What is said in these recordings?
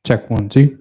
Check one, two.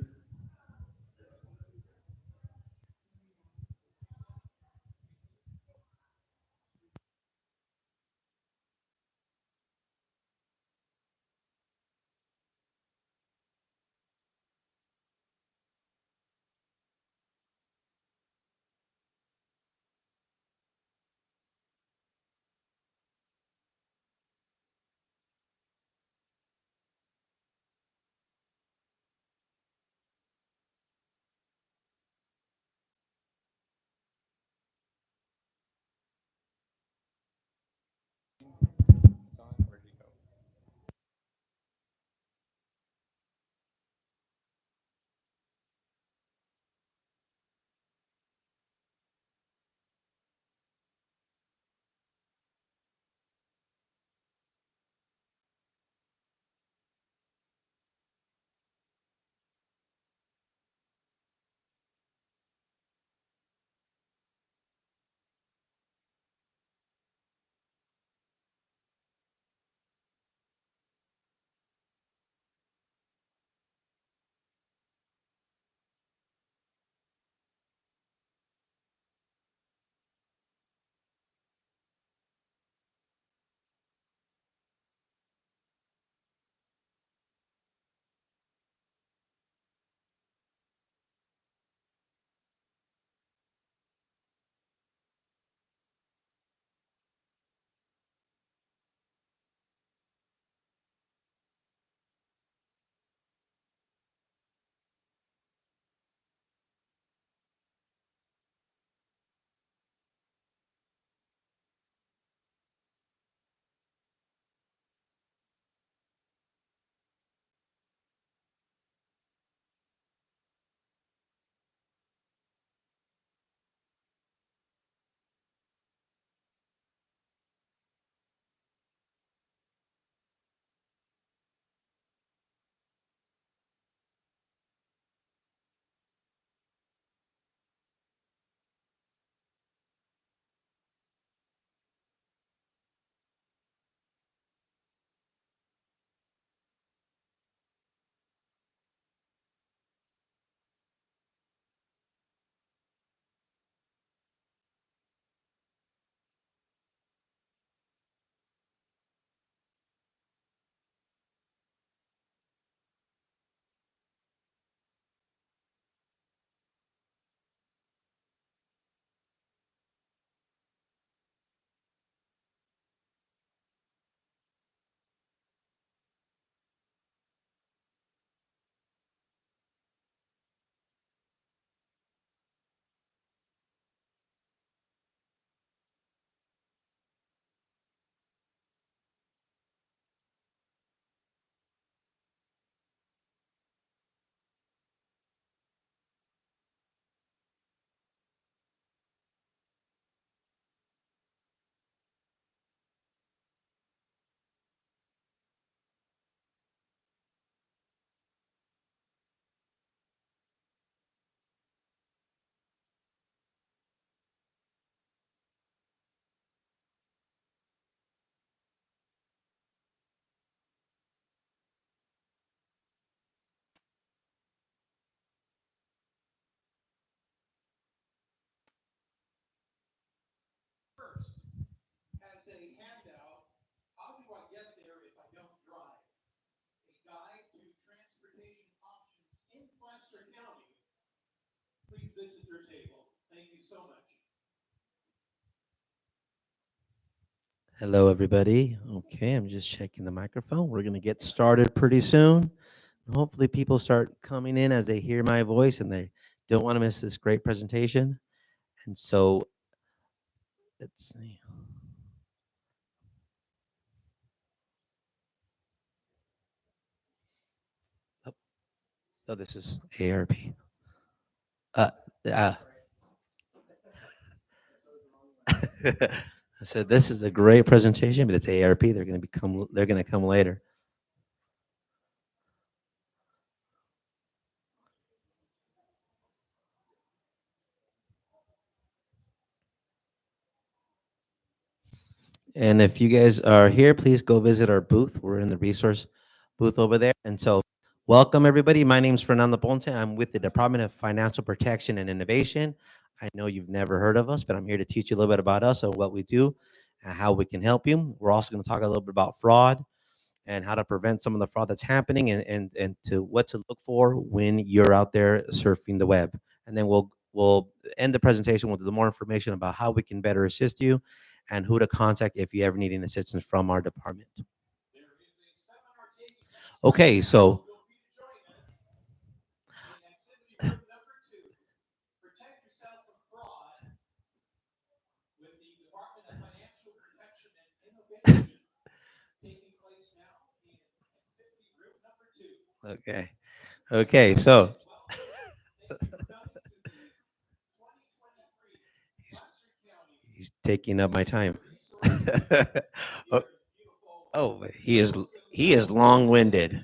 Hello, everybody. Okay, I'm just checking the microphone. We're going to get started pretty soon. Hopefully, people start coming in as they hear my voice and they don't want to miss this great presentation. And so, let's see. Oh, oh this is ARP. Uh, uh, I said this is a great presentation, but it's ARP. They're going to become. They're going to come later. And if you guys are here, please go visit our booth. We're in the resource booth over there. And so Welcome, everybody. My name is Fernando Ponce. I'm with the Department of Financial Protection and Innovation. I know you've never heard of us, but I'm here to teach you a little bit about us and what we do and how we can help you. We're also going to talk a little bit about fraud and how to prevent some of the fraud that's happening and to what to look for when you're out there surfing the web. And then we'll end the presentation with more information about how we can better assist you and who to contact if you ever need any assistance from our department. Okay, so okay, okay, so he's, he's taking up my time. oh, oh, he is long-winded.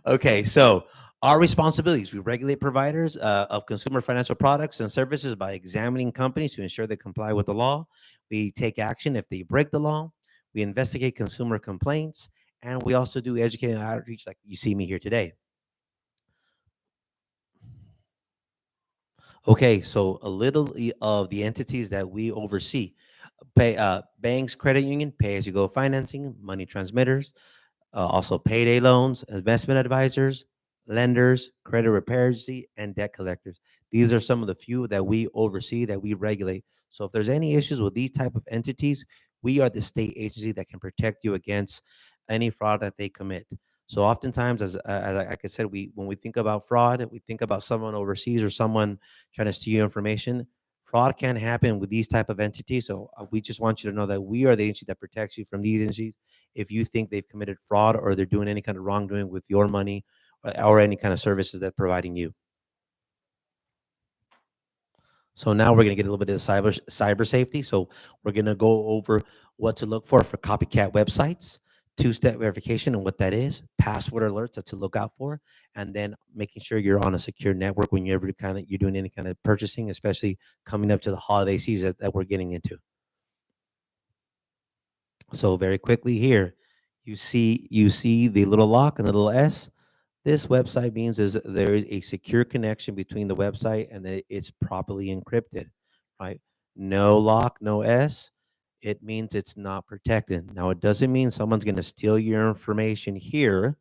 Okay, so our responsibilities: we regulate providers of consumer financial products and services by examining companies to ensure they comply with the law. We take action if they break the law. We investigate consumer complaints, and we also do educating outreach, like you see me here today. Okay, so a little of the entities that we oversee: banks, credit union, pay-as-you-go financing, money transmitters, also payday loans, investment advisors, lenders, credit repair agency, and debt collectors. These are some of the few that we oversee, that we regulate. So if there's any issues with these type of entities, we are the state agency that can protect you against any fraud that they commit. So oftentimes, like I said, when we think about fraud, we think about someone overseas or someone trying to steal your information. Fraud can happen with these type of entities. So we just want you to know that we are the agency that protects you from these entities if you think they've committed fraud or they're doing any kind of wrongdoing with your money or any kind of services that providing you. So now we're going to get a little bit of cyber safety. So we're going to go over what to look for copycat websites, two-step verification and what that is, password alerts that to look out for, and then making sure you're on a secure network when you're doing any kind of purchasing, especially coming up to the holiday season that we're getting into. So very quickly here, you see the little lock and the little S. This website means is there is a secure connection between the website and that it's properly encrypted, right? No lock, no S. It means it's not protected. Now, it doesn't mean someone's going to steal your information here.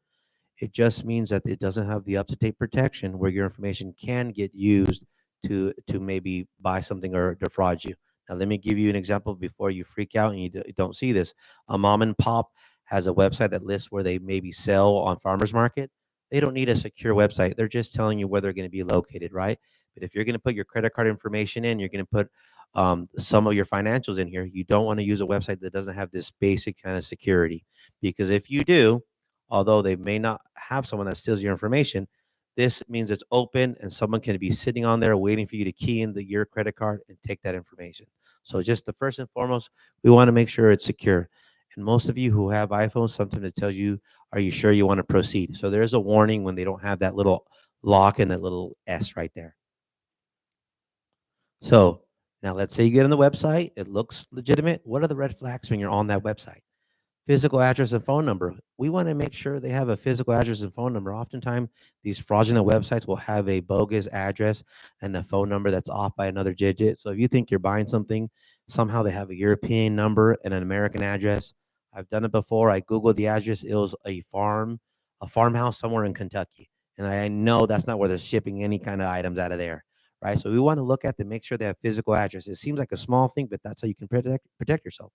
It just means that it doesn't have the up-to-date protection where your information can get used to maybe buy something or defraud you. Now, let me give you an example before you freak out and you don't see this. A mom and pop has a website that lists where they maybe sell on farmers market. They don't need a secure website. They're just telling you where they're going to be located, right? But if you're going to put your credit card information in, you're going to put some of your financials in here. You don't want to use a website that doesn't have this basic kind of security, because if you do, although they may not have someone that steals your information, this means it's open and someone can be sitting on there waiting for you to key in your credit card and take that information. So just the first and foremost, we want to make sure it's secure. And most of you who have iPhones, sometimes it tells you, are you sure you want to proceed? So there's a warning when they don't have that little lock and that little S right there. So now let's say you get on the website, it looks legitimate. What are the red flags when you're on that website? Physical address and phone number. We want to make sure they have a physical address and phone number. Oftentimes, these fraudulent websites will have a bogus address and a phone number that's off by another digit. So if you think you're buying something, somehow they have a European number and an American address. I've done it before. I Googled the address. It was a farmhouse somewhere in Kentucky. And I know that's not where they're shipping any kind of items out of there. Right. So we want to look at them, make sure they have physical address. It seems like a small thing, but that's how you can protect yourself.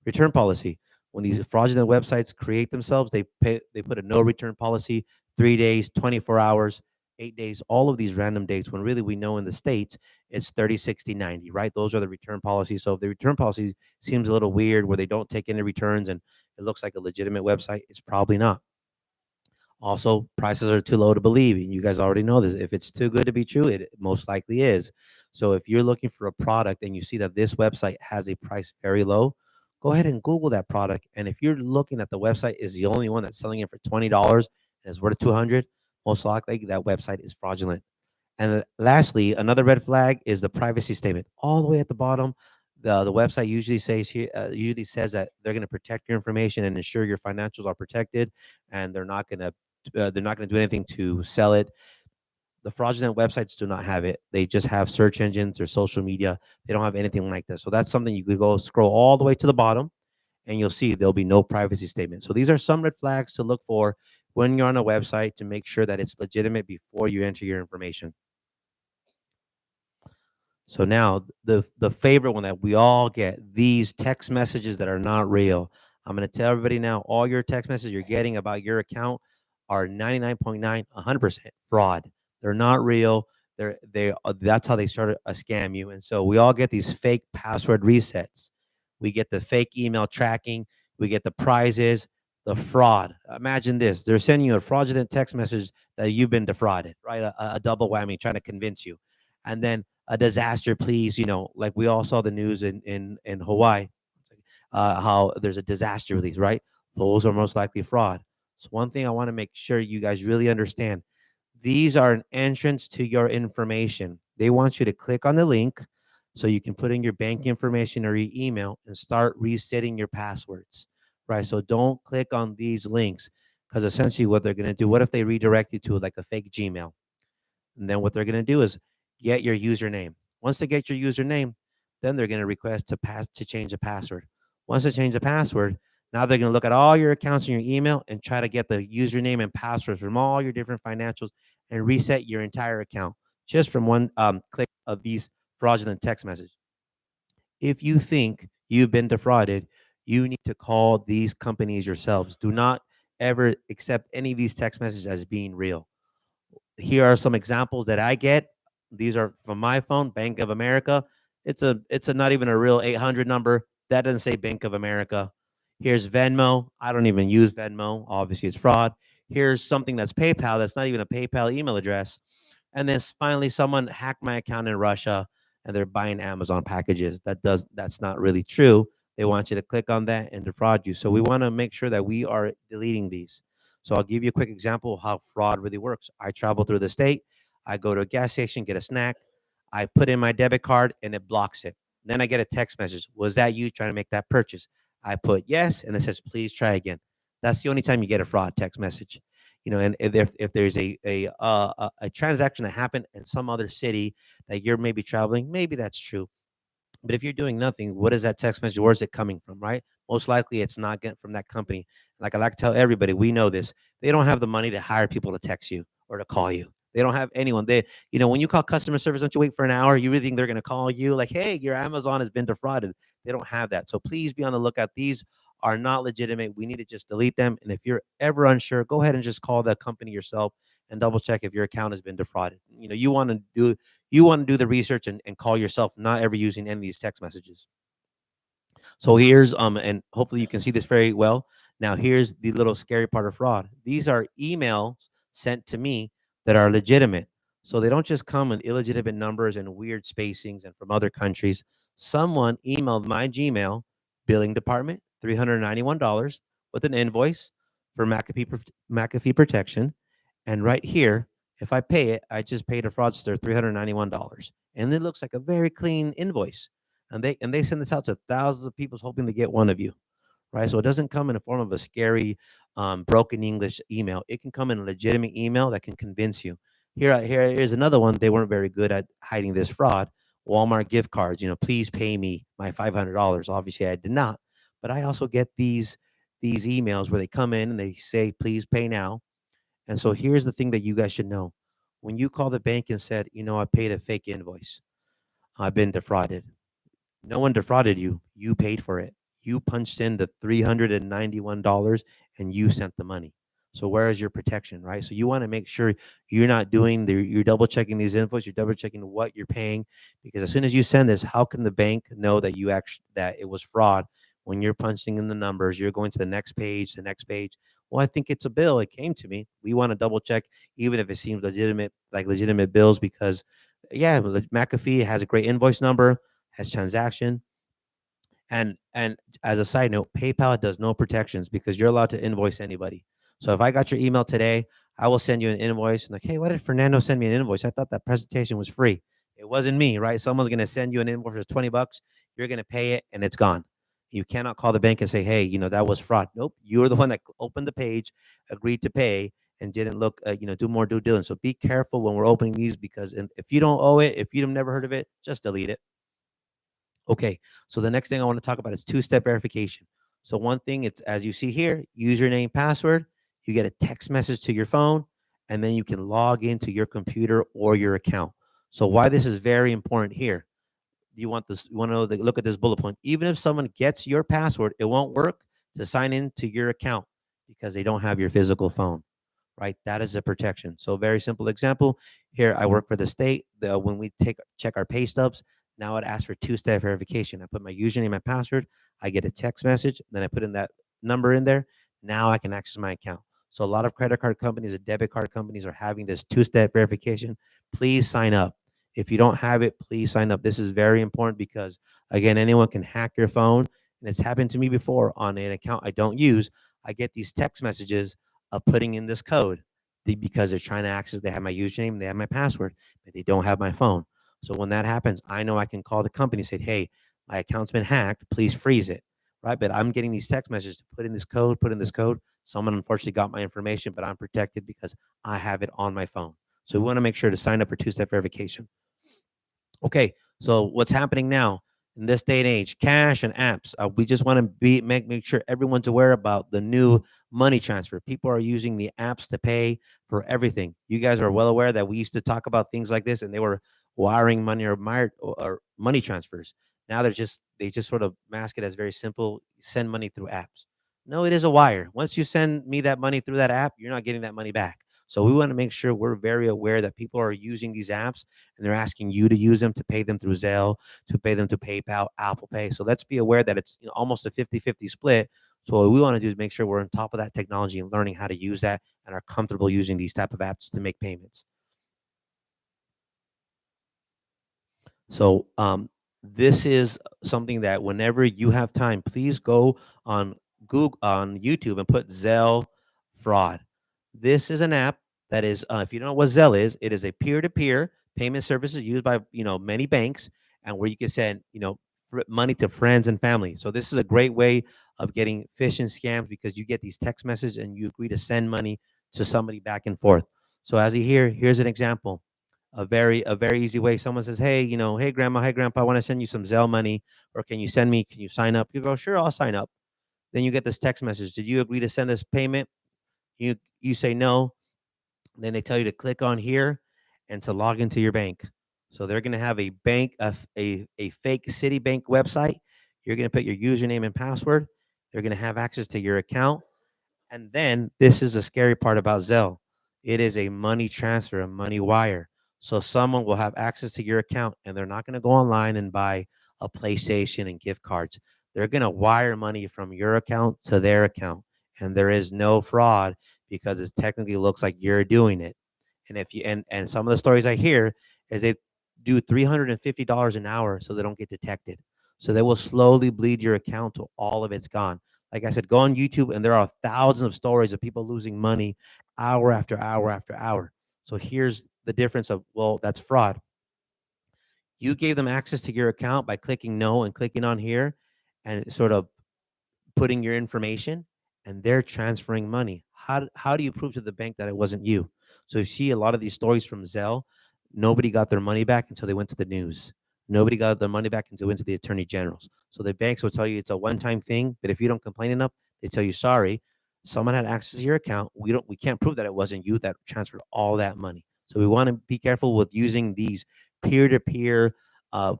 Return policy. When these fraudulent websites create themselves, they put a no return policy, 3 days, 24 hours, 8 days, all of these random dates, when really we know in the States it's 30, 60, 90, right? Those are the return policies. So if the return policy seems a little weird where they don't take any returns and it looks like a legitimate website, it's probably not. Also, prices are too low to believe. And you guys already know this. If it's too good to be true, it most likely is. So if you're looking for a product and you see that this website has a price very low, go ahead and Google that product. And if you're looking at the website is the only one that's selling it for $20 and is worth 200, most likely that website is fraudulent. And lastly, another red flag is the privacy statement. All the way at the bottom, The website usually says that they're going to protect your information and ensure your financials are protected, and they're not going to do anything to sell it. The fraudulent websites do not have it. They just have search engines or social media. They don't have anything like that. So that's something you could go scroll all the way to the bottom, and you'll see there'll be no privacy statement. So these are some red flags to look for when you're on a website to make sure that it's legitimate before you enter your information. So now the favorite one that we all get, these text messages that are not real. I'm going to tell everybody now, all your text messages you're getting about your account are 99.9, 100% fraud. They're not real. That's how they started a scam you. And so we all get these fake password resets. We get the fake email tracking. We get the prizes, the fraud. Imagine this. They're sending you a fraudulent text message that you've been defrauded, right? A double whammy trying to convince you. And then a disaster, please, like we all saw the news in Hawaii, how there's a disaster release, right? Those are most likely fraud. So one thing I want to make sure you guys really understand, these are an entrance to your information. They want you to click on the link so you can put in your bank information or your email and start resetting your passwords, right? So don't click on these links, because essentially what they're going to do, what if they redirect you to like a fake Gmail? And then what they're going to do is get your username. Once they get your username, then they're going to request to change the password. Once they change the password, now they're going to look at all your accounts in your email and try to get the username and passwords from all your different financials and reset your entire account just from one click of these fraudulent text messages. If you think you've been defrauded, you need to call these companies yourselves. Do not ever accept any of these text messages as being real. Here are some examples that I get. These are from my phone, Bank of America. It's a not even a real 800 number. That doesn't say Bank of America. Here's Venmo. I don't even use Venmo. Obviously, it's fraud. Here's something that's PayPal. That's not even a PayPal email address. And then finally, someone hacked my account in Russia, and they're buying Amazon packages. That's not really true. They want you to click on that and defraud you. So we want to make sure that we are deleting these. So I'll give you a quick example of how fraud really works. I travel through the state. I go to a gas station, get a snack. I put in my debit card and it blocks it. Then I get a text message. Was that you trying to make that purchase? I put yes, and it says, please try again. That's the only time you get a fraud text message. And if there's a transaction that happened in some other city that you're maybe traveling, maybe that's true. But if you're doing nothing, what is that text message? Where's it coming from, right? Most likely it's not getting from that company. Like I like to tell everybody, we know this. They don't have the money to hire people to text you or to call you. They don't have anyone. When you call customer service, don't you wait for an hour? You really think they're going to call you like, hey, your Amazon has been defrauded. They don't have that. So please be on the lookout. These are not legitimate. We need to just delete them. And if you're ever unsure, go ahead and just call the company yourself and double check if your account has been defrauded. You want to do the research and call yourself, not ever using any of these text messages. So here's and hopefully you can see this very well. Now here's the little scary part of fraud. These are emails sent to me that are legitimate. So they don't just come in illegitimate numbers and weird spacings and from other countries. Someone emailed my Gmail billing department $391 with an invoice for McAfee protection. And right here, if I pay it, I just paid a fraudster $391. And it looks like a very clean invoice. And they send this out to thousands of people hoping to get one of you, right? So it doesn't come in the form of a scary, broken English email. It can come in a legitimate email that can convince you. Here's another one. They weren't very good at hiding this fraud. Walmart gift cards. Please pay me my $500. Obviously, I did not. But I also get these emails where they come in and they say, please pay now. And so here's the thing that you guys should know. When you call the bank and said, I paid a fake invoice, I've been defrauded. No one defrauded you. You paid for it. You punched in the $391 and you sent the money. So where is your protection, right? So you want to make sure you're not you're double checking these invoices, you're double checking what you're paying, because as soon as you send this, how can the bank know that that it was fraud when you're punching in the numbers, you're going to the next page. Well, I think it's a bill. It came to me. We want to double check, even if it seems legitimate, like legitimate bills, because yeah, McAfee has a great invoice number, has transaction. And as a side note, PayPal does no protections because you're allowed to invoice anybody. So if I got your email today, I will send you an invoice. And like, hey, why did Fernando send me an invoice? I thought that presentation was free. It wasn't me, right? Someone's going to send you an invoice for $20. you're going to pay it and it's gone. You cannot call the bank and say, hey, that was fraud. Nope. You're the one that opened the page, agreed to pay, and didn't look, do more due diligence. So be careful when we're opening these, because if you don't owe it, if you've never heard of it, just delete it. Okay, so the next thing I want to talk about is two-step verification. So one thing, it's as you see here, username, password, you get a text message to your phone, and then you can log into your computer or your account. So why this is very important here. You want this, you want to know look at this bullet point. Even if someone gets your password, it won't work to sign into your account because they don't have your physical phone, right? That is a protection. So very simple example here. I work for the state. When we check our pay stubs, now it asks for two-step verification. I put my username and password. I get a text message. Then I put in that number in there. Now I can access my account. So a lot of credit card companies and debit card companies are having this two-step verification. Please sign up. If you don't have it, please sign up. This is very important because, again, anyone can hack your phone. And it's happened to me before on an account I don't use. I get these text messages of putting in this code because they're trying to access. They have my username, they have my password, but they don't have my phone. So when that happens, I know I can call the company and say, hey, my account's been hacked. Please freeze it, right? But I'm getting these text messages to put in this code, put in this code. Someone unfortunately got my information, but I'm protected because I have it on my phone. So we want to make sure to sign up for two-step verification. Okay, so what's happening now in this day and age? Cash and apps. We just want to make sure everyone's aware about the new money transfer. People are using the apps to pay for everything. You guys are well aware that we used to talk about things like this, and they were wiring money or money transfers. Now they just sort of mask it as very simple. Send money through apps. No, it is a wire. Once you send me that money through that app, you're not getting that money back. So we want to make sure we're very aware that people are using these apps and they're asking you to use them to pay them through Zelle, to pay them to PayPal, Apple Pay. So let's be aware that it's almost a 50-50 split. So what we want to do is make sure we're on top of that technology and learning how to use that and are comfortable using these type of apps to make payments. So this is something that whenever you have time, please go on Google, on YouTube, and put Zelle fraud. This is an app that is, if you don't know what Zelle is, it is a peer-to-peer payment services used by many banks, and where you can send money to friends and family. So this is a great way of getting phishing scams because you get these text messages and you agree to send money to somebody back and forth. So as you here's an example. A very easy way. Someone says, hey, hey grandma, hey grandpa, I want to send you some Zelle money, or can you sign up? You go, sure, I'll sign up. Then you get this text message. Did you agree to send this payment? You say no. Then they tell you to click on here and to log into your bank. So they're going to have a bank, a fake Citibank website. You're going to put your username and password. They're going to have access to your account. And then this is the scary part about Zelle. It is a money transfer, a money wire. So someone will have access to your account and they're not going to go online and buy a PlayStation and gift cards. They're going to wire money from your account to their account. And there is no fraud because it technically looks like you're doing it. And if you and some of the stories I hear is they do $350 an hour so they don't get detected. So they will slowly bleed your account till all of it's gone. Like I said, go on YouTube and there are thousands of stories of people losing money hour after hour after hour. So here's the difference of, well, that's fraud. You gave them access to your account by clicking no and clicking on here and sort of putting your information, and they're transferring money. How do you prove to the bank that it wasn't you? So you see a lot of these stories from Zelle, nobody got their money back until they went to the news. Nobody got their money back until they went to the attorney generals. So the banks will tell you it's a one-time thing, but if you don't complain enough, they tell you sorry, someone had access to your account. We can't prove that it wasn't you that transferred all that money. So we want to be careful with using these peer-to-peer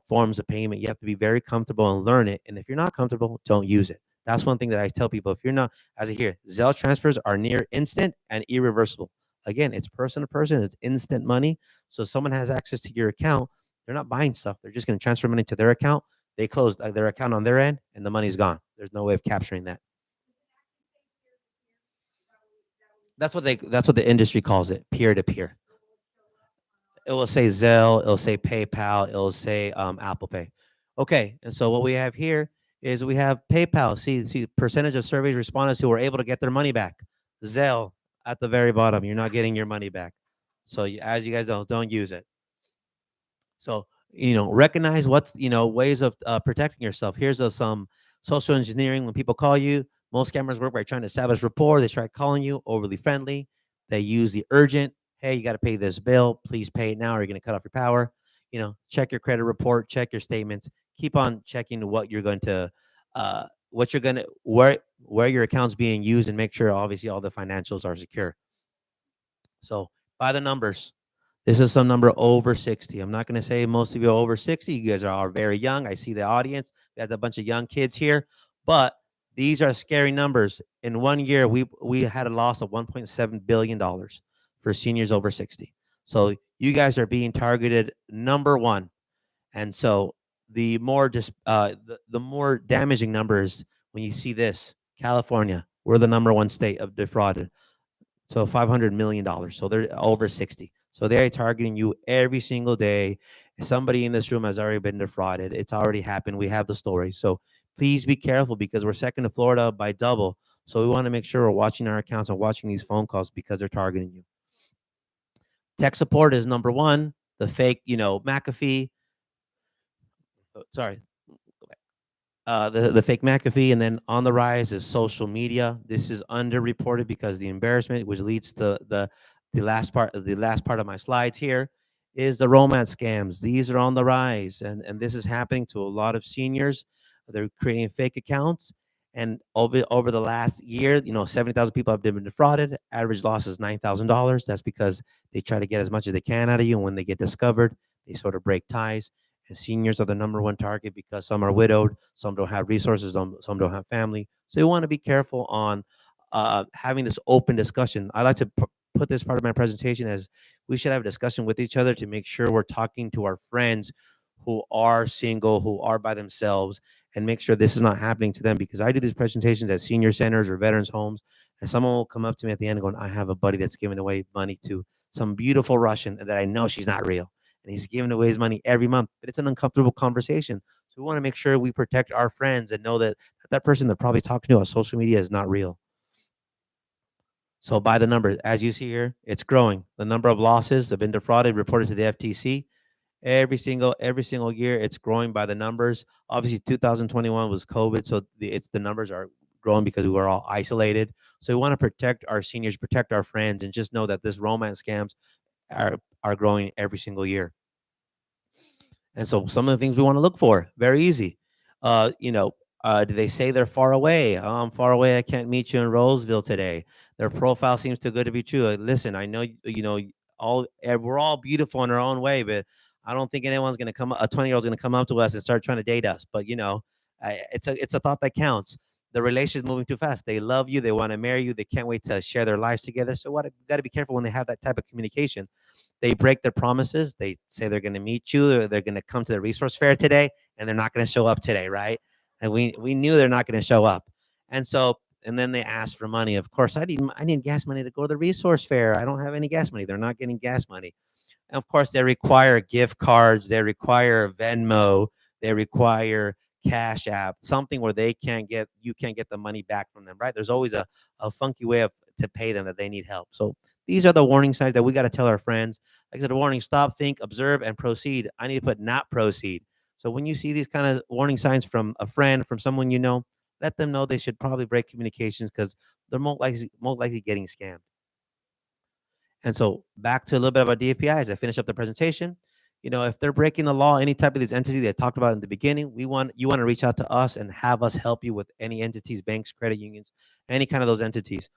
forms of payment. You have to be very comfortable and learn it. And if you're not comfortable, don't use it. That's one thing that I tell people. If you're not, as I hear, Zelle transfers are near instant and irreversible. Again, it's person to person. It's instant money. So if someone has access to your account, they're not buying stuff. They're just going to transfer money to their account. They close their account on their end, and the money's gone. There's no way of capturing that. That's what the industry calls it, peer to peer. It will say Zelle, it'll say PayPal, it'll say Apple Pay. Okay, and so what we have here is we have PayPal. See percentage of surveys respondents who were able to get their money back. Zelle at the very bottom, you're not getting your money back. So as you guys don't use it. So Recognize what's, ways of protecting yourself. Here's some social engineering. When people call you, most scammers work by trying to establish rapport. They try calling you overly friendly. They use the urgent, hey, you got to pay this bill, please pay it now or you're going to cut off your power. Check your credit report, check your statements, keep on checking what you're going to where your account's being used, and make sure obviously all the financials are secure. So by the numbers, this is some number over 60. I'm not going to say most of you are over 60. You guys are very young. I see the audience. We have a bunch of young kids here, but these are scary numbers. In 1 year, we had a loss of $1.7 billion for seniors over 60. So you guys are being targeted number one. And so the more damaging numbers when you see this. California, we're the number one state of defrauded. So $500 million. So they're over 60. So they're targeting you every single day. Somebody in this room has already been defrauded. It's already happened. We have the story. So please be careful, because we're second to Florida by double. So we want to make sure we're watching our accounts and watching these phone calls, because they're targeting you. Tech support is number one. The fake, McAfee. Sorry. The fake McAfee. And then on the rise is social media. This is underreported because the embarrassment, which leads to the last part of my slides here, is the romance scams. These are on the rise, and this is happening to a lot of seniors. They're creating fake accounts, and over the last year, 70,000 people have been defrauded. Average loss is $9,000. That's because they try to get as much as they can out of you, and when they get discovered, they sort of break ties. And seniors are the number one target, because some are widowed, some don't have resources, some don't have family. So you want to be careful on having this open discussion. I like to put this part of my presentation as we should have a discussion with each other to make sure we're talking to our friends who are single, who are by themselves, and make sure this is not happening to them. Because I do these presentations at senior centers or veterans homes, and someone will come up to me at the end going, I have a buddy that's giving away money to some beautiful Russian that I know she's not real, and he's giving away his money every month. But it's an uncomfortable conversation. So we want to make sure we protect our friends and know that that person they're probably talking to on social media is not real. So by the numbers, as you see here, it's growing. The number of losses have been defrauded reported to the FTC every single year. It's growing by the numbers. Obviously, 2021 was COVID, so the numbers are growing because we were all isolated. So we want to protect our seniors, protect our friends, and just know that this romance scams are growing every single year. And so some of the things we want to look for, very easy. Do they say they're far away? Oh, I'm far away. I can't meet you in Roseville today. Their profile seems too good to be true. Listen, I know, we're all beautiful in our own way, but I don't think anyone's going to a 20-year-old's going to come up to us and start trying to date us. But, it's a thought that counts. The relationship's moving too fast. They love you. They want to marry you. They can't wait to share their lives together. So we got to be careful when they have that type of communication. They break their promises. They say they're going to meet you, or they're going to come to the resource fair today, and they're not going to show up today, right? And we knew they're not going to show up. And then they ask for money. Of course, I need gas money to go to the resource fair. I don't have any gas money. They're not getting gas money. And of course, they require gift cards. They require Venmo. They require Cash App, something where you can't get the money back from them, right? There's always a funky way to pay them that they need help. So these are the warning signs that we got to tell our friends. Like I said, a warning: stop, think, observe, and proceed. I need to put not proceed. So when you see these kind of warning signs from a friend, from someone you know, let them know they should probably break communications, because they're most likely getting scammed. And so back to a little bit about DFPI as I finish up the presentation. If they're breaking the law, any type of these entities that I talked about in the beginning, you want to reach out to us and have us help you with any entities, banks, credit unions, any kind of those entities.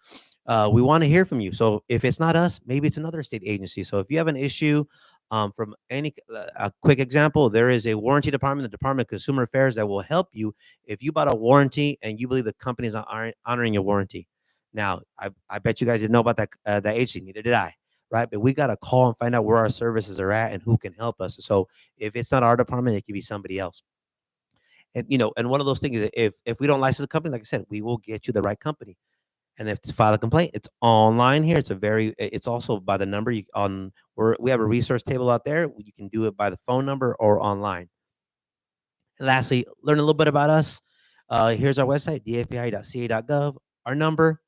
We want to hear from you. So if it's not us, maybe it's another state agency. So if you have an issue from a quick example, there is a warranty department, the Department of Consumer Affairs, that will help you if you bought a warranty and you believe the company is not honoring your warranty. Now, I bet you guys didn't know about that agency. Neither did I. Right. But we got to call and find out where our services are at and who can help us. So if it's not our department, it could be somebody else. And, and one of those things is if we don't license a company, like I said, we will get you the right company. And if to file a complaint, it's online here. It's also by the number we have a resource table out there. You can do it by the phone number or online. And lastly, learn a little bit about us. Here's our website, dfpi.ca.gov, our number,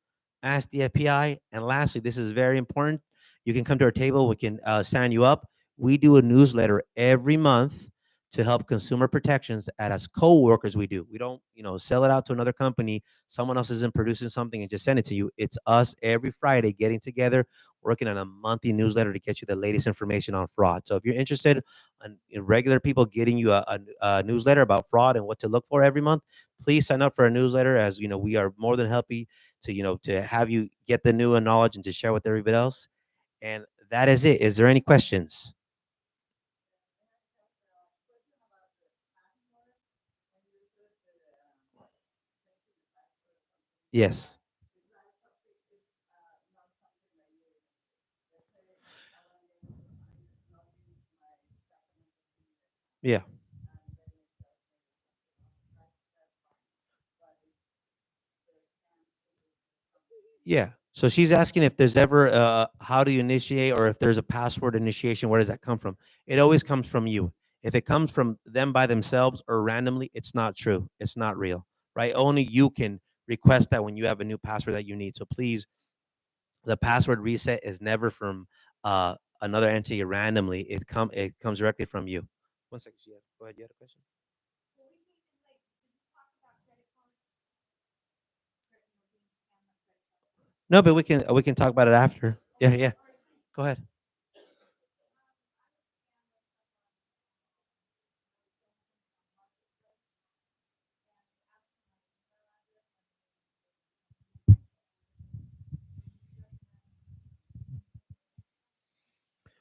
ask DFPI. And lastly, this is very important. You can come to our table. We can sign you up. We do a newsletter every month to help consumer protections and as co-workers we do. We don't, sell it out to another company. Someone else isn't producing something and just send it to you. It's us every Friday getting together, working on a monthly newsletter to get you the latest information on fraud. So if you're interested in regular people getting you a newsletter about fraud and what to look for every month, please sign up for a newsletter. As you know, we are more than happy to, to have you get the new knowledge and to share with everybody else. And that is it. Is there any questions? Yes. Yeah. Yeah. So she's asking if there's ever how do you initiate, or if there's a password initiation, where does that come from? It always comes from you. If it comes from them by themselves or randomly, it's not true. It's not real, right? Only you can request that when you have a new password that you need. So please, the password reset is never from another entity randomly. It comes directly from you. One second. Go ahead. You had a question? No, but we can talk about it after. Yeah, yeah. Go ahead.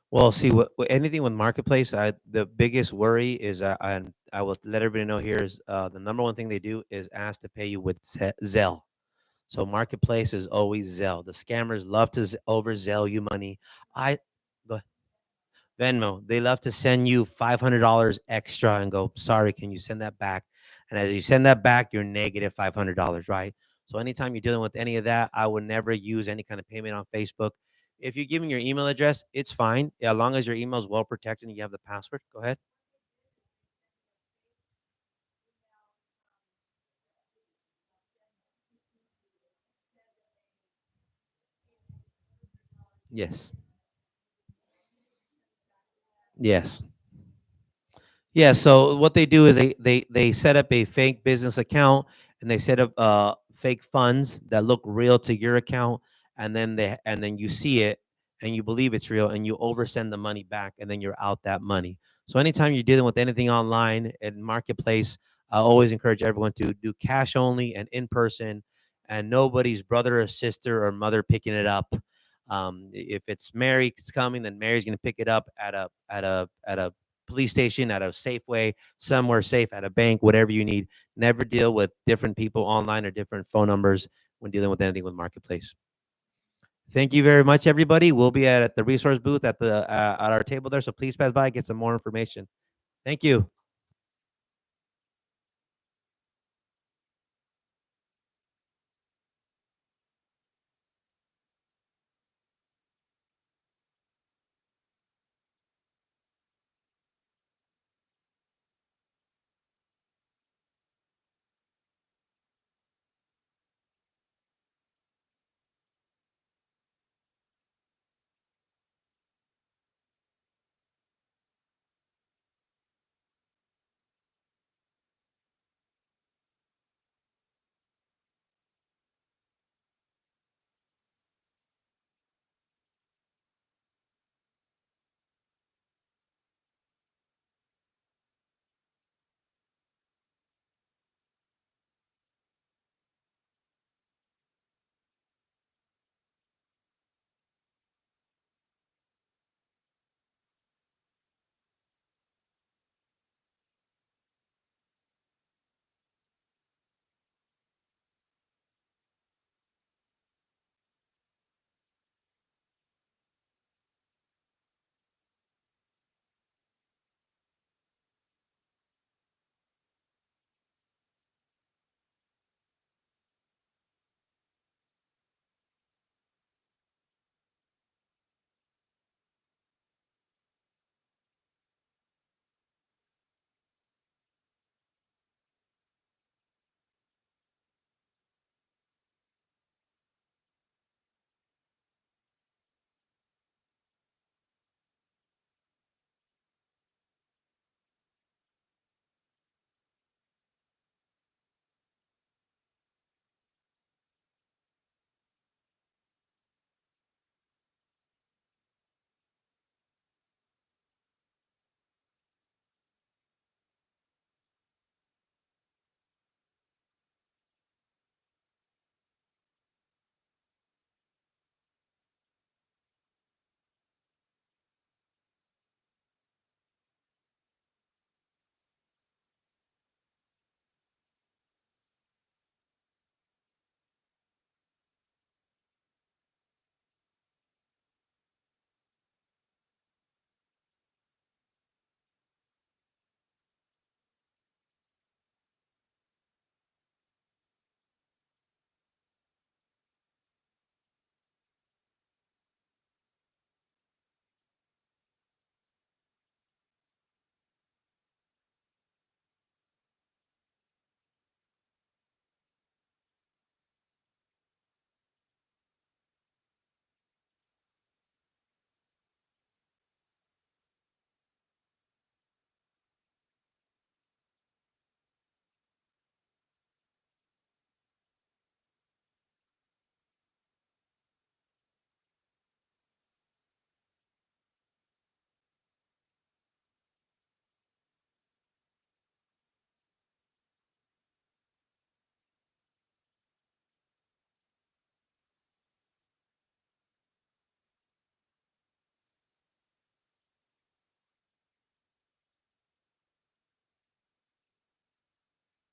Well, see, anything with marketplace, the biggest worry is, I will let everybody know here is the number one thing they do is ask to pay you with Zelle. So marketplace is always Zelle. The scammers love to over Zelle you money. I go Venmo. They love to send you $500 extra and go, sorry, can you send that back? And as you send that back, you're negative $500, right? So anytime you're dealing with any of that, I would never use any kind of payment on Facebook. If you're giving your email address, it's fine, as long as your email is well protected and you have the password. Go ahead. Yes. Yes. Yeah, so what they do is they set up a fake business account, and they set up fake funds that look real to your account, and then you see it and you believe it's real, and you oversend the money back, and then you're out that money. So anytime you're dealing with anything online and marketplace, I always encourage everyone to do cash only and in person, and nobody's brother or sister or mother picking it up. If it's Mary it's coming, then Mary's going to pick it up at a police station, at a Safeway, somewhere safe, at a bank, whatever you need. Never deal with different people online or different phone numbers when dealing with anything with marketplace. Thank you very much, everybody. We'll be at the resource booth at our table there, so please pass by, get some more information. Thank you.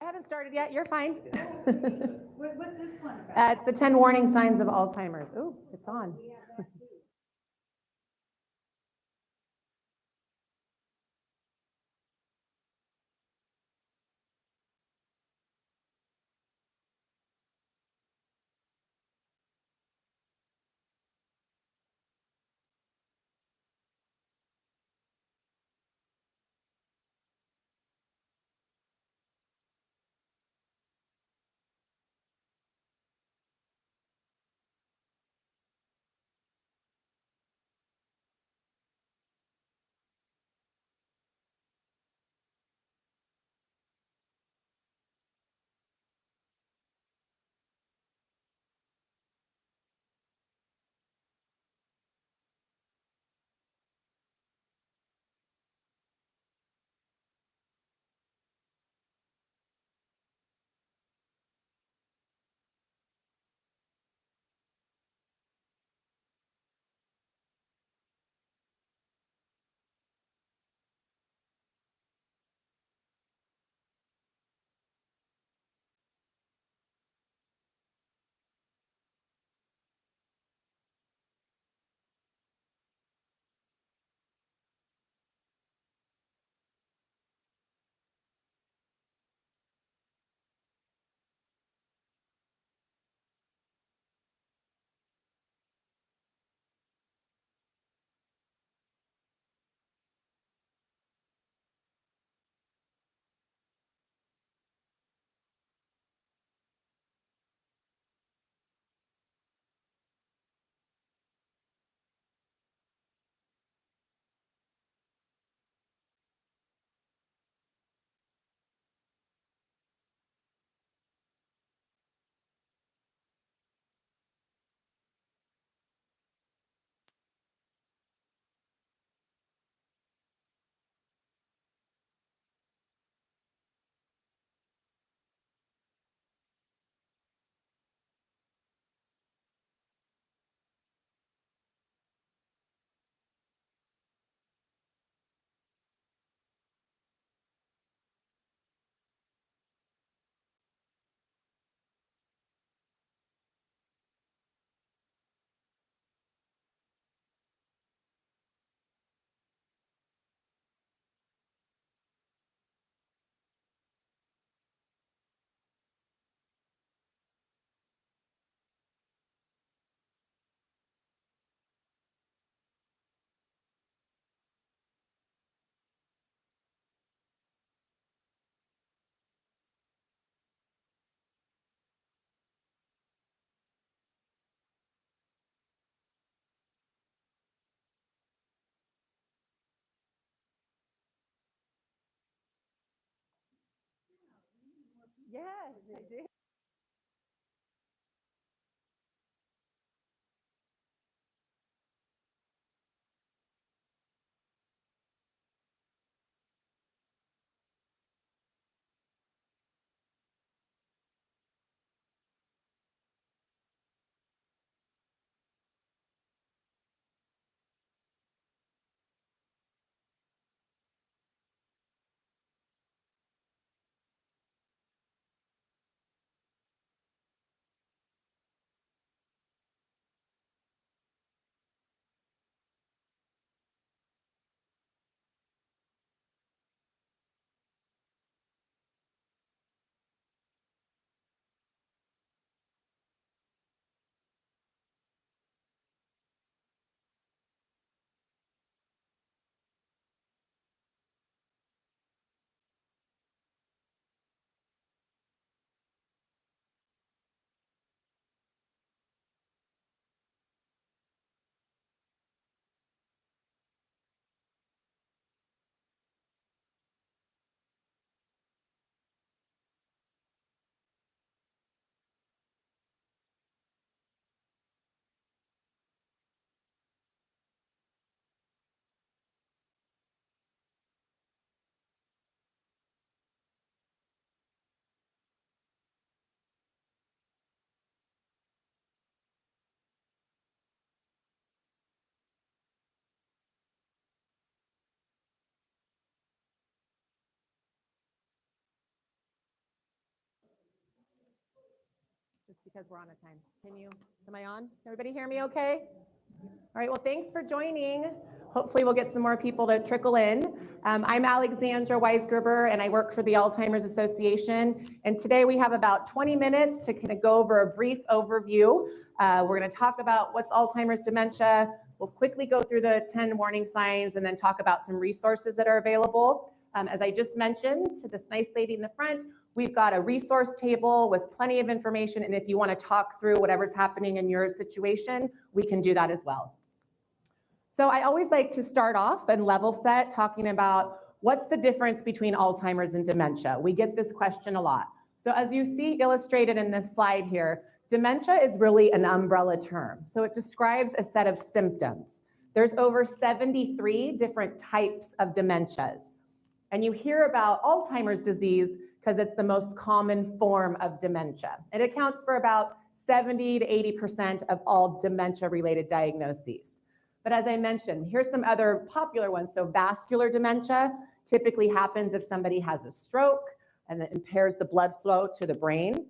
I haven't started yet. You're fine. What's this one about? It's the 10 warning signs of Alzheimer's. Oh, it's on. Yes, I did. just because we're on a time. Am I on? Everybody hear me okay? All right, well, thanks for joining. Hopefully we'll get some more people to trickle in. I'm Alexandra Weisgerber, and I work for the Alzheimer's Association. And today we have about 20 minutes to kind of go over a brief overview. We're going to talk about what's Alzheimer's dementia. We'll quickly go through the 10 warning signs and then talk about some resources that are available. As I just mentioned to this nice lady in the front, we've got a resource table with plenty of information, and if you want to talk through whatever's happening in your situation, we can do that as well. So I always like to start off and level set talking about what's the difference between Alzheimer's and dementia. We get this question a lot. So as you see illustrated in this slide here, dementia is really an umbrella term. So it describes a set of symptoms. There's over 73 different types of dementias. And you hear about Alzheimer's disease because it's the most common form of dementia. It accounts for about 70 to 80% of all dementia-related diagnoses. But as I mentioned, here's some other popular ones. So vascular dementia typically happens if somebody has a stroke and it impairs the blood flow to the brain.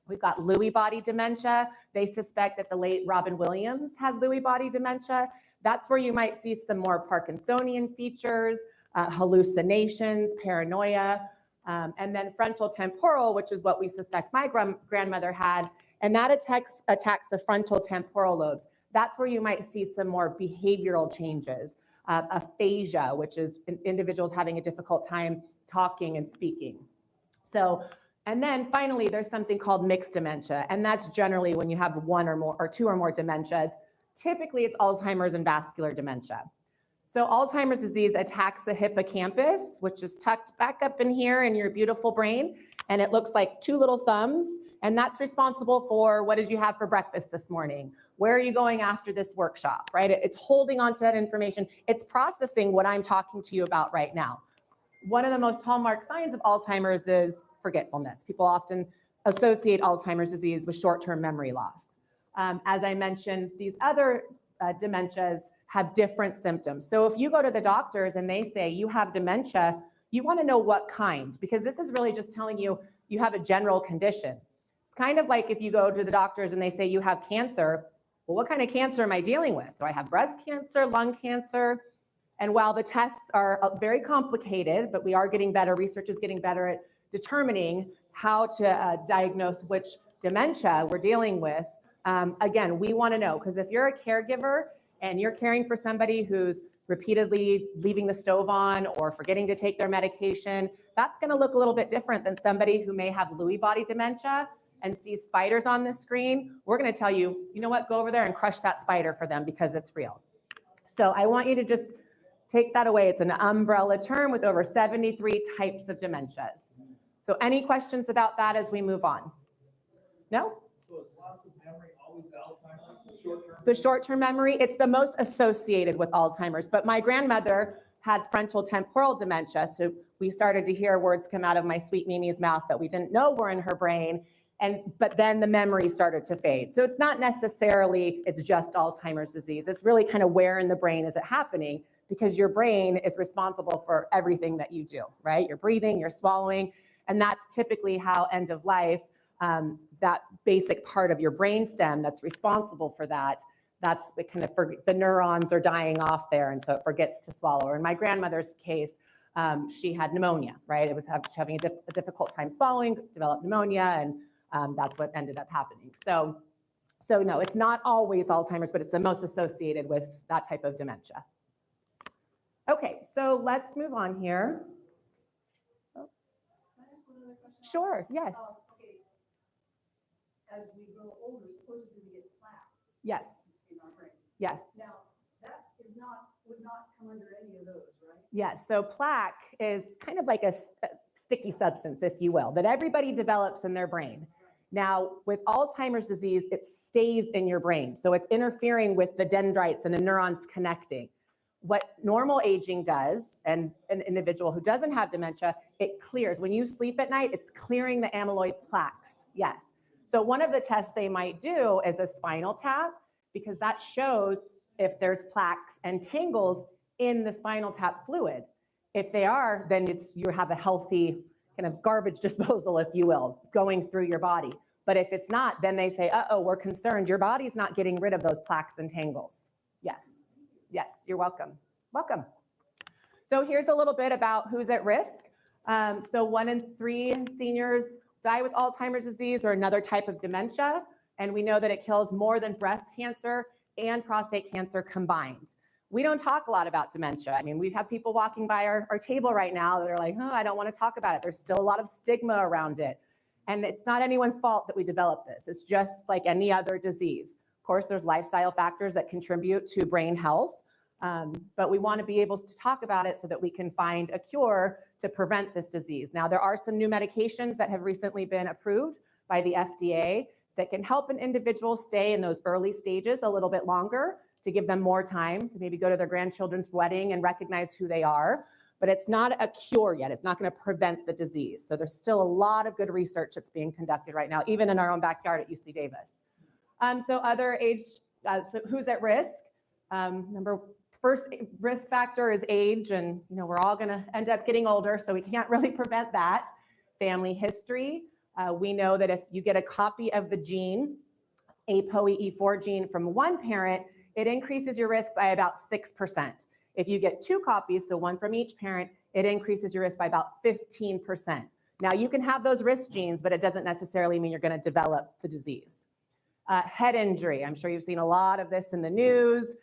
We've got Lewy body dementia. They suspect that the late Robin Williams had Lewy body dementia. That's where you might see some more Parkinsonian features, hallucinations, paranoia, and then frontal temporal, which is what we suspect my grandmother had, and that attacks the frontal temporal lobes. That's where you might see some more behavioral changes, aphasia, which is individuals having a difficult time talking and speaking. So, and then finally, there's something called mixed dementia, and that's generally when you have one or more or two or more dementias. Typically, it's Alzheimer's and vascular dementia. So Alzheimer's disease attacks the hippocampus, which is tucked back up in here in your beautiful brain, and it looks like two little thumbs, and that's responsible for what did you have for breakfast this morning? Where are you going after this workshop, right? It's holding on to that information. It's processing what I'm talking to you about right now. One of the most hallmark signs of Alzheimer's is forgetfulness. People often associate Alzheimer's disease with short-term memory loss. As I mentioned, these other dementias have different symptoms. So if you go to the doctors and they say you have dementia, you want to know what kind, because this is really just telling you you have a general condition. It's kind of like if you go to the doctors and they say you have cancer, well, what kind of cancer am I dealing with? Do I have breast cancer, lung cancer? And while the tests are very complicated, but we are getting better, research is getting better at determining how to diagnose which dementia we're dealing with. Again, we want to know, because if you're a caregiver and you're caring for somebody who's repeatedly leaving the stove on or forgetting to take their medication, that's going to look a little bit different than somebody who may have Lewy body dementia and sees spiders on the screen. We're going to tell you, you know what, go over there and crush that spider for them because it's real. So I want you to just take that away. It's an umbrella term with over 73 types of dementias. So any questions about that as we move on? No? So is loss of memory always Alzheimer's, short-term? The short-term memory, it's the most associated with Alzheimer's, but my grandmother had frontal temporal dementia, so we started to hear words come out of my sweet Mimi's mouth that we didn't know were in her brain, but then the memory started to fade. So it's not necessarily, it's just Alzheimer's disease. It's really kind of where in the brain is it happening, because your brain is responsible for everything that you do, right? You're breathing, you're swallowing, and that's typically how end of life, that basic part of your brainstem that's responsible for that, that's the kind of, the neurons are dying off there, and so it forgets to swallow. In my grandmother's case, she had pneumonia, right? It was having a difficult time swallowing, developed pneumonia, and that's what ended up happening. So no, it's not always Alzheimer's, but it's the most associated with that type of dementia. Okay, so let's move on here. Can I ask one other question? Sure, yes. Okay. As we grow older, supposedly we get plaque Yes, in our brain. yes, Now, that would not come under any of those, right? yes. So plaque is kind of like a sticky substance, if you will, that everybody develops in their brain. Now, with Alzheimer's disease, it stays in your brain. So it's interfering with the dendrites and the neurons connecting. What normal aging does, and an individual who doesn't have dementia, it clears. When you sleep at night, it's clearing the amyloid plaques, yes. So one of the tests they might do is a spinal tap, because that shows if there's plaques and tangles in the spinal tap fluid. If they are, then you have a healthy kind of garbage disposal, if you will, going through your body. But if it's not, then they say, uh-oh, we're concerned. Your body's not getting rid of those plaques and tangles. Yes, yes, you're welcome. Welcome. So here's a little bit about who's at risk. So 1 in 3 seniors die with Alzheimer's disease or another type of dementia. And we know that it kills more than breast cancer and prostate cancer combined. We don't talk a lot about dementia. I mean, we have people walking by our table right now that are like, oh, I don't want to talk about it. There's still a lot of stigma around it. And it's not anyone's fault that we develop this. It's just like any other disease. Of course, there's lifestyle factors that contribute to brain health. But we want to be able to talk about it so that we can find a cure to prevent this disease. Now, there are some new medications that have recently been approved by the FDA that can help an individual stay in those early stages a little bit longer, to give them more time to maybe go to their grandchildren's wedding and recognize who they are. But it's not a cure yet. It's not going to prevent the disease. So there's still a lot of good research that's being conducted right now, even in our own backyard at UC Davis. So other age, so who's at risk? First risk factor is age, and we're all going to end up getting older, so we can't really prevent that. Family history. We know that if you get a copy of the gene, ApoE4 gene from one parent, it increases your risk by about 6%. If you get 2 copies, so 1 from each parent, it increases your risk by about 15%. Now, you can have those risk genes, but it doesn't necessarily mean you're going to develop the disease. Head injury. I'm sure you've seen a lot of this in the news.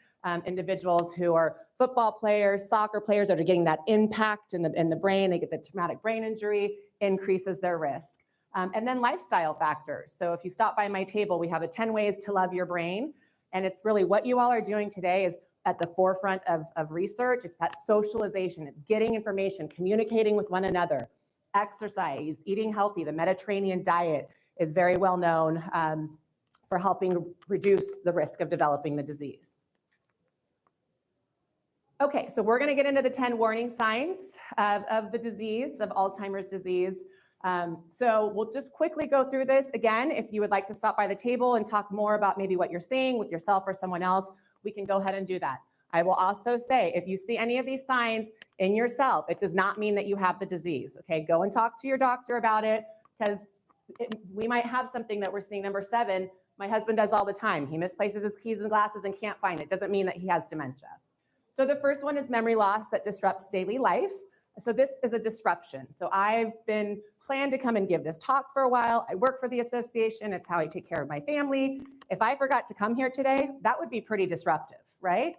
Individuals who are football players, soccer players that are getting that impact in the brain, they get the traumatic brain injury, increases their risk. And then lifestyle factors. So if you stop by my table, we have a 10 ways to love your brain. And it's really what you all are doing today is at the forefront of research. It's that socialization. It's getting information, communicating with one another, exercise, eating healthy. The Mediterranean diet is very well known for helping reduce the risk of developing the disease. Okay, so we're going to get into the 10 warning signs of the disease, of Alzheimer's disease. So we'll just quickly go through this. Again, if you would like to stop by the table and talk more about maybe what you're seeing with yourself or someone else, we can go ahead and do that. I will also say, if you see any of these signs in yourself, it does not mean that you have the disease, okay? Go and talk to your doctor about it, because we might have something that we're seeing. Number 7, my husband does all the time. He misplaces his keys and glasses and can't find it. Doesn't mean that he has dementia. So the first one is memory loss that disrupts daily life. So this is a disruption. So I've been planned to come and give this talk for a while. I work for the association. It's how I take care of my family. If I forgot to come here today, that would be pretty disruptive, right?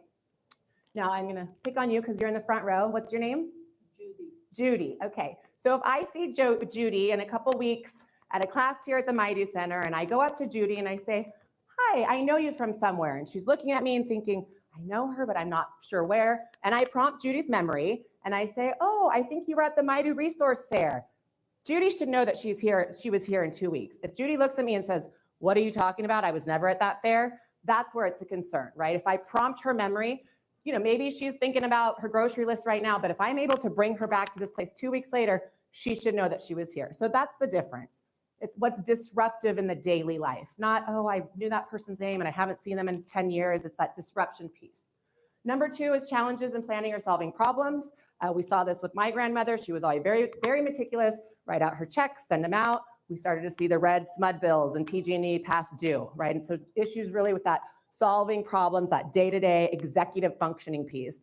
Now I'm going to pick on you because you're in the front row. What's your name? Judy. Judy. Okay. So if I see Judy in a couple weeks at a class here at the Maidu Center, and I go up to Judy and I say, hi, I know you from somewhere. And she's looking at me and thinking, I know her, but I'm not sure where. And I prompt Judy's memory and I say, oh, I think you were at the Maidu Resource Fair. Judy should know that she's here. She was here in 2 weeks. If Judy looks at me and says, what are you talking about? I was never at that fair. That's where it's a concern, right? If I prompt her memory, maybe she's thinking about her grocery list right now, but if I'm able to bring her back to this place 2 weeks later, she should know that she was here. So that's the difference. It's what's disruptive in the daily life, not, oh, I knew that person's name and I haven't seen them in 10 years. It's that disruption piece. Number 2 is challenges in planning or solving problems. We saw this with my grandmother. She was always very, very meticulous, write out her checks, send them out. We started to see the red SMUD bills and PG&E past due, right? And so issues really with that solving problems, that day-to-day executive functioning piece.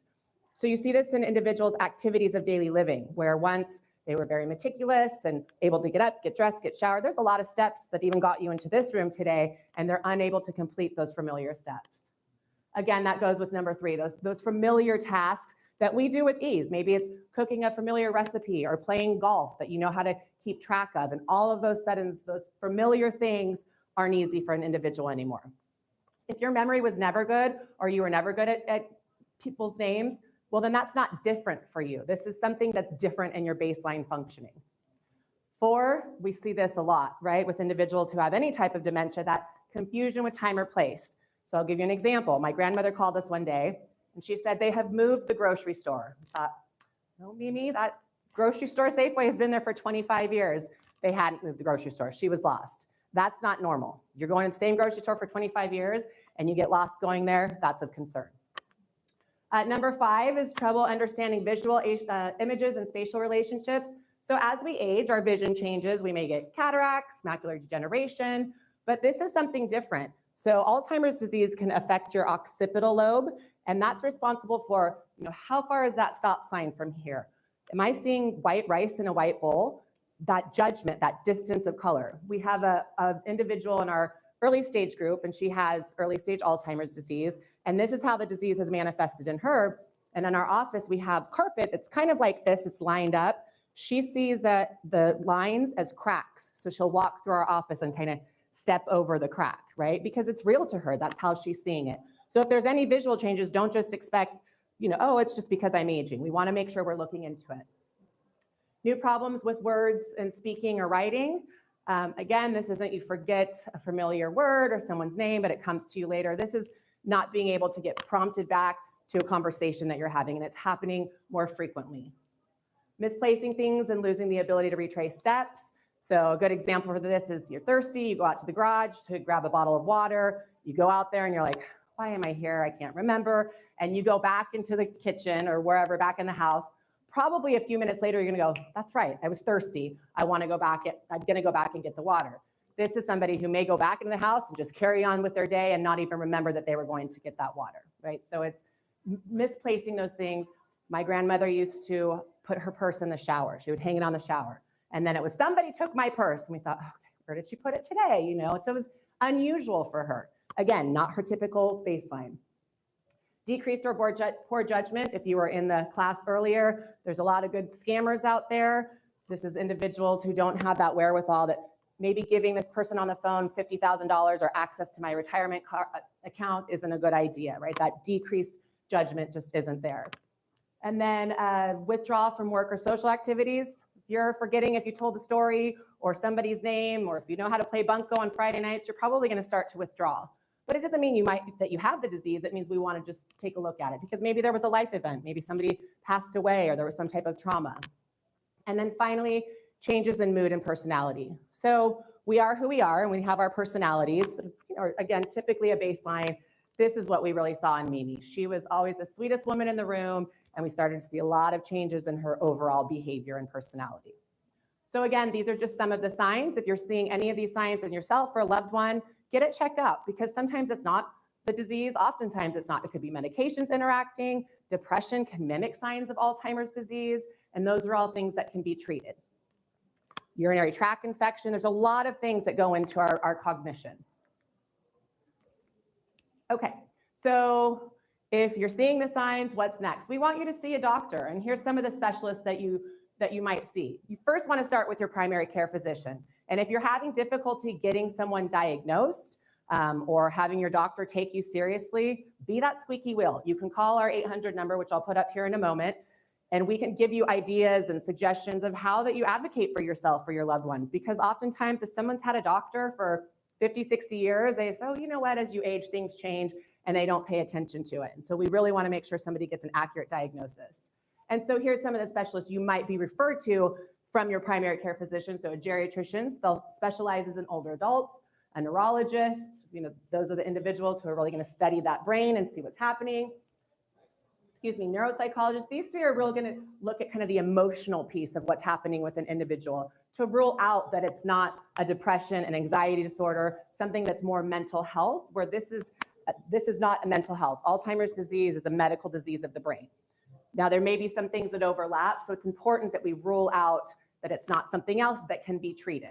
So you see this in individuals' activities of daily living, where once they were very meticulous and able to get up, get dressed, get showered. There's a lot of steps that even got you into this room today, and they're unable to complete those familiar steps. Again, that goes with number 3, those familiar tasks that we do with ease. Maybe it's cooking a familiar recipe or playing golf that you know how to keep track of. And all of those settings, those familiar things aren't easy for an individual anymore. If your memory was never good or you were never good at people's names, well, then that's not different for you. This is something that's different in your baseline functioning. 4, we see this a lot, right? With individuals who have any type of dementia, that confusion with time or place. So I'll give you an example. My grandmother called us one day and she said they have moved the grocery store. I thought, no, Mimi, that grocery store Safeway has been there for 25 years. They hadn't moved the grocery store. She was lost. That's not normal. You're going to the same grocery store for 25 years and you get lost going there. That's of concern. Number 5 is trouble understanding visual images and spatial relationships. So as we age, our vision changes. We may get cataracts, macular degeneration, but this is something different. So Alzheimer's disease can affect your occipital lobe, and that's responsible for, how far is that stop sign from here? Am I seeing white rice in a white bowl? That judgment, that distance of color. We have a individual in our early stage group, and she has early stage Alzheimer's disease, and this is how the disease has manifested in her. And in our office, we have carpet that's kind of like this, it's lined up. She sees that the lines as cracks. So she'll walk through our office and kind of step over the crack, right? Because it's real to her, that's how she's seeing it. So if there's any visual changes, don't just expect, oh, it's just because I'm aging. We wanna make sure we're looking into it. New problems with words and speaking or writing. Again, this isn't you forget a familiar word or someone's name, but it comes to you later. This is not being able to get prompted back to a conversation that you're having, and it's happening more frequently. Misplacing things and losing the ability to retrace steps. So a good example for this is you're thirsty, you go out to the garage to grab a bottle of water, you go out there and you're like, why am I here? I can't remember. And you go back into the kitchen or wherever, back in the house. Probably a few minutes later, you're gonna go, that's right, I was thirsty. I'm gonna go back and get the water. This is somebody who may go back into the house and just carry on with their day and not even remember that they were going to get that water, right? So it's misplacing those things. My grandmother used to put her purse in the shower. She would hang it on the shower. And then it was somebody took my purse. And we thought, okay, where did she put it today? So it was unusual for her. Again, not her typical baseline. Decreased or poor judgment. If you were in the class earlier, there's a lot of good scammers out there. This is individuals who don't have that wherewithal that maybe giving this person on the phone $50,000 or access to my retirement account isn't a good idea, right? That decreased judgment just isn't there. And then withdraw from work or social activities. If you're forgetting if you told a story or somebody's name, or if you know how to play bunco on Friday nights, you're probably gonna start to withdraw. But it doesn't mean that you have the disease. It means we want to just take a look at it because maybe there was a life event, maybe somebody passed away or there was some type of trauma. And then finally, changes in mood and personality. So we are who we are and we have our personalities, again, typically a baseline. This is what we really saw in Mimi. She was always the sweetest woman in the room, and we started to see a lot of changes in her overall behavior and personality. So again, these are just some of the signs. If you're seeing any of these signs in yourself or a loved one, get it checked out because sometimes it's not the disease. Oftentimes it's not. It could be medications interacting. Depression can mimic signs of Alzheimer's disease, and those are all things that can be treated. Urinary tract infection. There's a lot of things that go into our cognition. Okay, so if you're seeing the signs, what's next? We want you to see a doctor, and here's some of the specialists that you might see. You first want to start with your primary care physician. And if you're having difficulty getting someone diagnosed or having your doctor take you seriously, be that squeaky wheel. You can call our 800 number, which I'll put up here in a moment, and we can give you ideas and suggestions of how that you advocate for yourself, for your loved ones. Because oftentimes if someone's had a doctor for 50, 60 years, they say, oh, you know what, as you age, things change, and they don't pay attention to it. And so we really want to make sure somebody gets an accurate diagnosis. And so here's some of the specialists you might be referred to from your primary care physician. So a geriatrician specializes in older adults, a neurologist, those are the individuals who are really going to study that brain and see what's happening. Neuropsychologists. These three are really going to look at kind of the emotional piece of what's happening with an individual to rule out that it's not a depression, an anxiety disorder, something that's more mental health, where this is not a mental health. Alzheimer's disease is a medical disease of the brain. Now, there may be some things that overlap, so it's important that we rule out that it's not something else that can be treated.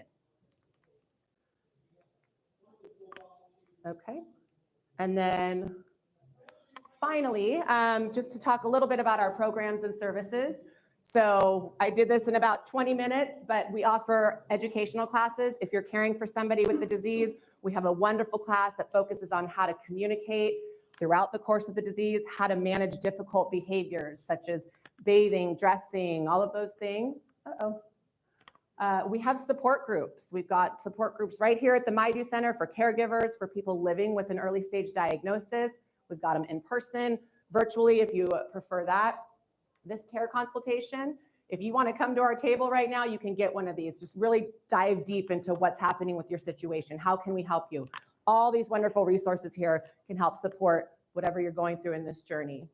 Okay, and then finally, just to talk a little bit about our programs and services. So I did this in about 20 minutes, but we offer educational classes. If you're caring for somebody with the disease, we have a wonderful class that focuses on how to communicate throughout the course of the disease, how to manage difficult behaviors such as bathing, dressing, all of those things. We have support groups. We've got support groups right here at the MyDo Center for caregivers, for people living with an early stage diagnosis. We've got them in person, virtually if you prefer that. This care consultation, if you want to come to our table right now, you can get one of these. Just really dive deep into what's happening with your situation. How can we help you? All these wonderful resources here can help support whatever you're going through in this journey.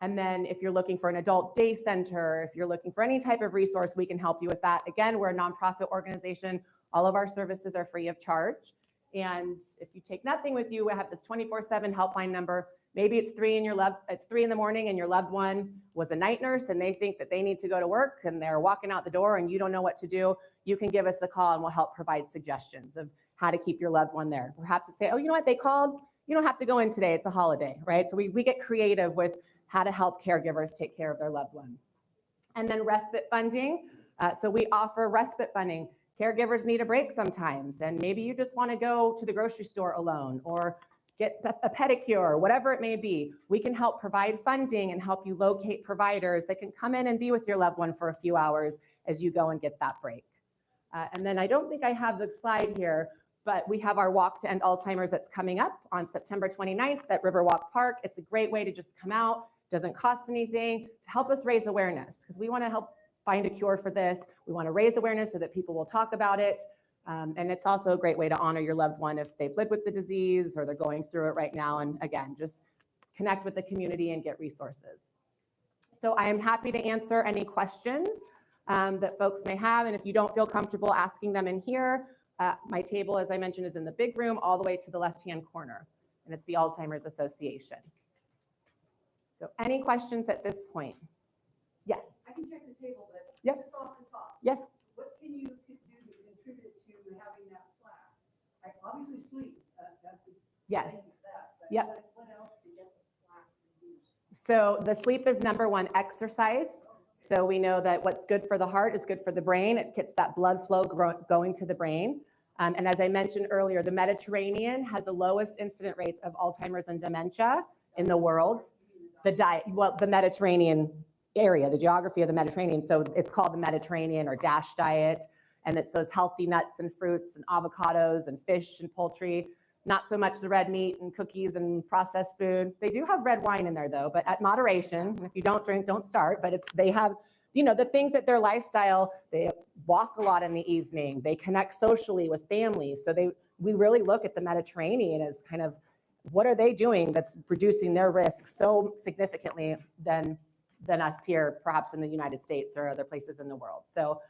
And then if you're looking for an adult day center, if you're looking for any type of resource, we can help you with that. Again, we're a nonprofit organization. All of our services are free of charge. And if you take nothing with you, we have this 24/7 helpline number. Maybe it's 3 in the morning and your loved one was a night nurse and they think that they need to go to work and they're walking out the door and you don't know what to do. You can give us a call and we'll help provide suggestions of how to keep your loved one there. Perhaps to say, oh, you know what, they called, you don't have to go in today, it's a holiday, right? So we get creative with how to help caregivers take care of their loved one. And then respite funding. So we offer respite funding. Caregivers need a break sometimes, and maybe you just want to go to the grocery store alone or get a pedicure, whatever it may be. We can help provide funding and help you locate providers that can come in and be with your loved one for a few hours as you go and get that break. And then I don't think I have the slide here, but we have our Walk to End Alzheimer's that's coming up on September 29th at Riverwalk Park. It's a great way to just come out, doesn't cost anything, to help us raise awareness, because we want to help find a cure for this. We want to raise awareness so that people will talk about it. And it's also a great way to honor your loved one if they've lived with the disease or they're going through it right now. And again, just connect with the community and get resources. So I am happy to answer any questions that folks may have. And if you don't feel comfortable asking them in here, my table, as I mentioned, is in the big room all the way to the left-hand corner. And it's the Alzheimer's Association. So any questions at this point? Yes. I can check the table, but Yep. just off the top, Yes. what can you do to contribute to having that plaque? Like, obviously sleep, that's a Yes. thing with that, but Yep. what else to get the plaque reduced? So the sleep is number one, exercise. So we know that what's good for the heart is good for the brain. It gets that blood flow going to the brain. And as I mentioned earlier, the Mediterranean has the lowest incident rates of Alzheimer's and dementia in the world. The diet, well, the Mediterranean area, the geography of the Mediterranean. So it's called the Mediterranean or DASH diet. And it's those healthy nuts and fruits and avocados and fish and poultry, not so much the red meat and cookies and processed food. They do have red wine in there though, but at moderation. And if you don't drink, don't start. But they have, the things that their lifestyle, they walk a lot in the evening. They connect socially with families. So we really look at the Mediterranean as kind of, what are they doing that's reducing their risk so significantly than us here, perhaps in the United States or other places in the world. So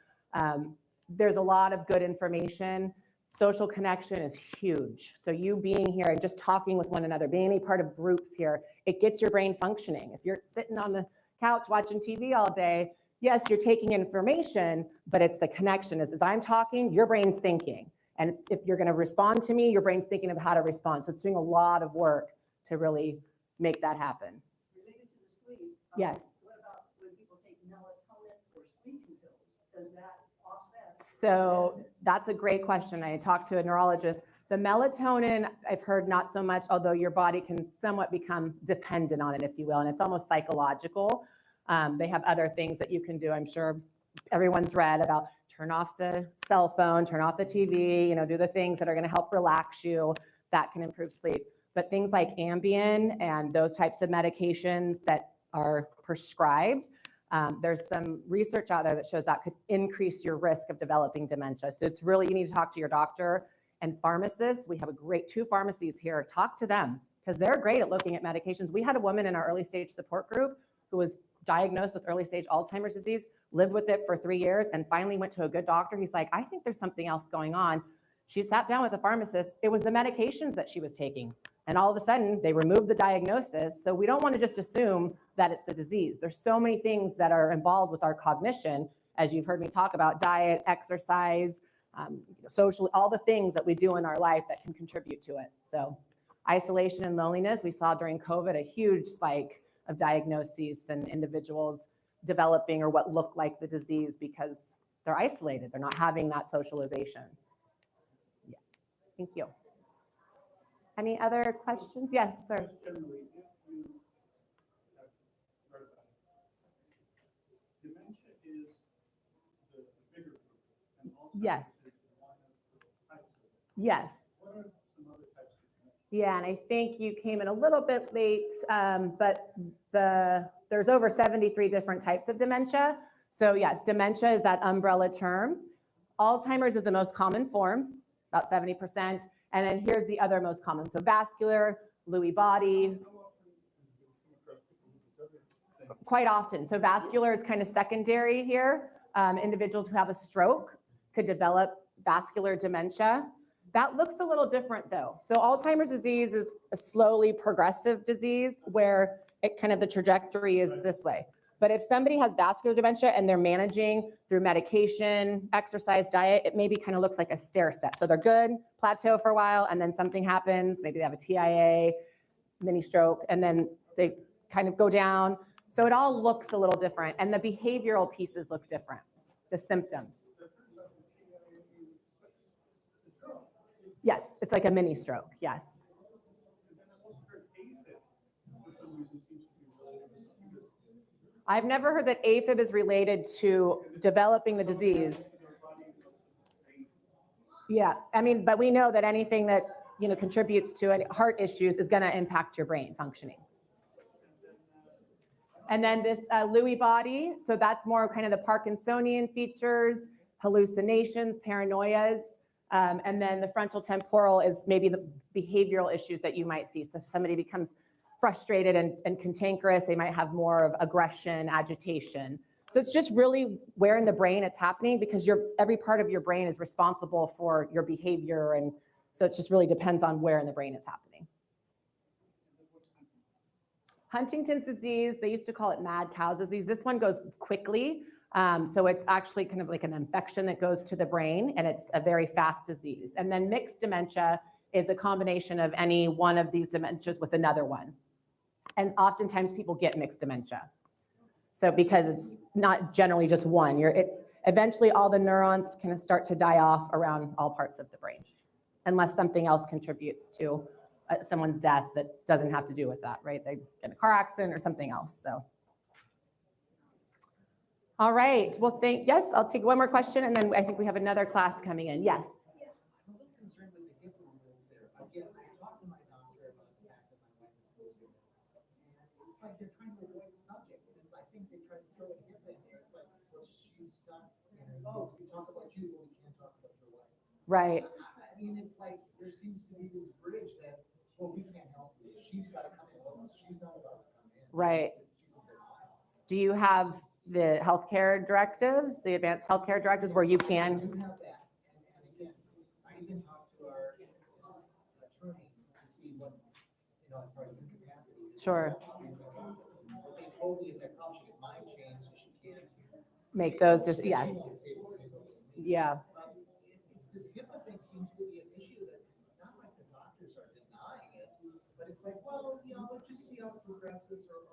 there's a lot of good information. Social connection is huge. So you being here and just talking with one another, being any part of groups here, it gets your brain functioning. If you're sitting on the couch watching TV all day, yes, you're taking information, but it's the connection. As I'm talking, your brain's thinking. And if you're going to respond to me, your brain's thinking of how to respond. So it's doing a lot of work to really make that happen. Related to the sleep. Yes. What about when people take melatonin or sleeping pills? Does that offset? So that's a great question. I talked to a neurologist. The melatonin, I've heard not so much, although your body can somewhat become dependent on it, if you will, and it's almost psychological. They have other things that you can do. I'm sure everyone's read about turn off the cell phone, turn off the TV, do the things that are going to help relax you. That can improve sleep. But things like Ambien and those types of medications that are prescribed, there's some research out there that shows that could increase your risk of developing dementia. So it's really, you need to talk to your doctor and pharmacists. We have two pharmacies here. Talk to them because they're great at looking at medications. We had a woman in our early stage support group who was diagnosed with early stage Alzheimer's disease, lived with it for 3 years, and finally went to a good doctor. He's like, I think there's something else going on. She sat down with a pharmacist. It was the medications that she was taking. And all of a sudden, they removed the diagnosis. So we don't want to just assume that it's the disease. There's so many things that are involved with our cognition, as you've heard me talk about, diet, exercise, social, all the things that we do in our life that can contribute to it. So isolation and loneliness, we saw during COVID a huge spike of diagnoses and individuals developing or what looked like the disease because they're isolated. They're not having that socialization. Yeah, thank you. Any other questions? Yes, sir. Just generally, if you have read about it, dementia is the bigger group, and also Yes. is one of the types of it. Yes. What are some other types of dementia? Yeah, and I think you came in a little bit late, but there's over 73 different types of dementia. So yes, dementia is that umbrella term. Alzheimer's is the most common form, about 70%. And then here's the other most common. So vascular, Lewy body. How often do you come across people with this other? quite often. So vascular is kind of secondary here. Individuals who have a stroke could develop vascular dementia. That looks a little different though. So Alzheimer's disease is a slowly progressive disease where it kind of the trajectory is this way. But if somebody has vascular dementia and they're managing through medication, exercise, diet, it maybe kind of looks like a stair step. So they're good, plateau for a while, and then something happens. Maybe they have a TIA, mini stroke, and then they kind of go down. So it all looks a little different. And the behavioral pieces look different, the symptoms. Yes, it's like a mini stroke, yes. I've never heard that AFib is related to developing the disease. Yeah, I mean, but we know that anything that, you know, contributes to any heart issues is going to impact your brain functioning. And then this Lewy body, so that's more kind of the Parkinsonian features, hallucinations, paranoias. And then the frontal temporal is maybe the behavioral issues that you might see. So if somebody becomes frustrated and cantankerous, they might have more of aggression, agitation. So it's just really where in the brain it's happening, because every part of your brain is responsible for your behavior. And so it just really depends on where in the brain it's happening. Huntington's disease, they used to call it mad cow's disease. This one goes quickly. So it's actually kind of like an infection that goes to the brain, and it's a very fast disease. And then mixed dementia is a combination of any one of these dementias with another one. And oftentimes people get mixed dementia. So because it's not generally just one, eventually all the neurons kind of start to die off around all parts of the brain, unless something else contributes to someone's death that doesn't have to do with that, right? They get in a car accident or something else, so. All right, well, yes, I'll take one more question, and then I think we have another class coming in. Yes. Yeah, I'm a little concerned with the hip removals there. Again, I talked to my doctor about the fact that my wife is losing it. And it's like they're trying to avoid the subject. It's, I think they tried to throw a hip in there. It's like, well, she's not, oh, we talk about you, but we can't talk about your wife. Right. I mean, it's like there seems to be this bridge that, well, we can't help you. She's got to come in. Well, she's not about to come in. Right. She's in denial. Do you have the healthcare directives, the advanced healthcare directives where you I can? do have that. And again, I even talked to our attorneys to see what, as far as incapacity. Sure. What they told me is I probably should get mine changed so she can't. Make those just, yes. Yeah. But it's this HIPAA thing seems to be an issue that it's not like the doctors are denying it, but it's like, well, let's just see how it progresses, or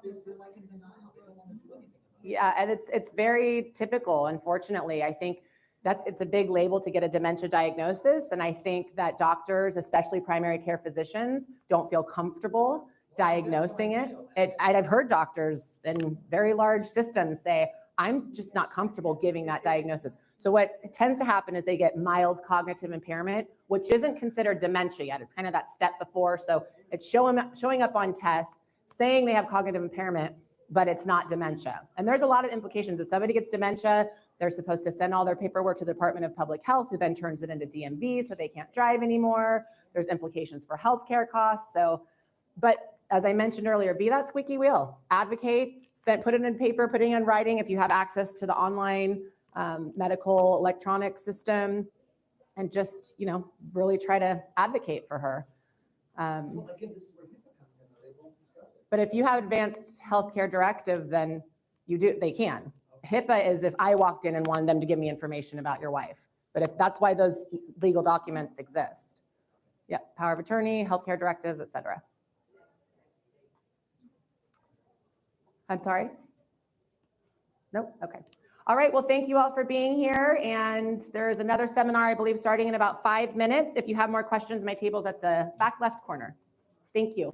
they're like in denial. They don't want to do anything about it. Yeah, and it's very typical, unfortunately. I think it's a big label to get a dementia diagnosis, and I think that doctors, especially primary care physicians, don't feel comfortable diagnosing it. I've heard doctors in very large systems say, I'm just not comfortable giving that diagnosis. So what tends to happen is they get mild cognitive impairment, which isn't considered dementia yet. It's kind of that step before. So it's showing up on tests, saying they have cognitive impairment, but it's not dementia. And there's a lot of implications. If somebody gets dementia, they're supposed to send all their paperwork to the Department of Public Health, who then turns it into DMV, so they can't drive anymore. There's implications for healthcare costs. So, but as I mentioned earlier, be that squeaky wheel. Advocate, put it in paper, put it in writing if you have access to the online medical electronic system, and just, really try to advocate for her. Well, again, this is where HIPAA comes in. They won't discuss it. But if you have advanced healthcare directive, then they can. HIPAA is if I walked in and wanted them to give me information about your wife. But if that's why those legal documents exist. Yeah, power of attorney, healthcare directives, et cetera. I'm sorry? Nope, okay. All right, well, thank you all for being here. And there is another seminar, I believe, starting in about 5 minutes. If you have more questions, my table's at the back left corner. Thank you.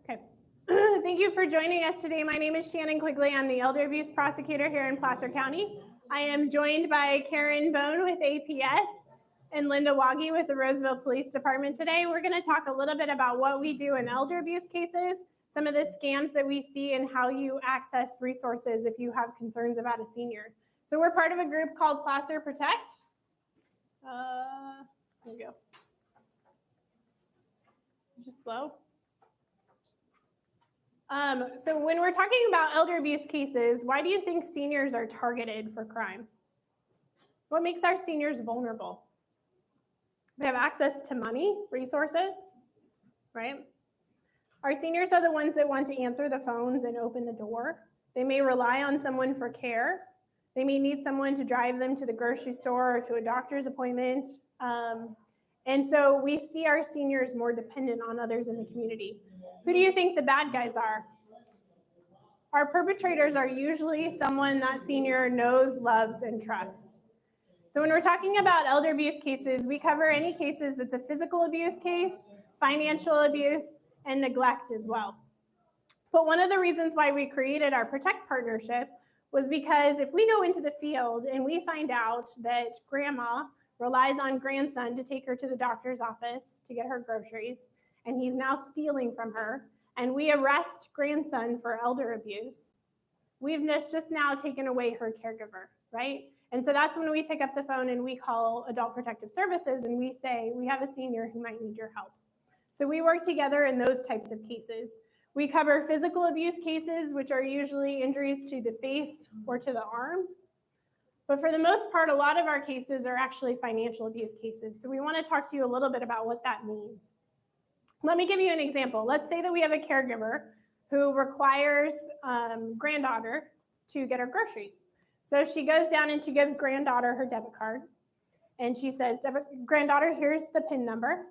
Okay. Thank you for joining us today. My name is Shannon Quigley. I'm the elder abuse prosecutor here in Placer County. I am joined by Karen Bone with APS and Linda Waggy with the Roseville Police Department today. We're going to talk a little bit about what we do in elder abuse cases, some of the scams that we see, and how you access resources if you have concerns about a senior. So we're part of a group called Placer Protect. There we go. Just slow. So when we're talking about elder abuse cases, why do you think seniors are targeted for crimes? What makes our seniors vulnerable? They have access to money, resources, right? Our seniors are the ones that want to answer the phones and open the door. They may rely on someone for care. They may need someone to drive them to the grocery store or to a doctor's appointment. And so we see our seniors more dependent on others in the community. Who do you think the bad guys are? Our perpetrators are usually someone that senior knows, loves, and trusts. So when we're talking about elder abuse cases, we cover any cases that's a physical abuse case, financial abuse, and neglect as well. But one of the reasons why we created our Protect partnership was because if we go into the field and we find out that grandma relies on grandson to take her to the doctor's office to get her groceries, and he's now stealing from her, and we arrest grandson for elder abuse, we've just now taken away her caregiver, right? And so that's when we pick up the phone and we call Adult Protective Services and we say, we have a senior who might need your help. So we work together in those types of cases. We cover physical abuse cases, which are usually injuries to the face or to the arm. But for the most part, a lot of our cases are actually financial abuse cases. So we want to talk to you a little bit about what that means. Let me give you an example. Let's say that we have a caregiver who requires granddaughter to get her groceries. So she goes down and she gives granddaughter her debit card. And she says, granddaughter, here's the PIN number.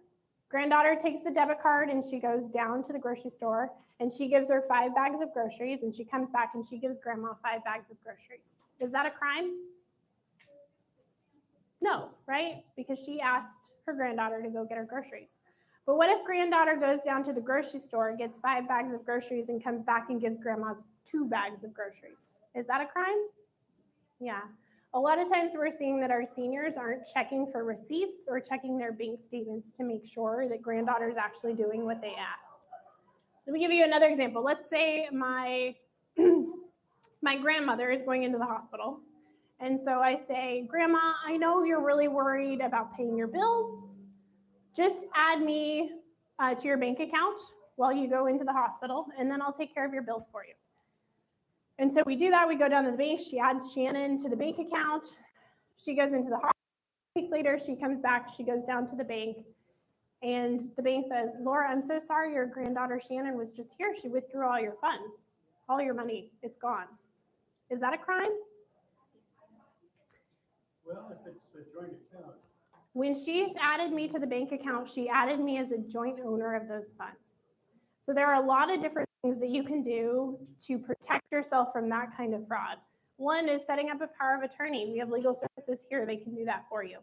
Granddaughter takes the debit card and she goes down to the grocery store and she gives her 5 bags of groceries and she comes back and she gives grandma 5 bags of groceries. Is that a crime? No, right? Because she asked her granddaughter to go get her groceries. But what if granddaughter goes down to the grocery store, gets 5 bags of groceries and comes back and gives grandma's 2 bags of groceries? Is that a crime? Yeah. A lot of times we're seeing that our seniors aren't checking for receipts or checking their bank statements to make sure that granddaughter is actually doing what they asked. Let me give you another example. Let's say my grandmother is going into the hospital. And so I say, Grandma, I know you're really worried about paying your bills. Just add me to your bank account while you go into the hospital, and then I'll take care of your bills for you. And so we do that. We go down to the bank. She adds Shannon to the bank account. She goes into the hospital. Weeks later, she comes back. She goes down to the bank. And the bank says, Laura, I'm so sorry. Your granddaughter Shannon was just here. She withdrew all your funds, all your money. It's gone. Is that a crime? Well, if it's a joint account. When she's added me to the bank account, she added me as a joint owner of those funds. So there are a lot of different things that you can do to protect yourself from that kind of fraud. One is setting up a power of attorney. We have legal services here. They can do that for you.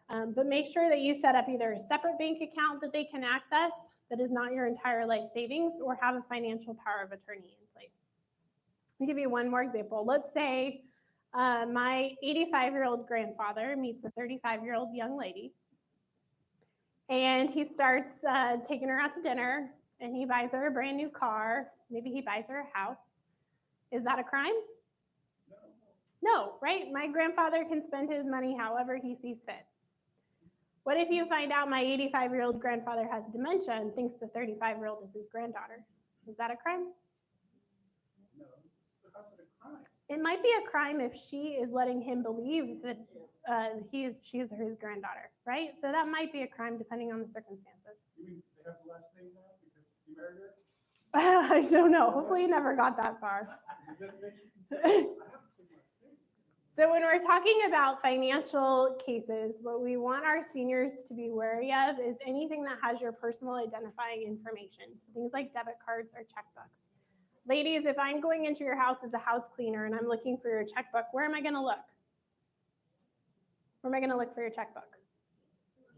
But make sure that you set up either a separate bank account that they can access that is not your entire life savings, or have a financial power of attorney in place. I'll give you one more example. Let's say my 85-year-old grandfather meets a 35-year-old young lady, and he starts taking her out to dinner, and he buys her a brand new car. Maybe he buys her a house. Is that a crime? No, right? My grandfather can spend his money however he sees fit. What if you find out my 85-year-old grandfather has dementia and thinks the 35-year-old is his granddaughter? Is that a crime? No. How's it a crime? It might be a crime if she is letting him believe that she is his granddaughter, right? So that might be a crime depending on the circumstances. You mean they have the last name now because you married her? I don't know. Hopefully you never got that far. So when we're talking about financial cases, what we want our seniors to be wary of is anything that has your personal identifying information. So things like debit cards or checkbooks. Ladies, if I'm going into your house as a house cleaner and I'm looking for your checkbook, where am I going to look? Where am I going to look for your checkbook?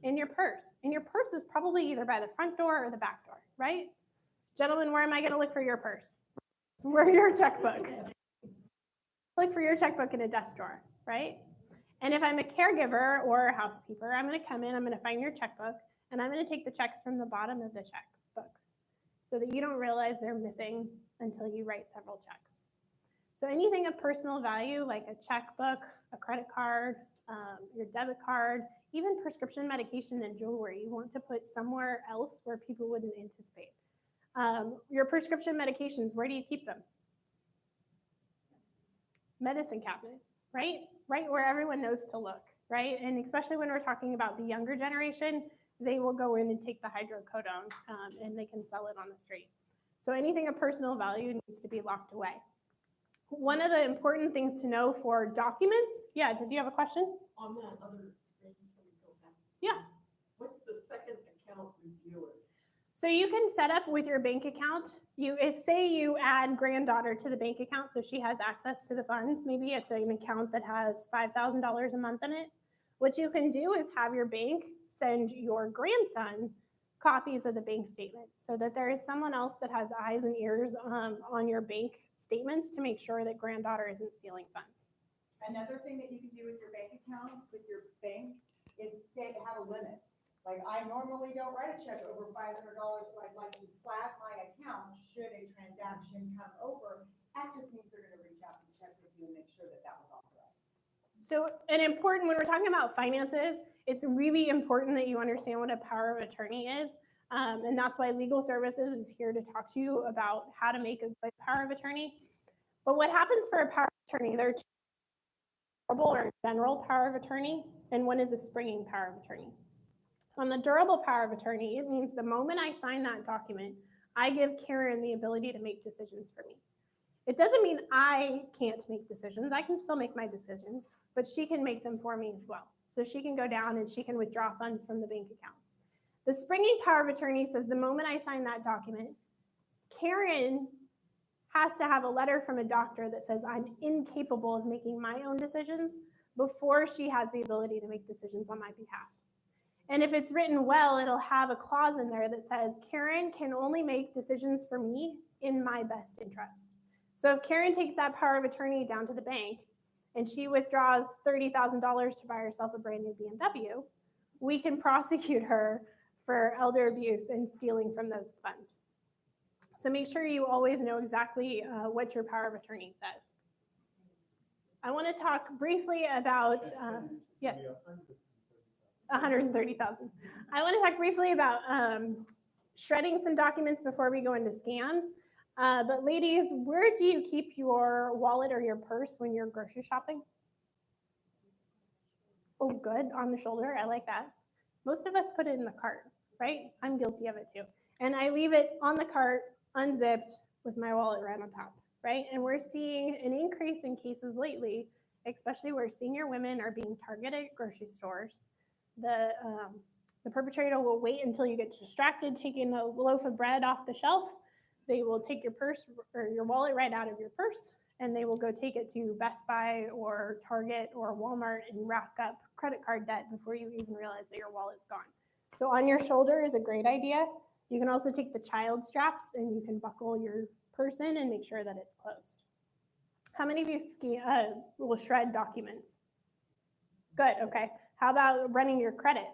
in your purse. And your purse is probably either by the front door or the back door, right? Gentlemen, where am I going to look for your purse? Where your checkbook? Look for your checkbook in a desk drawer, right? And if I'm a caregiver or a housekeeper, I'm going to come in, I'm going to find your checkbook, and I'm going to take the checks from the bottom of the checkbook so that you don't realize they're missing until you write several checks. So anything of personal value, like a checkbook, a credit card, your debit card, even prescription medication and jewelry, you want to put somewhere else where people wouldn't anticipate. Your prescription medications, where do you keep them? Medicine cabinet, right? Right where everyone knows to look, right? And especially when we're talking about the younger generation, they will go in and take the hydrocodone and they can sell it on the street. So anything of personal value needs to be locked away. One of the important things to know for documents, yeah, did you have a question? On that other screen, can we go back? Yeah. What's the second account reviewer? So you can set up with your bank account. If say you add granddaughter to the bank account so she has access to the funds, maybe it's an account that has $5,000 a month in it. What you can do is have your bank send your grandson copies of the bank statement so that there is someone else that has eyes and ears on your bank statements to make sure that granddaughter isn't stealing funds. Another thing that you can do with your bank account, with your bank, is say, have a limit. Like, I normally don't write a check over $500, so I'd like to flag my account should a transaction come over. That just means they're gonna reach out and check with you and make sure that that was authorized. So when we're talking about finances, it's really important that you understand what a power of attorney is. And that's why Legal Services is here to talk to you about how to make a good power of attorney. But what happens for a power of attorney, there are two: durable or general power of attorney, and one is a springing power of attorney. On the durable power of attorney, it means the moment I sign that document, I give Karen the ability to make decisions for me. It doesn't mean I can't make decisions. I can still make my decisions, but she can make them for me as well. So she can go down and she can withdraw funds from the bank account. The springing power of attorney says the moment I sign that document, Karen has to have a letter from a doctor that says I'm incapable of making my own decisions before she has the ability to make decisions on my behalf. And if it's written well, it'll have a clause in there that says Karen can only make decisions for me in my best interest. So if Karen takes that power of attorney down to the bank and she withdraws $30,000 to buy herself a brand new BMW, we can prosecute her for elder abuse and stealing from those funds. So make sure you always know exactly what your power of attorney says. I want to talk briefly about, yes, 130,000. I want to talk briefly about shredding some documents before we go into scams. But ladies, where do you keep your wallet or your purse when you're grocery shopping? Oh, good, on the shoulder, I like that. Most of us put it in the cart, right? I'm guilty of it too. And I leave it on the cart, unzipped, with my wallet right on top, right? And we're seeing an increase in cases lately, especially where senior women are being targeted at grocery stores. The perpetrator will wait until you get distracted taking a loaf of bread off the shelf. They will take your purse or your wallet right out of your purse, and they will go take it to Best Buy or Target or Walmart and rack up credit card debt before you even realize that your wallet's gone. So on your shoulder is a great idea. You can also take the child straps and you can buckle your purse in and make sure that it's closed. How many of you will shred documents? Good, okay. How about running your credit?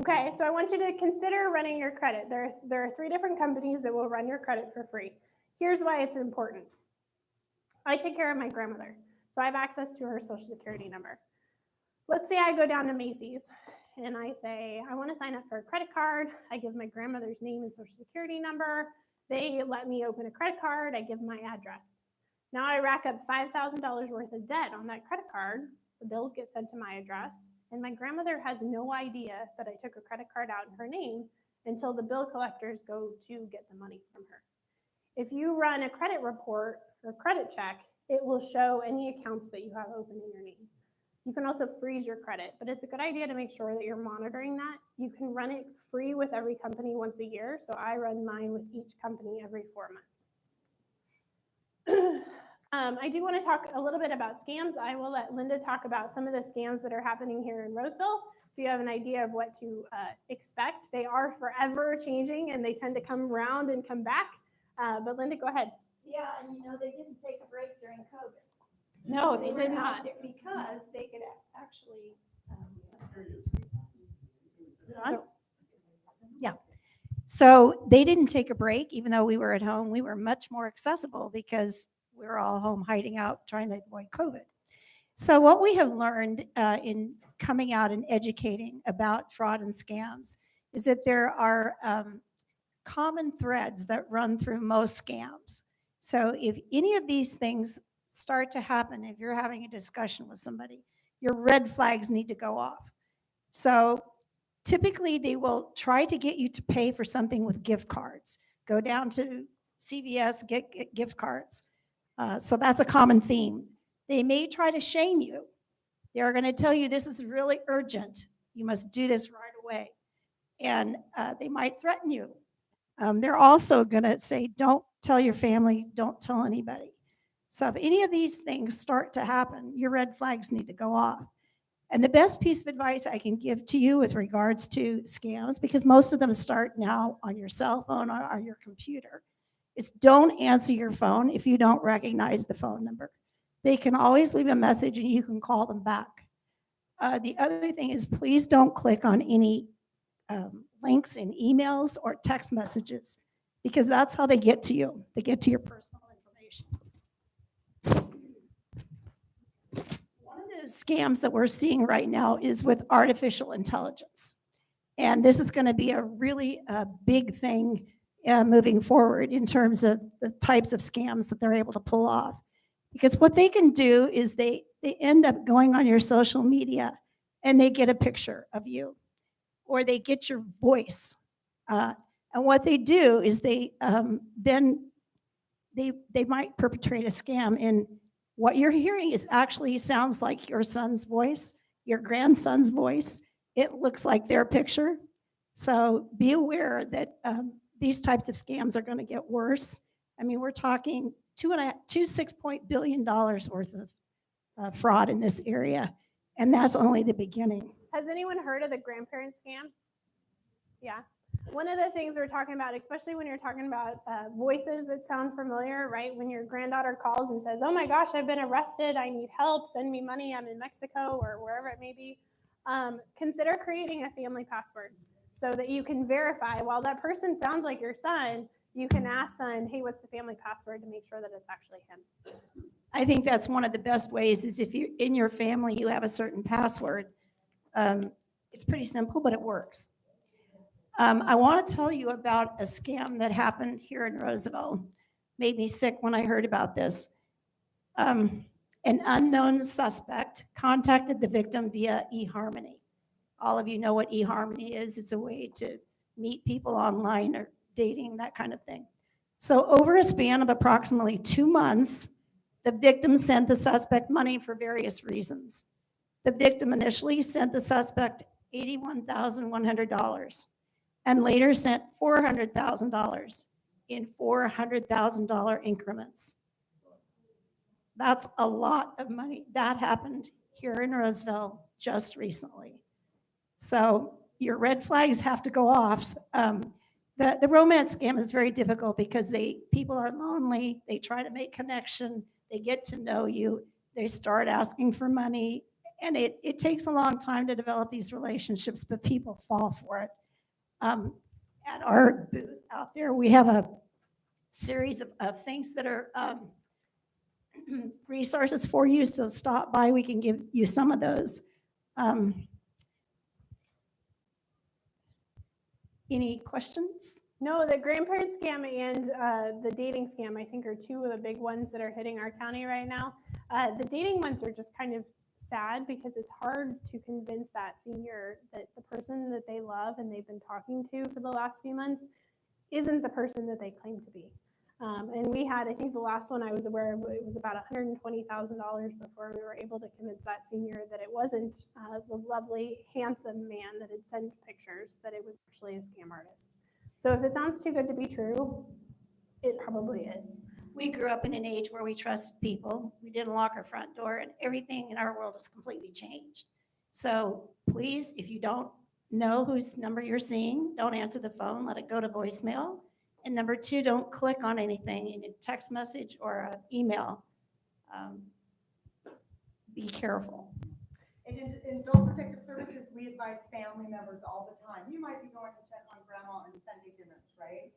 Okay, so I want you to consider running your credit. There are 3 different companies that will run your credit for free. Here's why it's important. I take care of my grandmother, so I have access to her social security number. Let's say I go down to Macy's and I say, I want to sign up for a credit card. I give my grandmother's name and social security number. They let me open a credit card. I give my address. Now I rack up $5,000 worth of debt on that credit card. The bills get sent to my address, and my grandmother has no idea that I took a credit card out in her name until the bill collectors go to get the money from her. If you run a credit report or credit check, it will show any accounts that you have open in your name. You can also freeze your credit, but it's a good idea to make sure that you're monitoring that. You can run it free with every company once a year, so I run mine with each company every 4 months. I do want to talk a little bit about scams. I will let Linda talk about some of the scams that are happening here in Roseville, so you have an idea of what to expect. They are forever changing, and they tend to come around and come back. But Linda, go ahead. Yeah, and they didn't take a break during COVID. No, they were did out not. there because they could actually, is it No. on? Yeah. So they didn't take a break, even though we were at home. We were much more accessible because we were all home hiding out, trying to avoid COVID. So what we have learned in coming out and educating about fraud and scams is that there are common threads that run through most scams. So if any of these things start to happen, if you're having a discussion with somebody, your red flags need to go off. So typically they will try to get you to pay for something with gift cards. Go down to CVS, get gift cards. So that's a common theme. They may try to shame you. They're going to tell you this is really urgent. You must do this right away. And they might threaten you. They're also going to say, don't tell your family, don't tell anybody. So if any of these things start to happen, your red flags need to go off. And the best piece of advice I can give to you with regards to scams, because most of them start now on your cell phone or on your computer, is don't answer your phone if you don't recognize the phone number. They can always leave a message and you can call them back. The other thing is please don't click on any links in emails or text messages, because that's how they get to you. They get to your personal information. One of the scams that we're seeing right now is with artificial intelligence. And this is going to be a really big thing moving forward in terms of the types of scams that they're able to pull off. Because what they can do is they end up going on your social media and they get a picture of you, or they get your voice. And what they do is they might perpetrate a scam, and what you're hearing is actually sounds like your son's voice, your grandson's voice. It looks like their picture. So be aware that these types of scams are going to get worse. I mean, we're talking $6 billion worth of fraud in this area, and that's only the beginning. Has anyone heard of the grandparent scam? Yeah. One of the things we're talking about, especially when you're talking about voices that sound familiar, right? When your granddaughter calls and says, oh my gosh, I've been arrested, I need help, send me money, I'm in Mexico or wherever it may be. Consider creating a family password so that you can verify, while that person sounds like your son, you can ask son, hey, what's the family password, to make sure that it's actually him. I think that's one of the best ways is if you in your family, you have a certain password. It's pretty simple, but it works. I want to tell you about a scam that happened here in Roseville. Made me sick when I heard about this. An unknown suspect contacted the victim via eHarmony. All of you know what eHarmony is. It's a way to meet people online or dating, that kind of thing. So over a span of approximately 2 months, the victim sent the suspect money for various reasons. The victim initially sent the suspect $81,100 and later sent $400,000 in $400,000 increments. That's a lot of money. That happened here in Roseville just recently. So your red flags have to go off. The romance scam is very difficult because people are lonely. They try to make connection. They get to know you. They start asking for money. And it takes a long time to develop these relationships, but people fall for it. At our booth out there, we have a series of things that are resources for you. So stop by. We can give you some of those. Any questions? No, the grandparent scam and the dating scam, I think, are two of the big ones that are hitting our county right now. The dating ones are just kind of sad because it's hard to convince that senior that the person that they love and they've been talking to for the last few months isn't the person that they claim to be. And we had, I think the last one I was aware of, it was about $120,000 before we were able to convince that senior that it wasn't the lovely, handsome man that had sent pictures, that it was actually a scam artist. So if it sounds too good to be true, it probably is. We grew up in an age where we trusted people. We didn't lock our front door, and everything in our world has completely changed. So please, if you don't know whose number you're seeing, don't answer the phone, let it go to voicemail. And number two, don't click on anything in a text message or an email. Be careful. And in Adult Protective Services, we advise family members all the time. You might be going to check on grandma on Sunday dinners, right?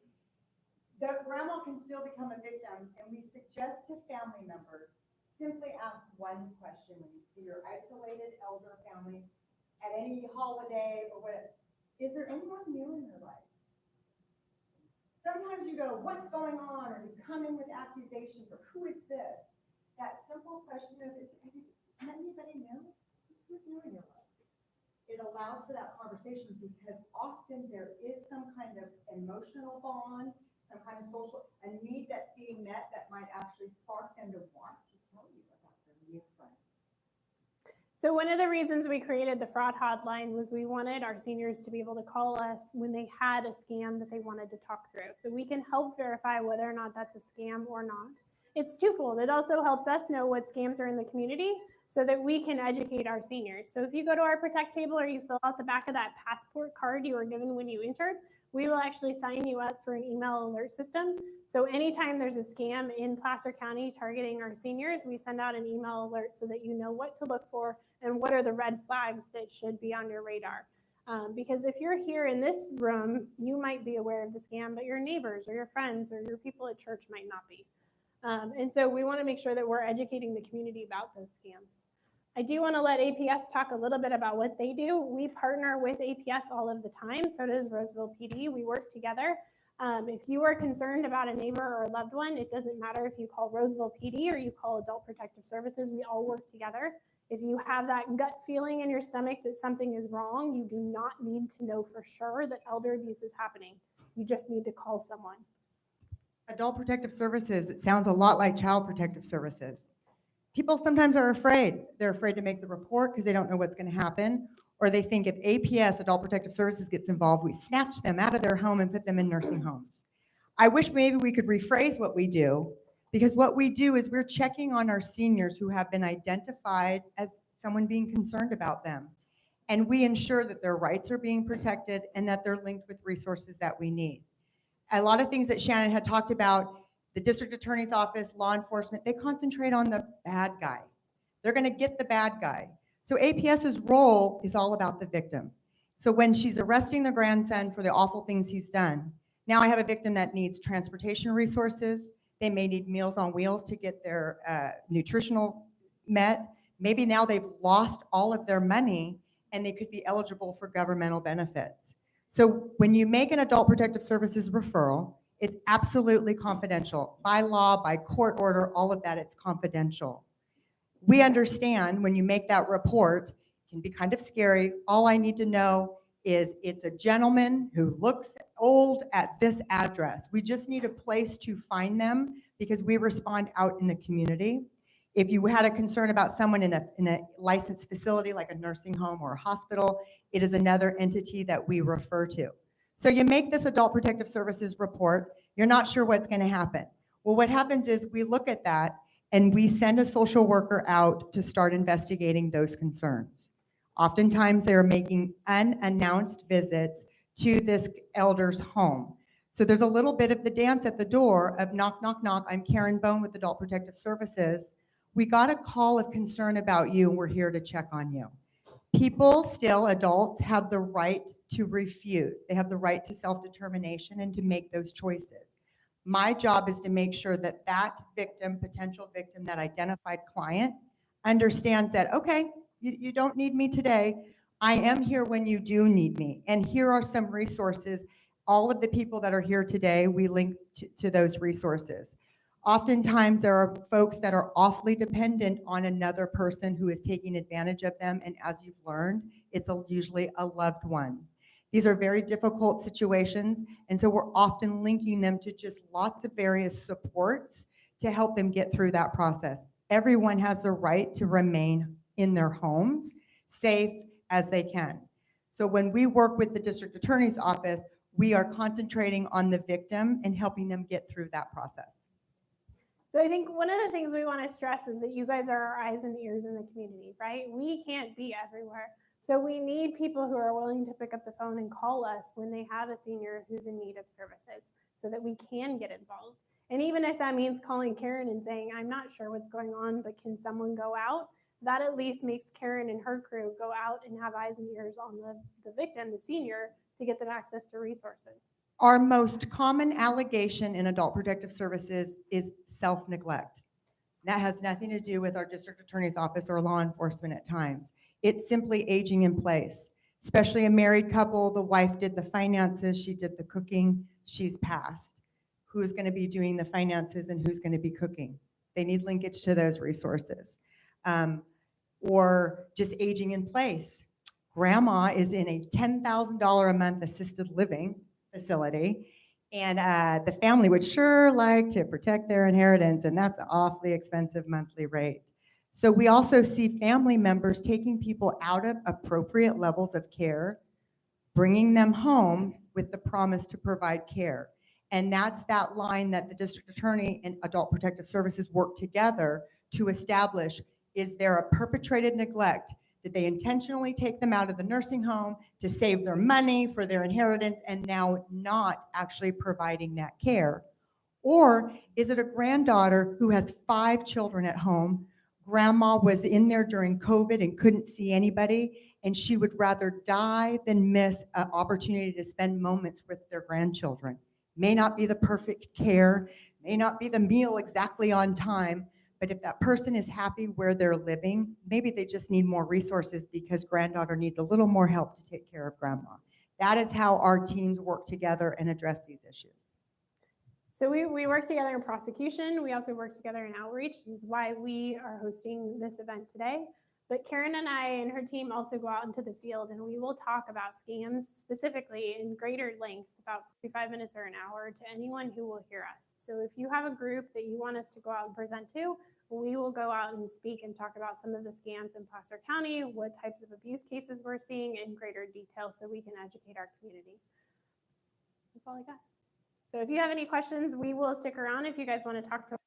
The grandma can still become a victim, and we suggest to family members, simply ask one question when you see your isolated elder family at any holiday or whatever. Is there anyone new in your life? Sometimes you go, what's going on? Or you come in with accusations, or who is this? That simple question of, is anybody new? Who's new in your life? It allows for that conversation because often there is some kind of emotional bond, some kind of social, a need that's being met that might actually spark them to want to tell you about their new friend. So one of the reasons we created the fraud hotline was we wanted our seniors to be able to call us when they had a scam that they wanted to talk through. So we can help verify whether or not that's a scam or not. It's twofold. It also helps us know what scams are in the community so that we can educate our seniors. So if you go to our Protect table or you fill out the back of that passport card you were given when you entered, we will actually sign you up for an email alert system. So anytime there's a scam in Placer County targeting our seniors, we send out an email alert so that you know what to look for and what are the red flags that should be on your radar. Because if you're here in this room, you might be aware of the scam, but your neighbors or your friends or your people at church might not be. And so we want to make sure that we're educating the community about those scams. I do want to let APS talk a little bit about what they do. We partner with APS all of the time. So does Roseville PD. We work together. If you are concerned about a neighbor or a loved one, it doesn't matter if you call Roseville PD or you call Adult Protective Services. We all work together. If you have that gut feeling in your stomach that something is wrong, you do not need to know for sure that elder abuse is happening. You just need to call someone. Adult Protective Services, it sounds a lot like Child Protective Services. People sometimes are afraid. They're afraid to make the report because they don't know what's going to happen, or they think if APS, Adult Protective Services, gets involved, we snatch them out of their home and put them in nursing homes. I wish maybe we could rephrase what we do, because what we do is we're checking on our seniors who have been identified as someone being concerned about them. And we ensure that their rights are being protected and that they're linked with resources that we need. A lot of things that Shannon had talked about, the district attorney's office, law enforcement, they concentrate on the bad guy. They're going to get the bad guy. So APS's role is all about the victim. So when she's arresting the grandson for the awful things he's done, now I have a victim that needs transportation resources. They may need Meals on Wheels to get their nutritional met. Maybe now they've lost all of their money and they could be eligible for governmental benefits. So when you make an Adult Protective Services referral, it's absolutely confidential. By law, by court order, all of that, it's confidential. We understand when you make that report, it can be kind of scary. All I need to know is it's a gentleman who looks old at this address. We just need a place to find them because we respond out in the community. If you had a concern about someone in a licensed facility like a nursing home or a hospital, it is another entity that we refer to. So you make this Adult Protective Services report, you're not sure what's going to happen. Well, what happens is we look at that and we send a social worker out to start investigating those concerns. Oftentimes they're making unannounced visits to this elder's home. So there's a little bit of the dance at the door of knock, knock, knock. I'm Karen Bone with Adult Protective Services. We got a call of concern about you and we're here to check on you. People still, adults, have the right to refuse. They have the right to self-determination and to make those choices. My job is to make sure that that victim, potential victim, that identified client understands that, okay, you don't need me today. I am here when you do need me. And here are some resources. All of the people that are here today, we link to those resources. Oftentimes there are folks that are awfully dependent on another person who is taking advantage of them. And as you've learned, it's usually a loved one. These are very difficult situations. And so we're often linking them to just lots of various supports to help them get through that process. Everyone has the right to remain in their homes, safe as they can. So when we work with the district attorney's office, we are concentrating on the victim and helping them get through that process. So I think one of the things we want to stress is that you guys are our eyes and ears in the community, right? We can't be everywhere. So we need people who are willing to pick up the phone and call us when they have a senior who's in need of services so that we can get involved. And even if that means calling Karen and saying, I'm not sure what's going on, but can someone go out? That at least makes Karen and her crew go out and have eyes and ears on the victim, the senior, to get them access to resources. Our most common allegation in adult protective services is self-neglect. That has nothing to do with our district attorney's office or law enforcement at times. It's simply aging in place, especially a married couple. The wife did the finances, she did the cooking, she's passed. Who's going to be doing the finances and who's going to be cooking? They need linkage to those resources. Or just aging in place. Grandma is in a $10,000 a month assisted living facility, and the family would sure like to protect their inheritance, and that's an awfully expensive monthly rate. So we also see family members taking people out of appropriate levels of care, bringing them home with the promise to provide care. And that's that line that the district attorney and adult protective services work together to establish. Is there a perpetrated neglect? Did they intentionally take them out of the nursing home to save their money for their inheritance and now not actually providing that care? Or is it a granddaughter who has 5 children at home? Grandma was in there during COVID and couldn't see anybody, and she would rather die than miss an opportunity to spend moments with their grandchildren. May not be the perfect care, may not be the meal exactly on time, but if that person is happy where they're living, maybe they just need more resources because granddaughter needs a little more help to take care of grandma. That is how our teams work together and address these issues. So we work together in prosecution. We also work together in outreach. This is why we are hosting this event today. But Karen and I and her team also go out into the field and we will talk about scams specifically in greater length, about 45 minutes or an hour, to anyone who will hear us. So if you have a group that you want us to go out and present to, we will go out and speak and talk about some of the scams in Placer County, what types of abuse cases we're seeing in greater detail so we can educate our community. That's all I got. So if you have any questions, we will stick around. If you guys want to talk to us,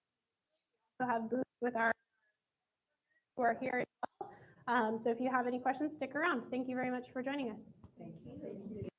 we'll have booths with our who are here as well. So if you have any questions, stick around. Thank you very much for joining us. Thank you.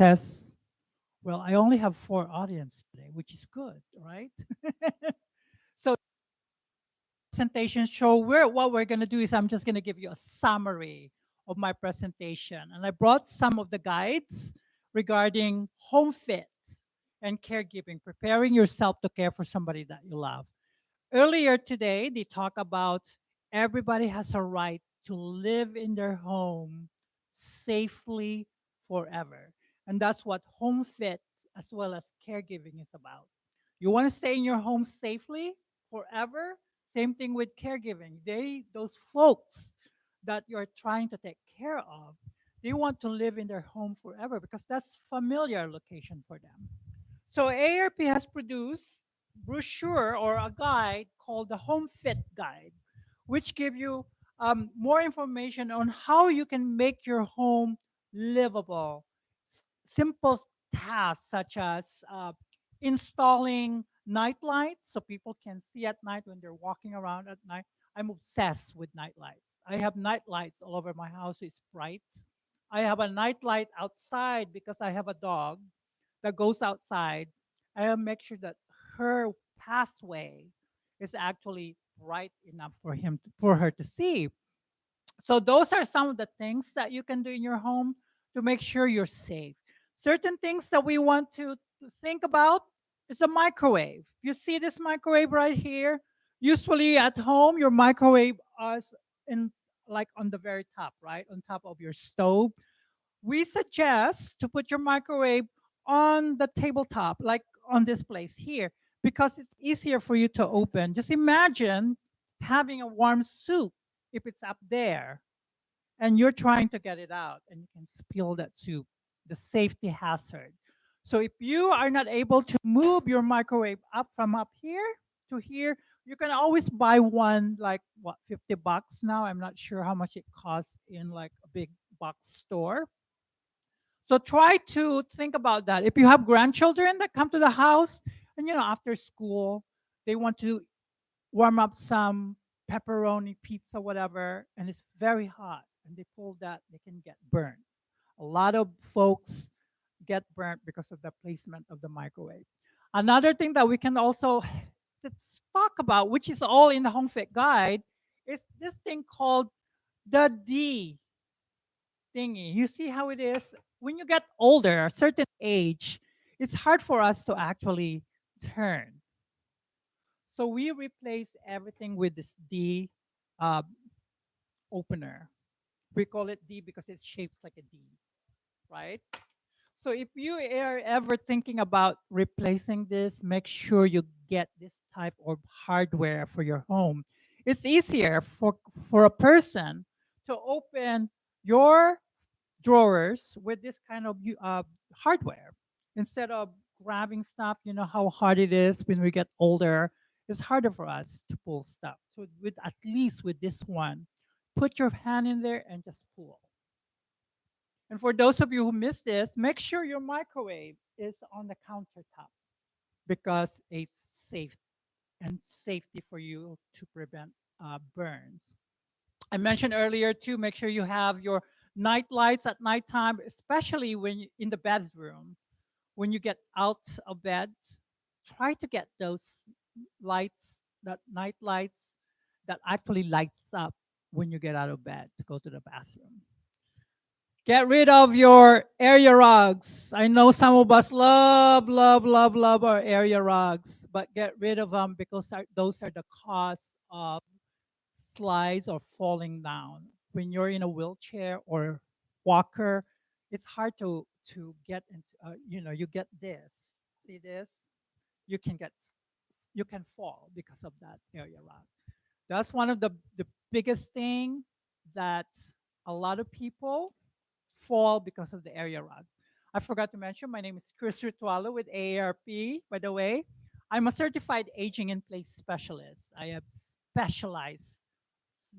Test. Well, I only have 4 audience today, which is good, right? So presentation show what we're going to do is I'm just going to give you a summary of my presentation. And I brought some of the guides regarding home fit and caregiving, preparing yourself to care for somebody that you love. Earlier today, they talk about everybody has a right to live in their home safely forever. And that's what home fit as well as caregiving is about. You want to stay in your home safely forever? Same thing with caregiving. Those folks that you're trying to take care of, they want to live in their home forever because that's familiar location for them. So AARP has produced brochure or a guide called the Home Fit Guide, which give you more information on how you can make your home livable. Simple tasks such as installing night lights so people can see at night when they're walking around at night. I'm obsessed with night lights. I have night lights all over my house. It's bright. I have a night light outside because I have a dog that goes outside. I'll make sure that her pathway is actually bright enough for her to see. So those are some of the things that you can do in your home to make sure you're safe. Certain things that we want to think about is the microwave. You see this microwave right here? Usually at home, your microwave is in like on the very top, right? On top of your stove. We suggest to put your microwave on the tabletop, like on this place here, because it's easier for you to open. Just imagine having a warm soup if it's up there and you're trying to get it out and you can spill that soup, the safety hazard. So if you are not able to move your microwave up from up here to here, you can always buy one like what, $50 now. I'm not sure how much it costs in like a big box store. So try to think about that. If you have grandchildren that come to the house and after school they want to warm up some pepperoni pizza whatever and it's very hot and they pull that, they can get burnt. A lot of folks get burnt because of the placement of the microwave. Another thing that we can also let's talk about, which is all in the Home Fit Guide, is this thing called the D thingy. You see how it is? When you get older, a certain age, it's hard for us to actually turn. So we replace everything with this D uh, opener. We call it D because it shapes like a D, right? So if you are ever thinking about replacing this, make sure you get this type of hardware for your home. It's easier for a person to open your drawers with this kind of hardware instead of grabbing stuff. You know how hard it is when we get older. It's harder for us to pull stuff. So with at least with this one, put your hand in there and just pull. And for those of you who missed this, make sure your microwave is on the countertop because it's safe and safety for you to prevent burns. I mentioned earlier too, make sure you have your night lights at nighttime, especially when in the bedroom. When you get out of bed, try to get those lights, that night lights that actually lights up when you get out of bed to go to the bathroom. Get rid of your area rugs. I know some of us love our area rugs, but get rid of them because those are the cause of slides or falling down. When you're in a wheelchair or walker, it's hard to get into. You get this. See this? You can fall because of that area rug. That's one of the biggest thing that a lot of people fall because of the area rug. I forgot to mention, my name is Chris Ritualo with AARP, by the way. I'm a certified aging in place specialist. I have specialized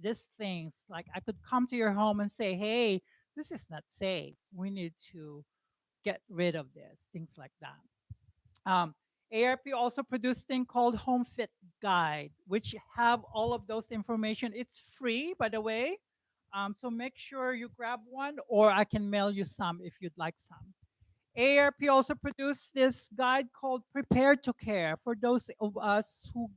these things. Like I could come to your home and say, hey, this is not safe. We need to get rid of this, things like that. ARP also produced thing called Home Fit Guide, which have all of those information. It's free, by the way. So make sure you grab one, or I can mail you some if you'd like some. AARP also produced this guide called Prepare to Care for those of us who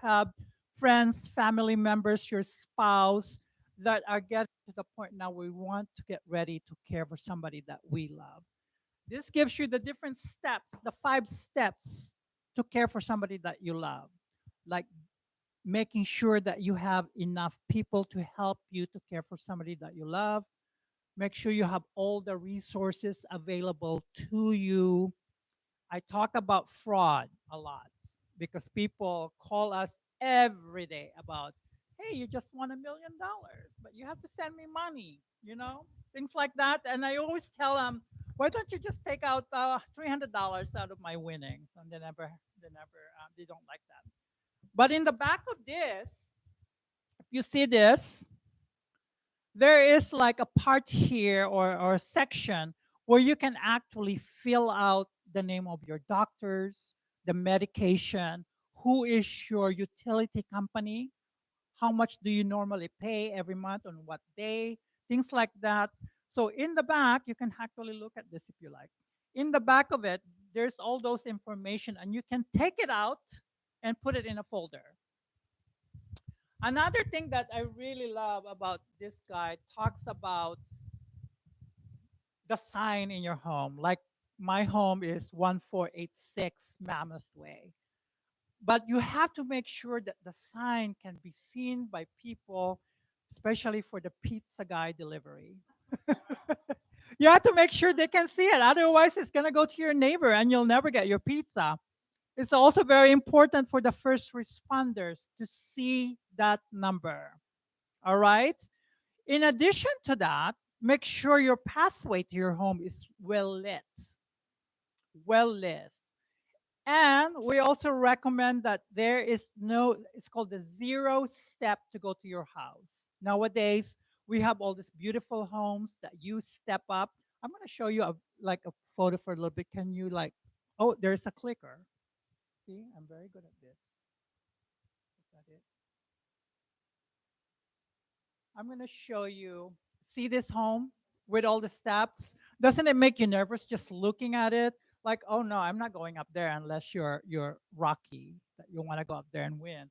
have friends, family members, your spouse that are getting to the point now we want to get ready to care for somebody that we love. This gives you the different steps, the 5 steps to care for somebody that you love, like making sure that you have enough people to help you to care for somebody that you love. Make sure you have all the resources available to you. I talk about fraud a lot because people call us every day about, hey, you just won $1 million, but you have to send me money, things like that. And I always tell them, why don't you just take out $300 out of my winnings? And they don't like that. But in the back of this, if you see this, there is like a part here or a section where you can actually fill out the name of your doctors, the medication, who is your utility company, how much do you normally pay every month, on what day, things like that. So in the back, you can actually look at this if you like. In the back of it, there's all those information, and you can take it out and put it in a folder. Another thing that I really love about this guide talks about the sign in your home. Like my home is 1486 Mammoth Way. But you have to make sure that the sign can be seen by people, especially for the pizza guy delivery. You have to make sure they can see it. Otherwise, it's going to go to your neighbor and you'll never get your pizza. It's also very important for the first responders to see that number. All right? In addition to that, make sure your pathway to your home is well lit. Well lit. And we also recommend that there is it's called the 0 step to go to your house. Nowadays, we have all these beautiful homes that you step up. I'm going to show you a photo for a little bit. Can you oh, there's a clicker. See, I'm very good at this. Is that it? I'm going to show you. See this home with all the steps? Doesn't it make you nervous just looking at it? Like, oh no, I'm not going up there unless you're Rocky, that you want to go up there and win.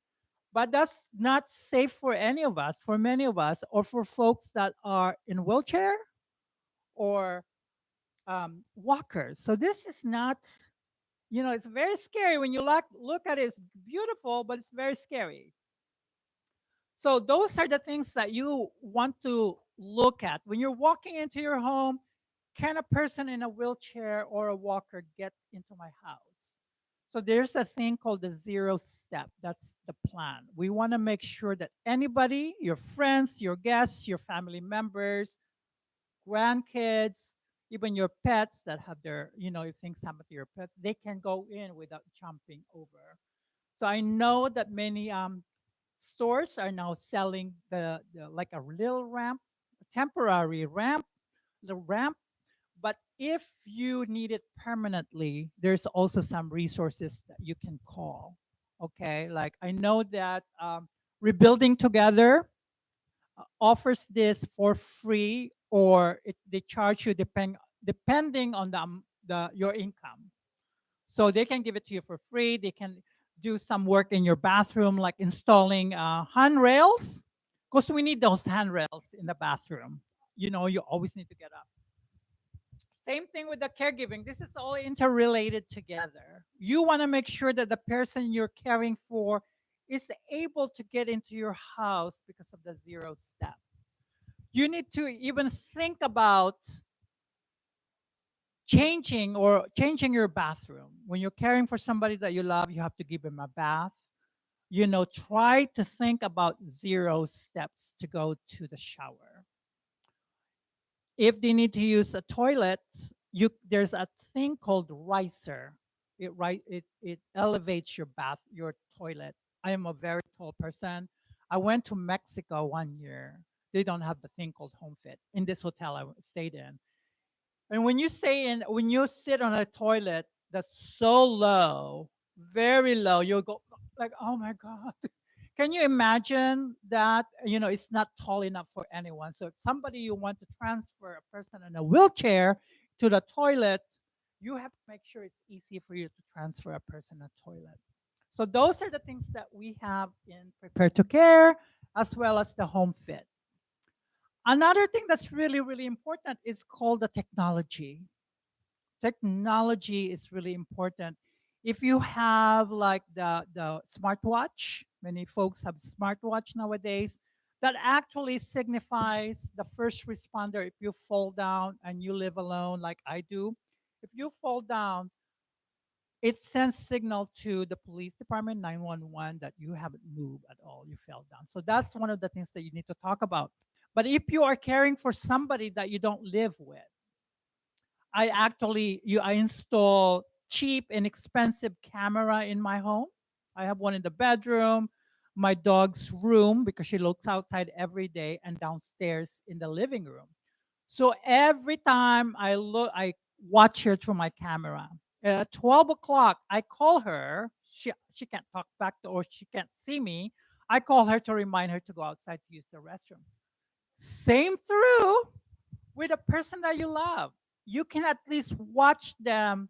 But that's not safe for any of us, for many of us, or for folks that are in wheelchair or walkers. So this is not, it's very scary when you look at it. It's beautiful, but it's very scary. So those are the things that you want to look at when you're walking into your home. Can a person in a wheelchair or a walker get into my house? So there's a thing called the 0 step. That's the plan. We want to make sure that anybody, your friends, your guests, your family members, grandkids, even your pets that have if things happen to your pets, they can go in without jumping over. So I know that many stores are now selling the like a little ramp, a temporary ramp, the ramp. But if you need it permanently, there's also some resources that you can call. Okay, like I know that Rebuilding Together offers this for free, or they charge you depending on your income. So they can give it to you for free. They can do some work in your bathroom, like installing handrails, because we need those handrails in the bathroom. You always need to get up. Same thing with the caregiving. This is all interrelated together. You want to make sure that the person you're caring for is able to get into your house because of the 0 step. You need to even think about changing your bathroom. When you're caring for somebody that you love, you have to give them a bath. Try to think about 0 steps to go to the shower. If they need to use a toilet, there's a thing called riser. It elevates your toilet. I am a very tall person. I went to Mexico one year. They don't have the thing called HomeFit in this hotel I stayed in. And when you sit on a toilet that's so low, very low, you'll go like, oh my God. Can you imagine that? It's not tall enough for anyone. So if somebody you want to transfer a person in a wheelchair to the toilet, you have to make sure it's easy for you to transfer a person a toilet. So those are the things that we have in Prepare to Care, as well as the Home Fit. Another thing that's really, really important is called the technology. Technology is really important. If you have like the smartwatch, many folks have smartwatch nowadays, that actually signifies the first responder. If you fall down and you live alone like I do, if you fall down, it sends signal to the police department 911 that you haven't moved at all, you fell down. So that's one of the things that you need to talk about. But if you are caring for somebody that you don't live with, I install cheap and expensive camera in my home. I have one in the bedroom, my dog's room because she looks outside every day, and downstairs in the living room. So every time I watch her through my camera. At 12 o'clock, I call her. She can't talk back to, or she can't see me. I call her to remind her to go outside to use the restroom. Same through with a person that you love. You can at least watch them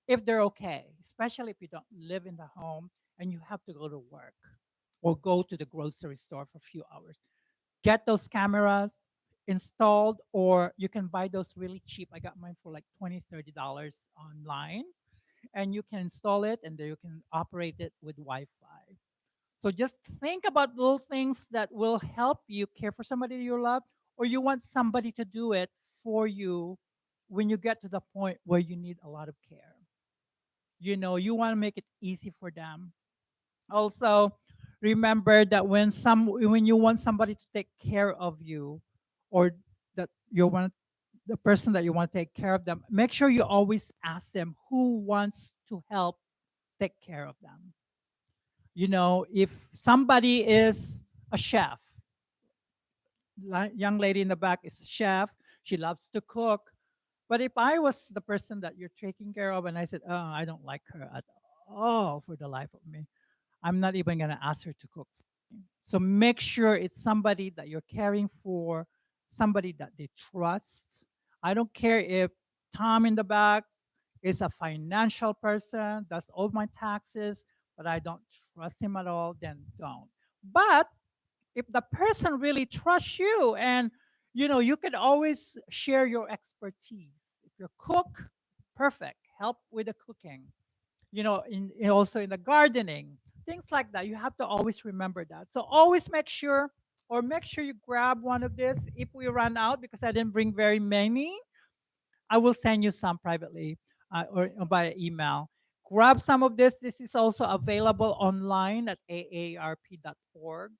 if they're okay, especially if you don't live in the home and you have to go to work or go to the grocery store for a few hours. Get those cameras installed, or you can buy those really cheap. I got mine for like $20, $30 online, and you can install it and then you can operate it with Wi-Fi. So just think about little things that will help you care for somebody you love, or you want somebody to do it for you when you get to the point where you need a lot of care. You want to make it easy for them. Also, remember that when you want somebody to take care of you, or that you want the person that you want to take care of them, make sure you always ask them who wants to help take care of them. If somebody is a chef, young lady in the back is a chef, she loves to cook. But if I was the person that you're taking care of and I said, oh, I don't like her at all for the life of me, I'm not even going to ask her to cook for me. So make sure it's somebody that you're caring for, somebody that they trust. I don't care if Tom in the back is a financial person, does all my taxes, but I don't trust him at all, then don't. But if the person really trusts you, and you can always share your expertise. If you cook, perfect, help with the cooking. Also in the gardening, things like that. You have to always remember that. So always make sure you grab one of this. If we run out, because I didn't bring very many, I will send you some privately, or by email. Grab some of this. This is also available online at aarp.org.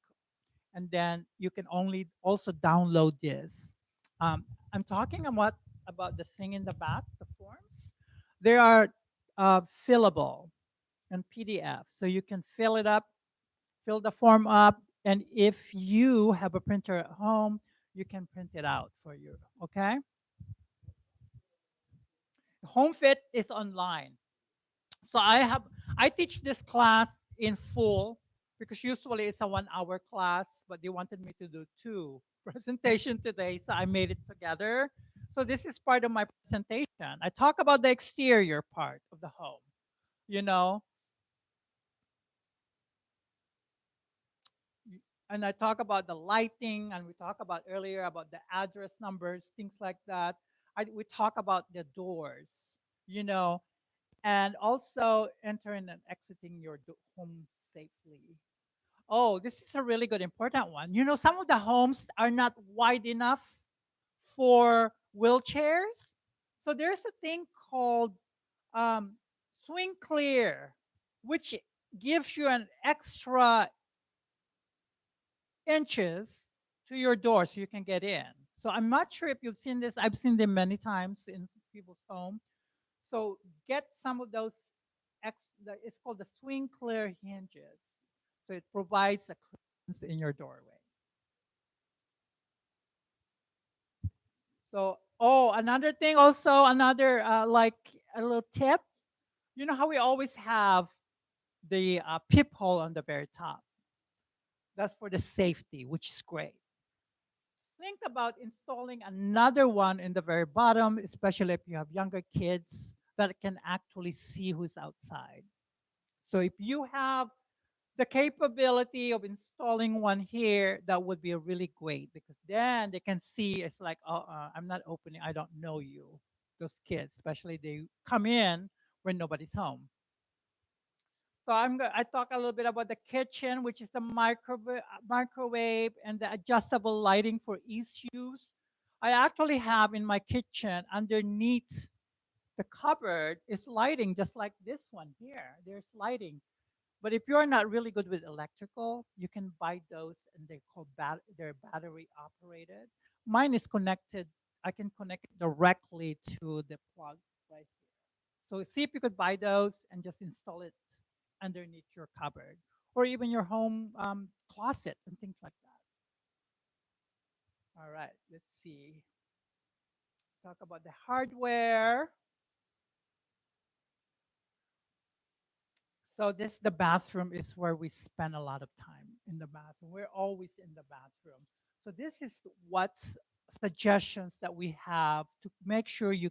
And then you can only also download this. I'm talking about the thing in the back, the forms. They are fillable in PDF. So you can fill the form up. And if you have a printer at home, you can print it out for you, okay? Home Fit is online. So I teach this class in full because usually it's a 1-hour class, but they wanted me to do 2 presentation today, so I made it together. So this is part of my presentation. I talk about the exterior part of the home, and I talk about the lighting, and we talk about earlier about the address numbers, things like that. We talk about the doors, and also entering and exiting your home safely. Oh, this is a really good important one. Some of the homes are not wide enough for wheelchairs. So there's a thing called Swing Clear, which gives you an extra inches to your door so you can get in. So I'm not sure if you've seen this. I've seen them many times in people's home. So get some of those, it's called the Swing Clear hinges. So it provides a clearance in your doorway. So, another thing also, like a little tip. You know how we always have the peephole on the very top? That's for the safety, which is great. Think about installing another one in the very bottom, especially if you have younger kids. that it can actually see who's outside. So if you have the capability of installing one here, that would be really great because then they can see it's like, I'm not opening, I don't know you. Those kids, especially they come in when nobody's home. So I talk a little bit about the kitchen, which is the microwave and the adjustable lighting for easy use. I actually have in my kitchen underneath the cupboard is lighting just like this one here. There's lighting. But if you're not really good with electrical, you can buy those and they're battery operated. Mine is connected. I can connect it directly to the plug right here. So see if you could buy those and just install it underneath your cupboard or even your home closet and things like that. All right, let's see. Talk about the hardware. So the bathroom is where we spend a lot of time in the bathroom. We're always in the bathroom. So this is what suggestions that we have to make sure you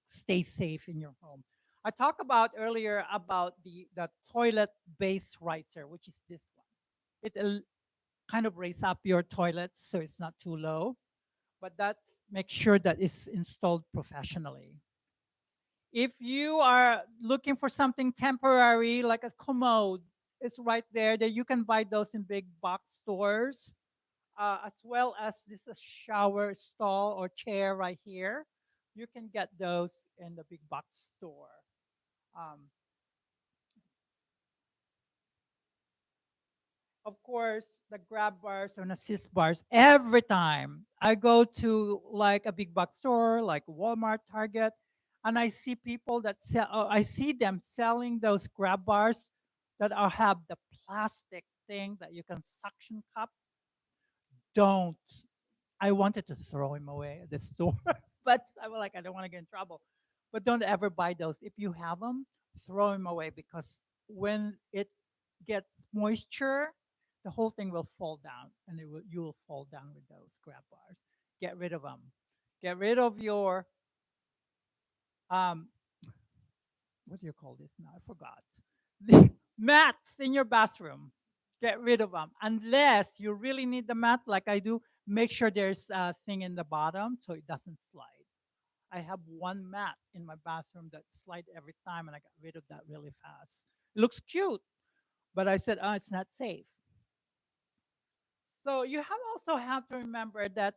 stay safe in your home. I talked about earlier about the toilet base riser, which is this one. It kind of raise up your toilets so it's not too low, but that make sure that it's installed professionally. If you are looking for something temporary, like a commode, it's right there. That you can buy those in big box stores, as well as this a shower stall or chair right here. You can get those in the big box store. Um, of course, the grab bars and assist bars. Every time I go to like a big box store, like Walmart, Target, and I see people that sell, I see them selling those grab bars that have the plastic thing that you can suction cup. Don't. I wanted to throw him away at the store, but I was like, I don't want to get in trouble. But don't ever buy those. If you have them, throw them away because when it gets moisture, the whole thing will fall down, and you will fall down with those grab bars. Get rid of them. Get rid of your um, what do you call this now? I forgot. The mats in your bathroom. Get rid of them. Unless you really need the mat, like I do, make sure there's a thing in the bottom so it doesn't slide. I have one mat in my bathroom that slide every time, and I got rid of that really fast. It looks cute, but I said, oh, it's not safe. So you have to remember that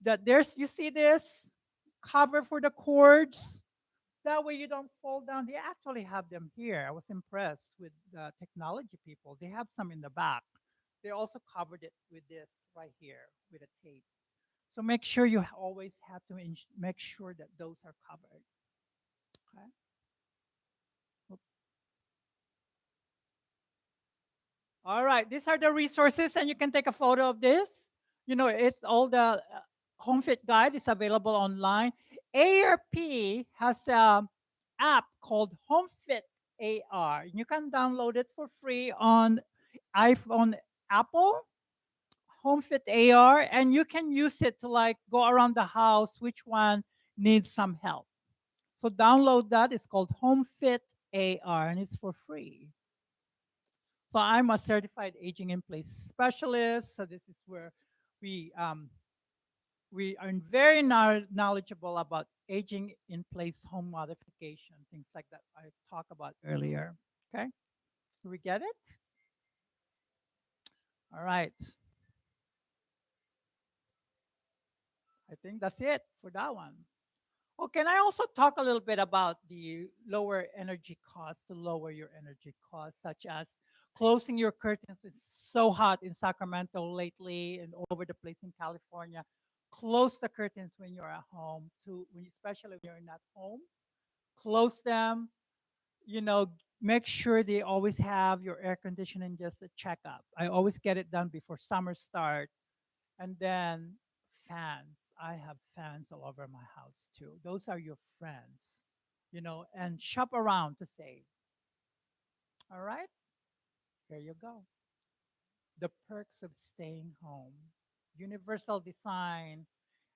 there's you see this cover for the cords. That way you don't fall down. They actually have them here. I was impressed with the technology people. They have some in the back. They also covered it with this right here with a tape. So make sure you always have to make sure that those are covered. Okay. All right, these are the resources, and you can take a photo of this. You know, it's all the home fit guide is available online. ARP has an app called Home Fit AR. You can download it for free on iPhone, Apple, Home Fit AR, and you can use it to like go around the house, which one needs some help. So download that. It's called Home Fit AR, and it's for free. So I'm a certified aging in place specialist. So this is where we we are very knowledgeable about aging in place home modification, things like that I talked about earlier. Okay, do we get it? All right. I think that's it for that one. Oh, can I also talk a little bit about the lower energy costs to lower your energy costs, such as closing your curtains? It's so hot in Sacramento lately and all over the place in California. Close the curtains when you're at home, especially when you're not home. Close them. You know, make sure they always have your air conditioning just a checkup. I always get it done before summer start. And then fans. I have fans all over my house too. Those are your friends, you know, and shop around to save. All right, here you go. The perks of staying home, universal design.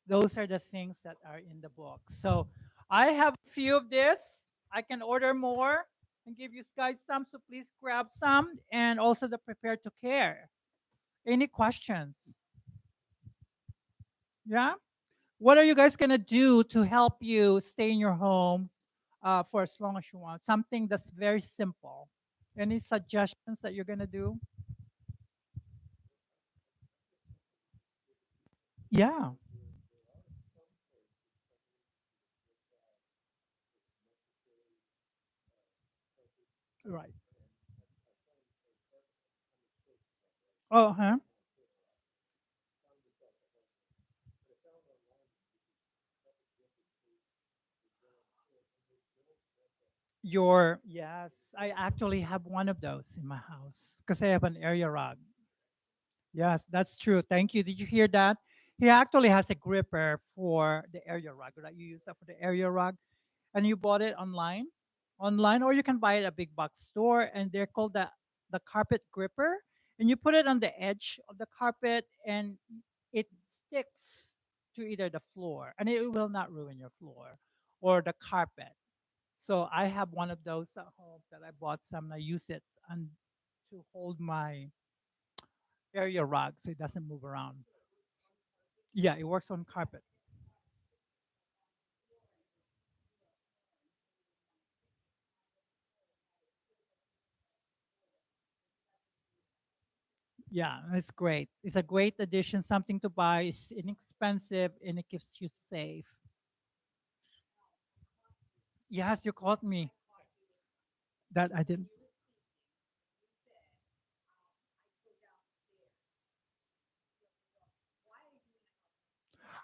Those are the things that are in the book. So I have a few of this. I can order more and give you guys some, so please grab some, and also the Prepare to Care. Any questions? Yeah? What are you guys gonna do to help you stay in your home for as long as you want? Something that's very simple. Any suggestions that you're gonna do? Yeah. Right. Oh, huh? Yes, I actually have one of those in my house because I have an area rug. Yes, that's true. Thank you. Did you hear that? He actually has a gripper for the area rug, right? You use that for the area rug, and you bought it online, or you can buy it at a big box store, and they're called the carpet gripper, and you put it on the edge of the carpet, and it sticks to either the floor, and it will not ruin your floor or the carpet. So I have one of those at home that I bought some, and I use it and to hold my area rug so it doesn't move around. Yeah, it works on carpet. Yeah, it's great. It's a great addition, something to buy. It's inexpensive and it keeps you safe. Yes, you caught me. That I didn't.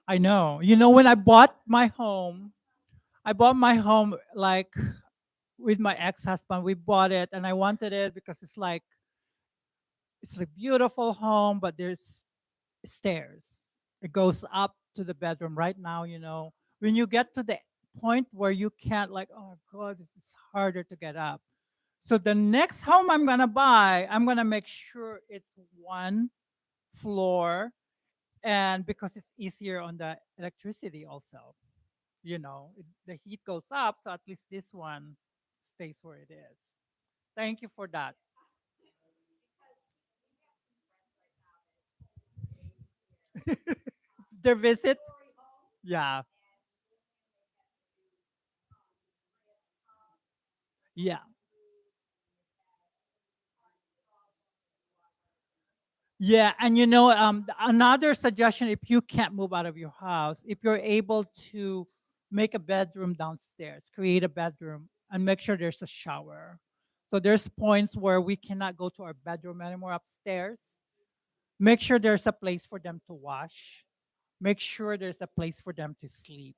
I know. You know, when I bought my home like with my ex-husband. We bought it and I wanted it because it's a beautiful home, but there's stairs. It goes up to the bedroom. Right now, when you get to the point where you can't, like, oh God, this is harder to get up. So the next home I'm gonna buy, I'm gonna make sure it's one floor, and because it's easier on the electricity also. The heat goes up, so at least this one stays where it is. Thank you for that. Their visit, yeah, yeah. Yeah, and another suggestion, if you can't move out of your house, if you're able to make a bedroom downstairs, create a bedroom, and make sure there's a shower. So there's points where we cannot go to our bedroom anymore upstairs. Make sure there's a place for them to wash. Make sure there's a place for them to sleep.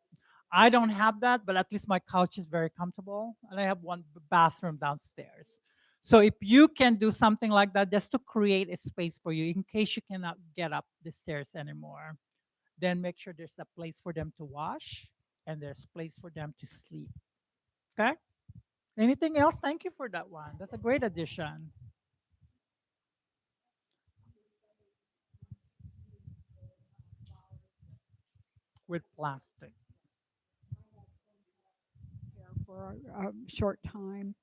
I don't have that, but at least my couch is very comfortable, and I have one bathroom downstairs. So if you can do something like that just to create a space for you in case you cannot get up the stairs anymore, then make sure there's a place for them to wash and there's place for them to sleep. Okay? Anything else? Thank you for that one. That's a great addition with plastic. For a short time.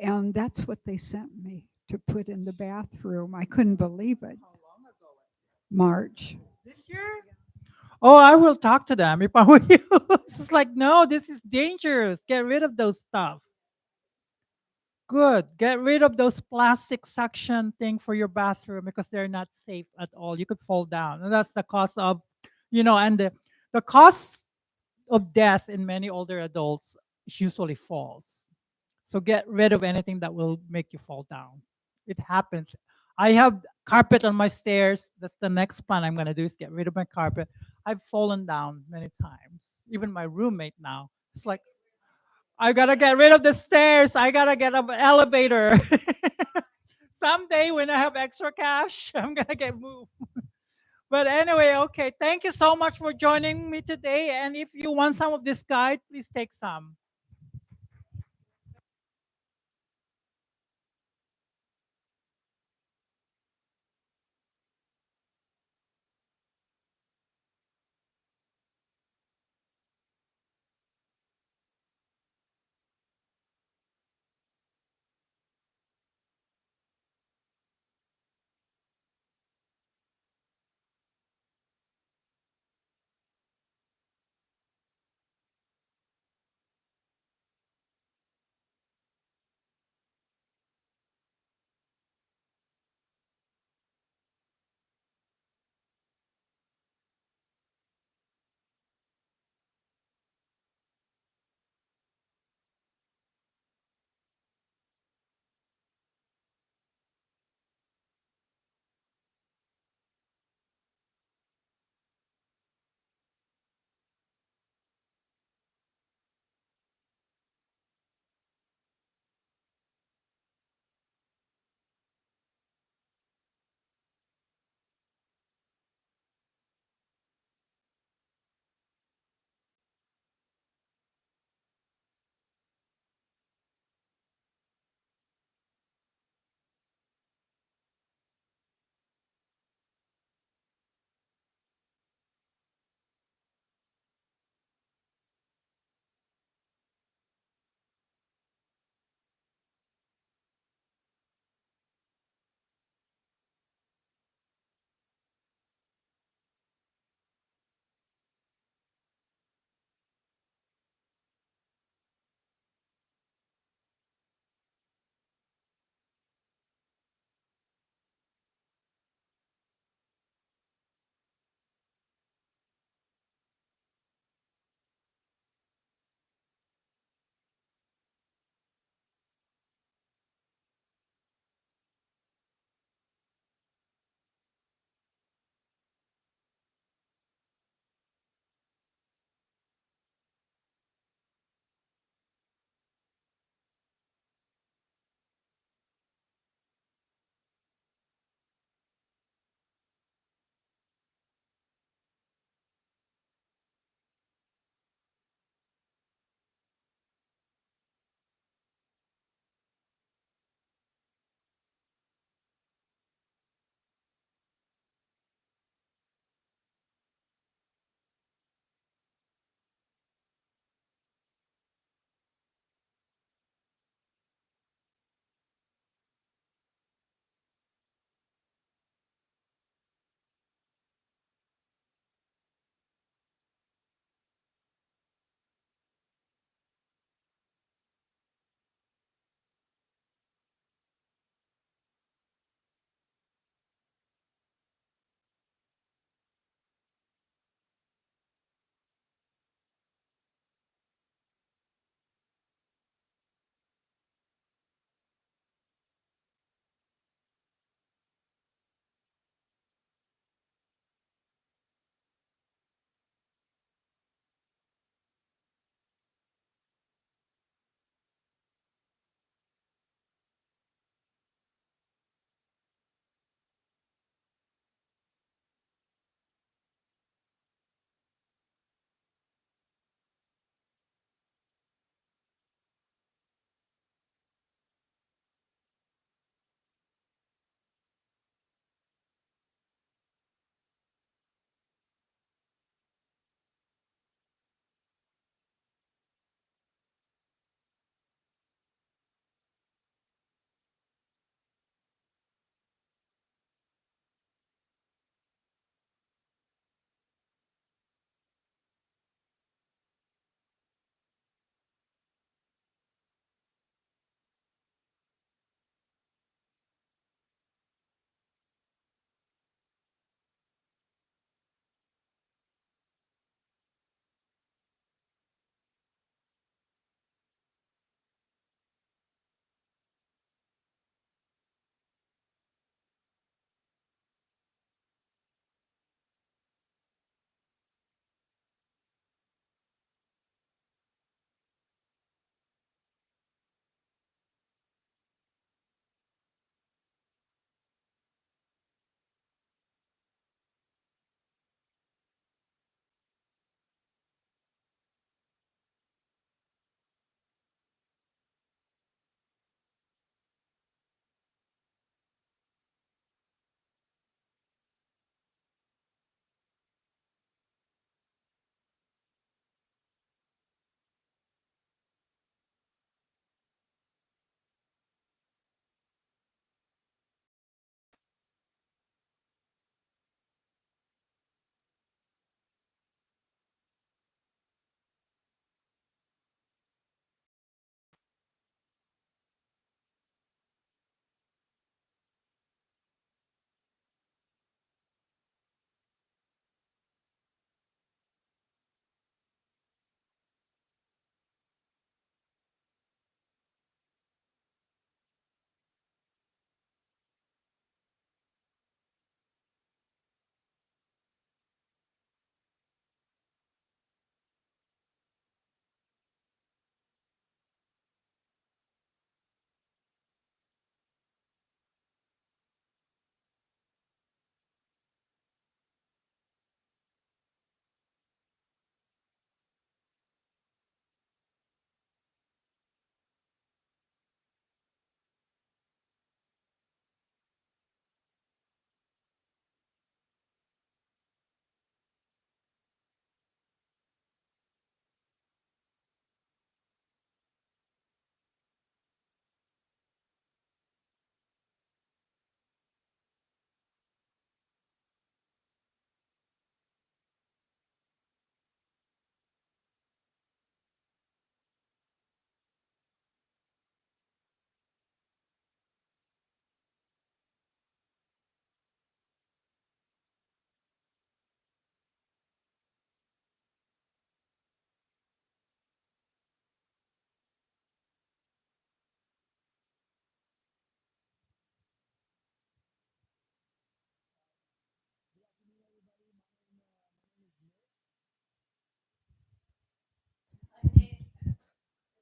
And that's what they sent me to put in the bathroom. I couldn't believe it. March. This year? Oh, I will talk to them if I were you. It's like, no, this is dangerous. Get rid of those stuff. Good. Get rid of those plastic suction thing for your bathroom because they're not safe at all. You could fall down. And that's the cost of, and the cost of death in many older adults is usually falls. So get rid of anything that will make you fall down. It happens. I have carpet on my stairs. That's the next plan I'm going to do is get rid of my carpet. I've fallen down many times. Even my roommate now. It's like, I got to get rid of the stairs. I got to get an elevator. Someday when I have extra cash, I'm going to get moved. But anyway, okay. Thank you so much for joining me today. And if you want some of this guide, please take some.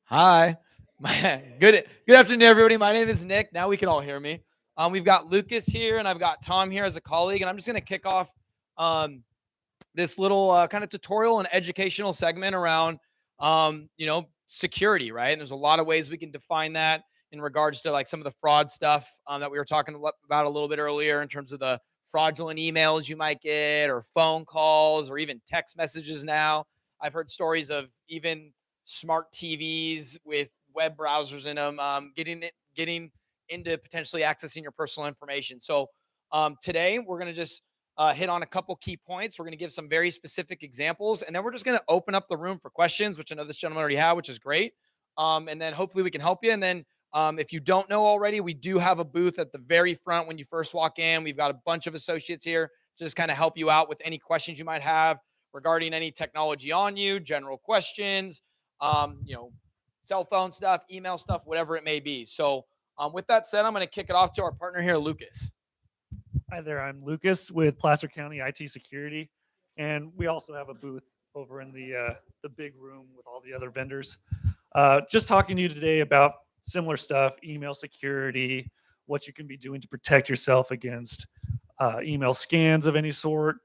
Hi. Good afternoon, everybody. My name is Nick. Now we can all hear me. We've got Lucas here, and I've got Tom here as a colleague, and I'm just going to kick off this little kind of tutorial and educational segment around, security, right? And there's a lot of ways we can define that in regards to like some of the fraud stuff that we were talking about a little bit earlier in terms of the fraudulent emails you might get or phone calls or even text messages now. I've heard stories of even smart TVs with web browsers in them, getting into potentially accessing your personal information. So today we're going to just hit on a couple key points. We're going to give some very specific examples, and then we're just going to open up the room for questions, which I know this gentleman already had, which is great. And then hopefully we can help you. And then if you don't know already, we do have a booth at the very front when you first walk in. We've got a bunch of associates here to just kind of help you out with any questions you might have regarding any technology on you, general questions, cell phone stuff, email stuff, whatever it may be. So with that said, I'm going to kick it off to our partner here, Lucas. Hi there, I'm Lucas with Placer County IT Security, and we also have a booth over in the big room with all the other vendors. Just talking to you today about similar stuff, email security, what you can be doing to protect yourself against email scans of any sort.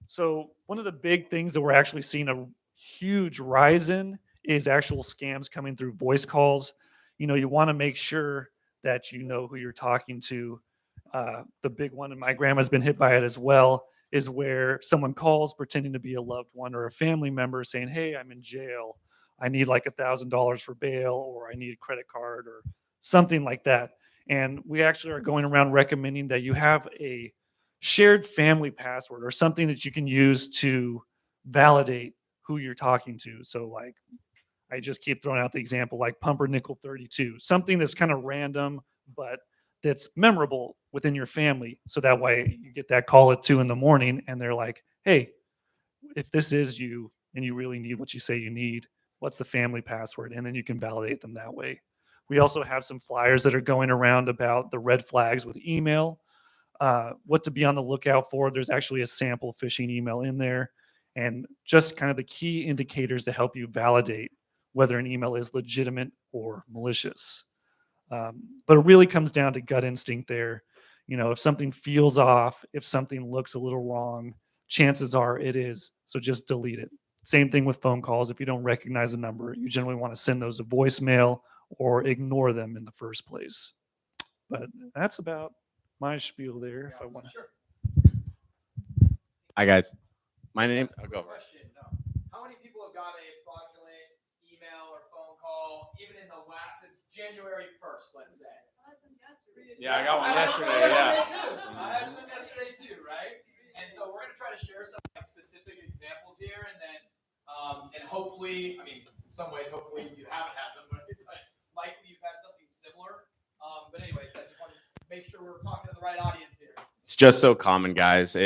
So one of the big things that we're actually seeing a huge rise in is actual scams coming through voice calls. You want to make sure that you know who you're talking to. The big one, and my grandma's been hit by it as well, is where someone calls pretending to be a loved one or a family member saying, hey, I'm in jail. I need like $1,000 for bail, or I need a credit card or something like that. And we actually are going around recommending that you have a shared family password or something that you can use to validate who you're talking to. So like, I just keep throwing out the example like Pumpernickel 32, something that's kind of random, but that's memorable within your family. So that way you get that call at 2 a.m. and they're like, hey, if this is you and you really need what you say you need, what's the family password? And then you can validate them that way. We also have some flyers that are going around about the red flags with email, what to be on the lookout for. There's actually a sample phishing email in there, and just kind of the key indicators to help you validate whether an email is legitimate or malicious. But it really comes down to gut instinct there. If something feels off, if something looks a little wrong, chances are it is. So just delete it. Same thing with phone calls. If you don't recognize the number, you generally want to send those to voicemail or ignore them in the first place. But that's about my spiel there. If I want to. Sure. Hi guys, my name. I'll go. Question. How many people have got a fraudulent email or phone call, even in the last, since January 1st, let's say? Yeah, I got one yesterday. I had some yesterday too, right? And so we're going to try to share some like specific examples here, and then, and hopefully, in some ways, hopefully you haven't had them, but likely you've had something similar. But anyways, I just want to make sure we're talking to the right audience here. It's just so common, guys.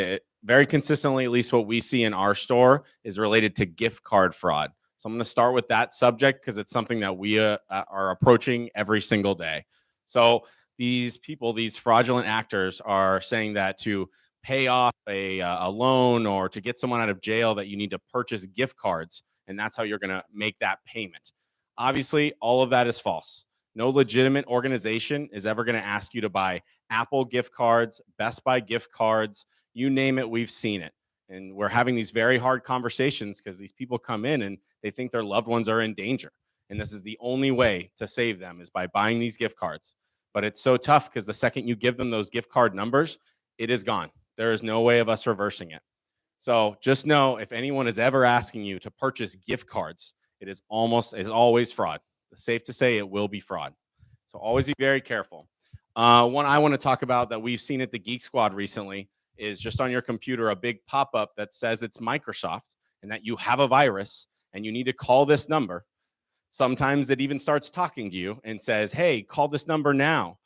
Very consistently, at least what we see in our store, is related to gift card fraud. So I'm going to start with that subject because it's something that we are approaching every single day. So these people, these fraudulent actors, are saying that to pay off a loan or to get someone out of jail, that you need to purchase gift cards, and that's how you're going to make that payment. Obviously, all of that is false. No legitimate organization is ever going to ask you to buy Apple gift cards, Best Buy gift cards, you name it, we've seen it. And we're having these very hard conversations because these people come in and they think their loved ones are in danger. And this is the only way to save them, is by buying these gift cards. But it's so tough because the second you give them those gift card numbers, it is gone. There is no way of us reversing it. So just know, if anyone is ever asking you to purchase gift cards, it is always fraud. It's safe to say it will be fraud. So always be very careful. One I want to talk about that we've seen at the Geek Squad recently is just on your computer, a big pop-up that says it's Microsoft and that you have a virus and you need to call this number. Sometimes it even starts talking to you and says, hey, call this number now.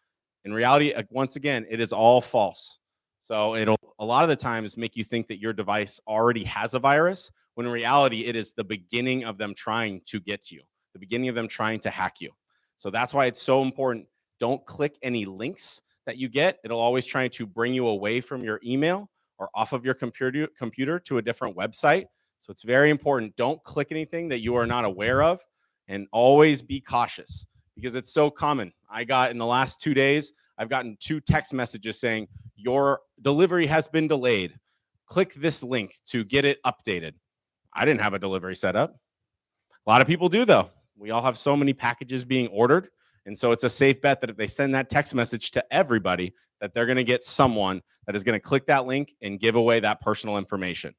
In reality, once again, it is all false. So it'll a lot of the times make you think that your device already has a virus, when in reality, it is the beginning of them trying to get you, the beginning of them trying to hack you. So that's why it's so important. Don't click any links that you get. It'll always try to bring you away from your email or off of your computer to a different website. So it's very important. Don't click anything that you are not aware of. and always be cautious because it's so common. I got in the last 2 days, I've gotten 2 text messages saying your delivery has been delayed. Click this link to get it updated. I didn't have a delivery set up. A lot of people do though. We all have so many packages being ordered. And so it's a safe bet that if they send that text message to everybody, that they're going to get someone that is going to click that link and give away that personal information.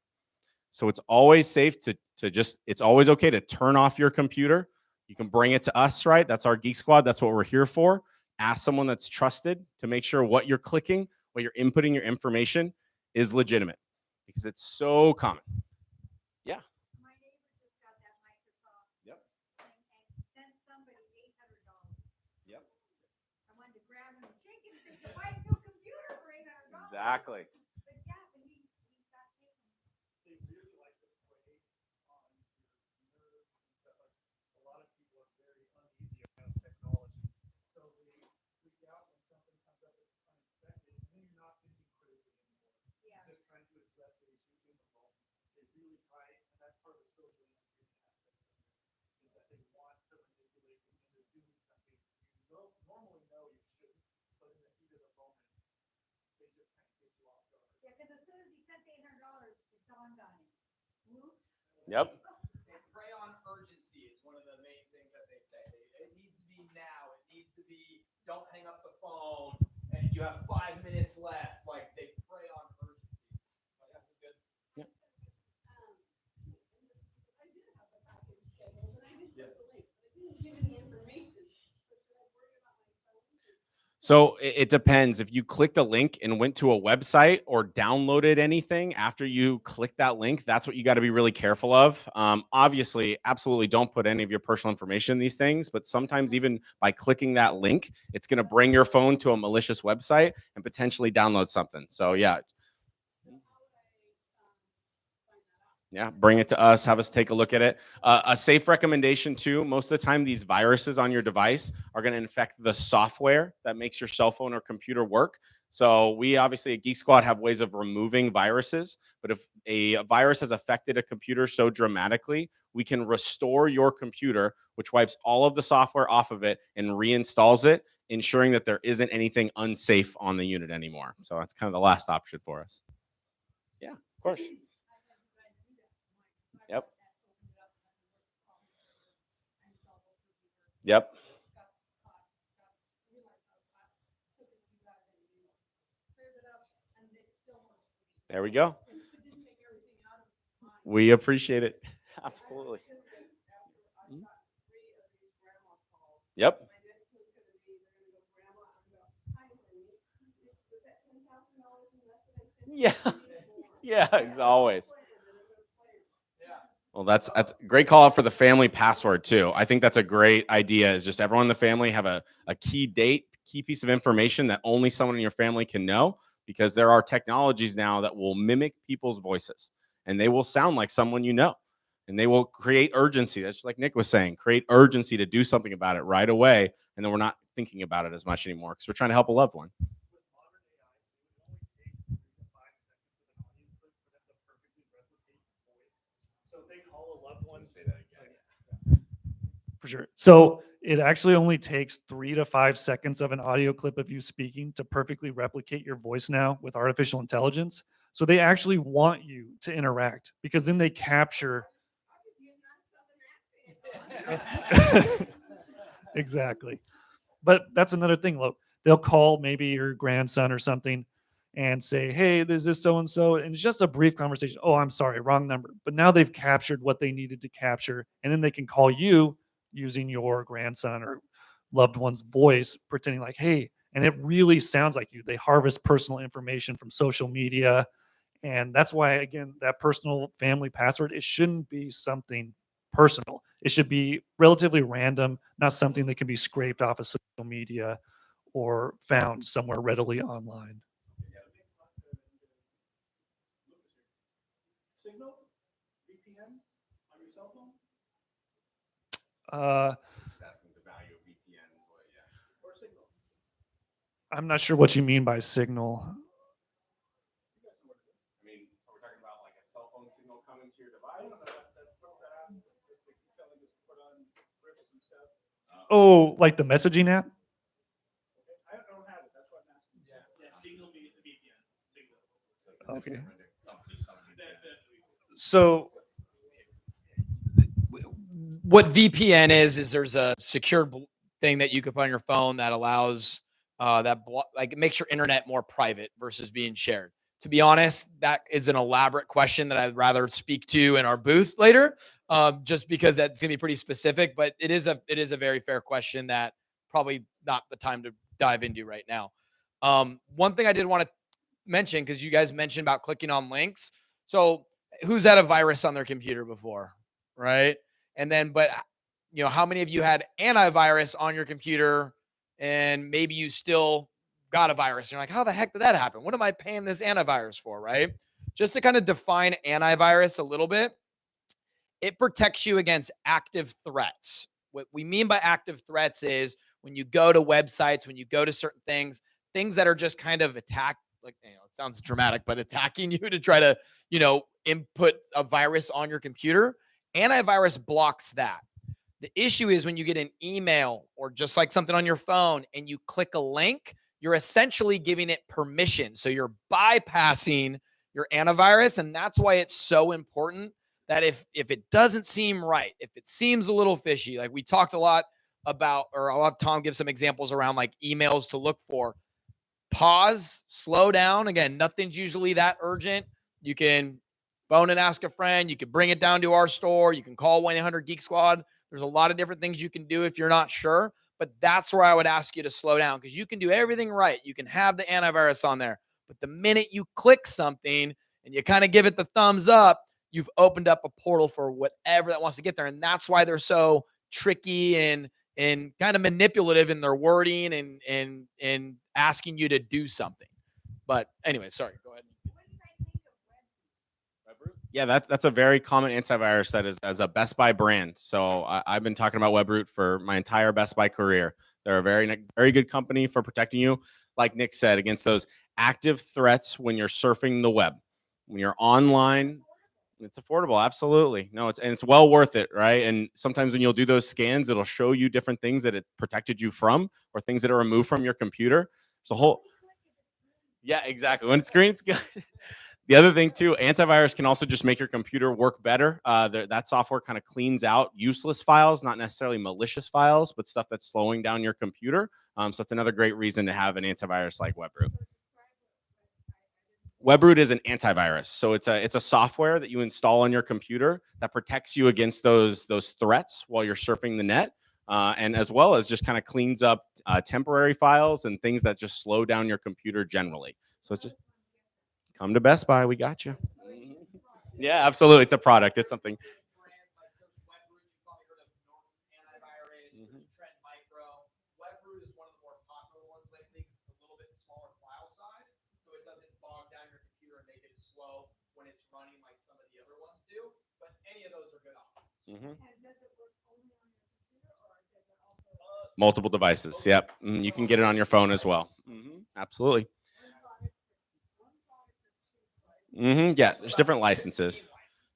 So it's always safe to just, it's always okay to turn off your computer. You can bring it to us, right? That's our Geek Squad. That's what we're here for. Ask someone that's trusted to make sure what you're clicking, what you're inputting your information is legitimate because it's so common. Yeah. My neighbor just got that Microsoft. Yep. And sent somebody $800. Yep. I wanted to grab him and shake him and say, "You buy a new computer for $800." Exactly. But yeah, but he got taken. They really like to prey on your nerves and stuff. Like a lot of people are very uneasy around technology, so they freak out when something comes up that's unexpected, and then you're not thinking critically anymore. Yeah. You're just trying to address the issue in the moment. They really try, and that's part of the social engineering aspect of it, is that they want to manipulate you into doing something you normally know you shouldn't, but in the heat of the moment, they just kind of get you off guard. Yeah, because as soon as he sent the $800, it dawned on him. Whoops. Yep. They prey on urgency is one of the main things that they say. It needs to be now. It needs to be, don't hang up the phone, and you have 5 minutes left. Like, they prey on urgency. Oh, yeah, that's good. So it depends. If you clicked a link and went to a website or downloaded anything after you click that link, that's what you got to be really careful of. Obviously, absolutely don't put any of your personal information in these things, but sometimes even by clicking that link, it's going to bring your phone to a malicious website and potentially download something. So yeah. Yeah, bring it to us, have us take a look at it. A safe recommendation too, most of the time these viruses on your device are going to infect the software that makes your cell phone or computer work. So we obviously at Geek Squad have ways of removing viruses, but if a virus has affected a computer so dramatically, we can restore your computer, which wipes all of the software off of it and reinstalls it, ensuring that there isn't anything unsafe on the unit anymore. So that's kind of the last option for us. Yeah, of course. Yep. Yep. There we go. We appreciate it. Absolutely. Yep. Yeah. Yeah, as always. Well, that's a great call out for the family password too. I think that's a great idea, is just everyone in the family have a key date, key piece of information that only someone in your family can know, because there are technologies now that will mimic people's voices and they will sound like someone you know, and they will create urgency. That's like Nick was saying, create urgency to do something about it right away. And then we're not thinking about it as much anymore because we're trying to help a loved one. Say that again. For sure. So it actually only takes 3 to 5 seconds of an audio clip of you speaking to perfectly replicate your voice now with artificial intelligence. So they actually want you to interact, because then they capture. Exactly. But that's another thing. Look, they'll call maybe your grandson or something and say, "Hey, there's this so-and-so." And it's just a brief conversation. "Oh, I'm sorry, wrong number." But now they've captured what they needed to capture. And then they can call you using your grandson or loved one's voice, pretending like, "Hey," and it really sounds like you. They harvest personal information from social media. And that's why, again, that personal family password, it shouldn't be something personal. It should be relatively random, not something that can be scraped off of social media or found somewhere readily online. Signal? VPN on your cell phone? Just asking the value of VPNs, Or Signal? I'm not sure what you mean by signal. I mean, are we talking about like a cell phone signal coming to your device? Oh, like the messaging app? Okay. So What VPN is there's a secured thing that you can put on your phone that allows like it makes your internet more private versus being shared. To be honest, that is an elaborate question that I'd rather speak to in our booth later, just because that's gonna be pretty specific. But it is a very fair question that probably not the time to dive into right now. One thing I did want to mention, because you guys mentioned about clicking on links. So who's had a virus on their computer before, right? And then, but how many of you had antivirus on your computer and maybe you still got a virus? You're like, how the heck did that happen? What am I paying this antivirus for, right? Just to kind of define antivirus a little bit, it protects you against active threats. What we mean by active threats is when you go to websites, when you go to certain things that are just kind of attack, like, it sounds dramatic, but attacking you to try to, input a virus on your computer. Antivirus blocks that. The issue is when you get an email or just like something on your phone and you click a link, you're essentially giving it permission. So you're bypassing your antivirus. And that's why it's so important that if it doesn't seem right, if it seems a little fishy, like we talked a lot about, or I'll have Tom give some examples around like emails to look for, pause, slow down. Again, nothing's usually that urgent. You can phone and ask a friend. You can bring it down to our store. You can call 1-800-GEEK SQUAD. There's a lot of different things you can do if you're not sure, but that's where I would ask you to slow down, because you can do everything right. You can have the antivirus on there, but the minute you click something and you kind of give it the thumbs up, you've opened up a portal for whatever that wants to get there. And that's why they're so tricky and kind of manipulative in their wording and asking you to do something. But anyway, sorry, go ahead. Yeah, that's a very common antivirus that is as a Best Buy brand. So I've been talking about Webroot for my entire Best Buy career. They're a very good company for protecting you, like Nick said, against those active threats when you're surfing the web. When you're online, it's affordable. Absolutely. No, it's well worth it, right? And sometimes when you'll do those scans, it'll show you different things that it protected you from or things that are removed from your computer. So yeah, exactly. When it's green, it's good. The other thing too, antivirus can also just make your computer work better. That software kind of cleans out useless files, not necessarily malicious files, but stuff that's slowing down your computer. So it's another great reason to have an antivirus like Webroot. Webroot is an antivirus. So it's a software that you install on your computer that protects you against those threats while you're surfing the net. And as well as just kind of cleans up temporary files and things that just slow down your computer generally. So it's just come to Best Buy. We got you. Yeah, absolutely. It's a product. It's something. Webroot is one of the more popular ones lately. It's a little bit smaller file size, so it doesn't bog down your computer and make it slow when it's running like some of the other ones do. But any of those are good options. Multiple devices. Yep. You can get it on your phone as well. Absolutely. Yeah, there's different licenses.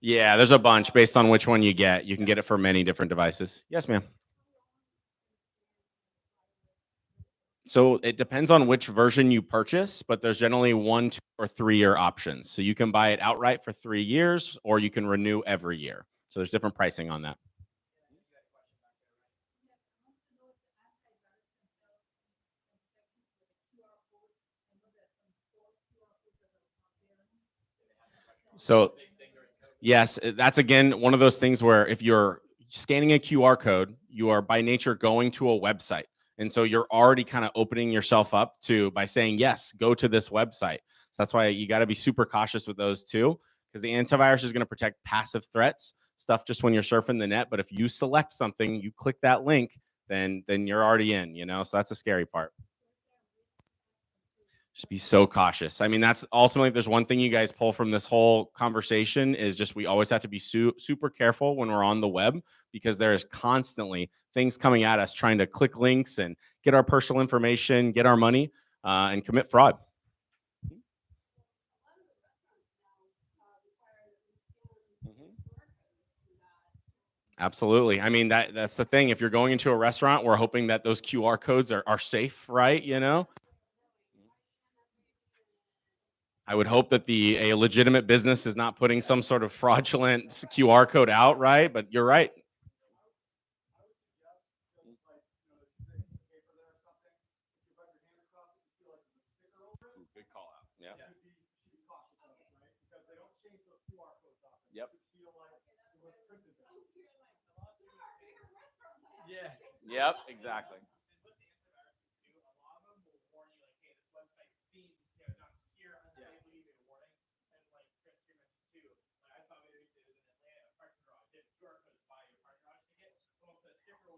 Yeah, there's a bunch based on which one you get. You can get it for many different devices. Yes, ma'am. So it depends on which version you purchase, but there's generally 1, 2, or 3-year options. So you can buy it outright for 3 years, or you can renew every year. So there's different pricing on that. So yes, that's again one of those things where if you're scanning a QR code, you are by nature going to a website. And so you're already kind of opening yourself up to by saying, yes, go to this website. So that's why you got to be super cautious with those too, because the antivirus is going to protect passive threats, stuff just when you're surfing the net. But if you select something, you click that link, then you're already in, so that's the scary part. Just be so cautious. I mean, that's ultimately, if there's one thing you guys pull from this whole conversation is just we always have to be super careful when we're on the web, because there is constantly things coming at us trying to click links and get our personal information, get our money, and commit fraud. Absolutely. I mean, that's the thing. If you're going into a restaurant, we're hoping that those QR codes are safe, right? You know, I would hope that a legitimate business is not putting some sort of fraudulent QR code out, right? But you're right. Good call out. Yeah. Yep. Yeah. Yep. Exactly.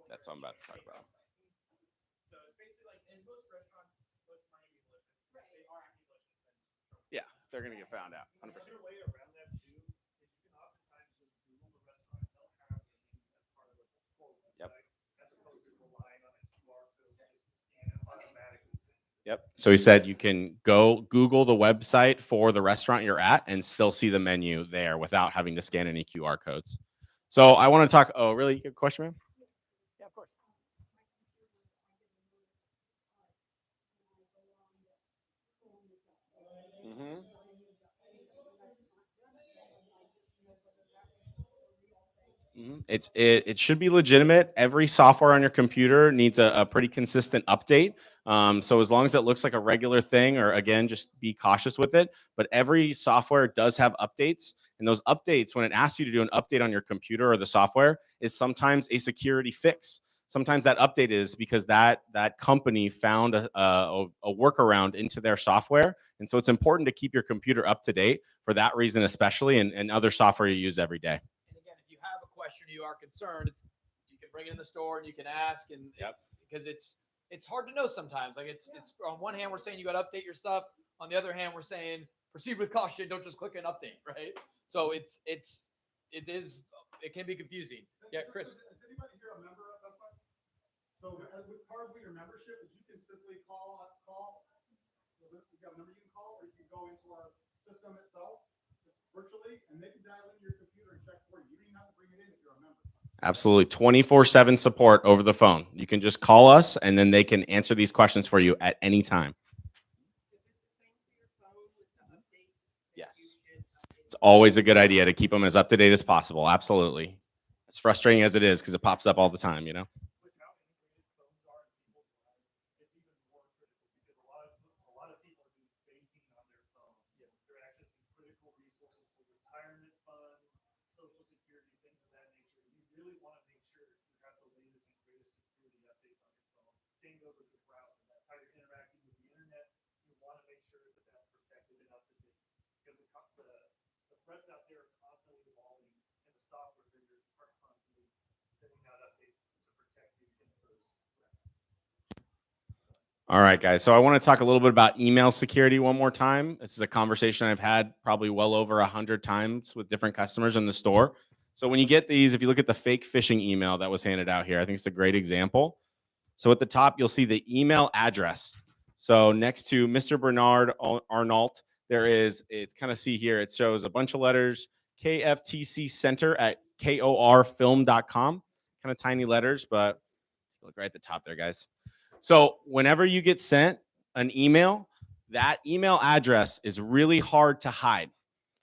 That's what I'm about to talk about. Yeah, they're gonna get found out. 100%. Yep. Yep. So he said you can go Google the website for the restaurant you're at and still see the menu there without having to scan any QR codes. So I want to talk. Oh, really? Good question, man. Yeah, of course. Mm-hmm. It should be legitimate. Every software on your computer needs a pretty consistent update. So as long as it looks like a regular thing, or again, just be cautious with it. But every software does have updates, and those updates, when it asks you to do an update on your computer or the software, is sometimes a security fix. Sometimes that update is because that company found a workaround into their software, and so it's important to keep your computer up to date for that reason, especially, and other software you use every day. And again, if you have a question, you are concerned, you can bring it in the store and you can ask, and because it's hard to know sometimes. Like it's on one hand we're saying you got to update your stuff, on the other hand we're saying proceed with caution, don't just click an update, right? So it can be confusing. Yeah, Chris. Is anybody here a member of Best Buy? So with CardWeaver membership, is you can simply call. We've got a number you can call, or you can go into our system itself just virtually, and they can dial into your computer and check for you. You don't even have to bring it in if you're a member. Absolutely. 24/7 support over the phone. You can just call us and then they can answer these questions for you at any time. Yes. It's always a good idea to keep them as up to date as possible. Absolutely. As frustrating as it is because it pops up all the time, you know? All right, guys. So I want to talk a little bit about email security one more time. This is a conversation I've had probably well over 100 times with different customers in the store. So when you get these, if you look at the fake phishing email that was handed out here, I think it's a great example. So at the top, you'll see the email address. So next to Mr. Bernard Arnault, there is, it's kind of see here, it shows a bunch of letters, KFTC Center at KORfilm.com. Kind of tiny letters, but look right at the top there, guys. So whenever you get sent an email, that email address is really hard to hide.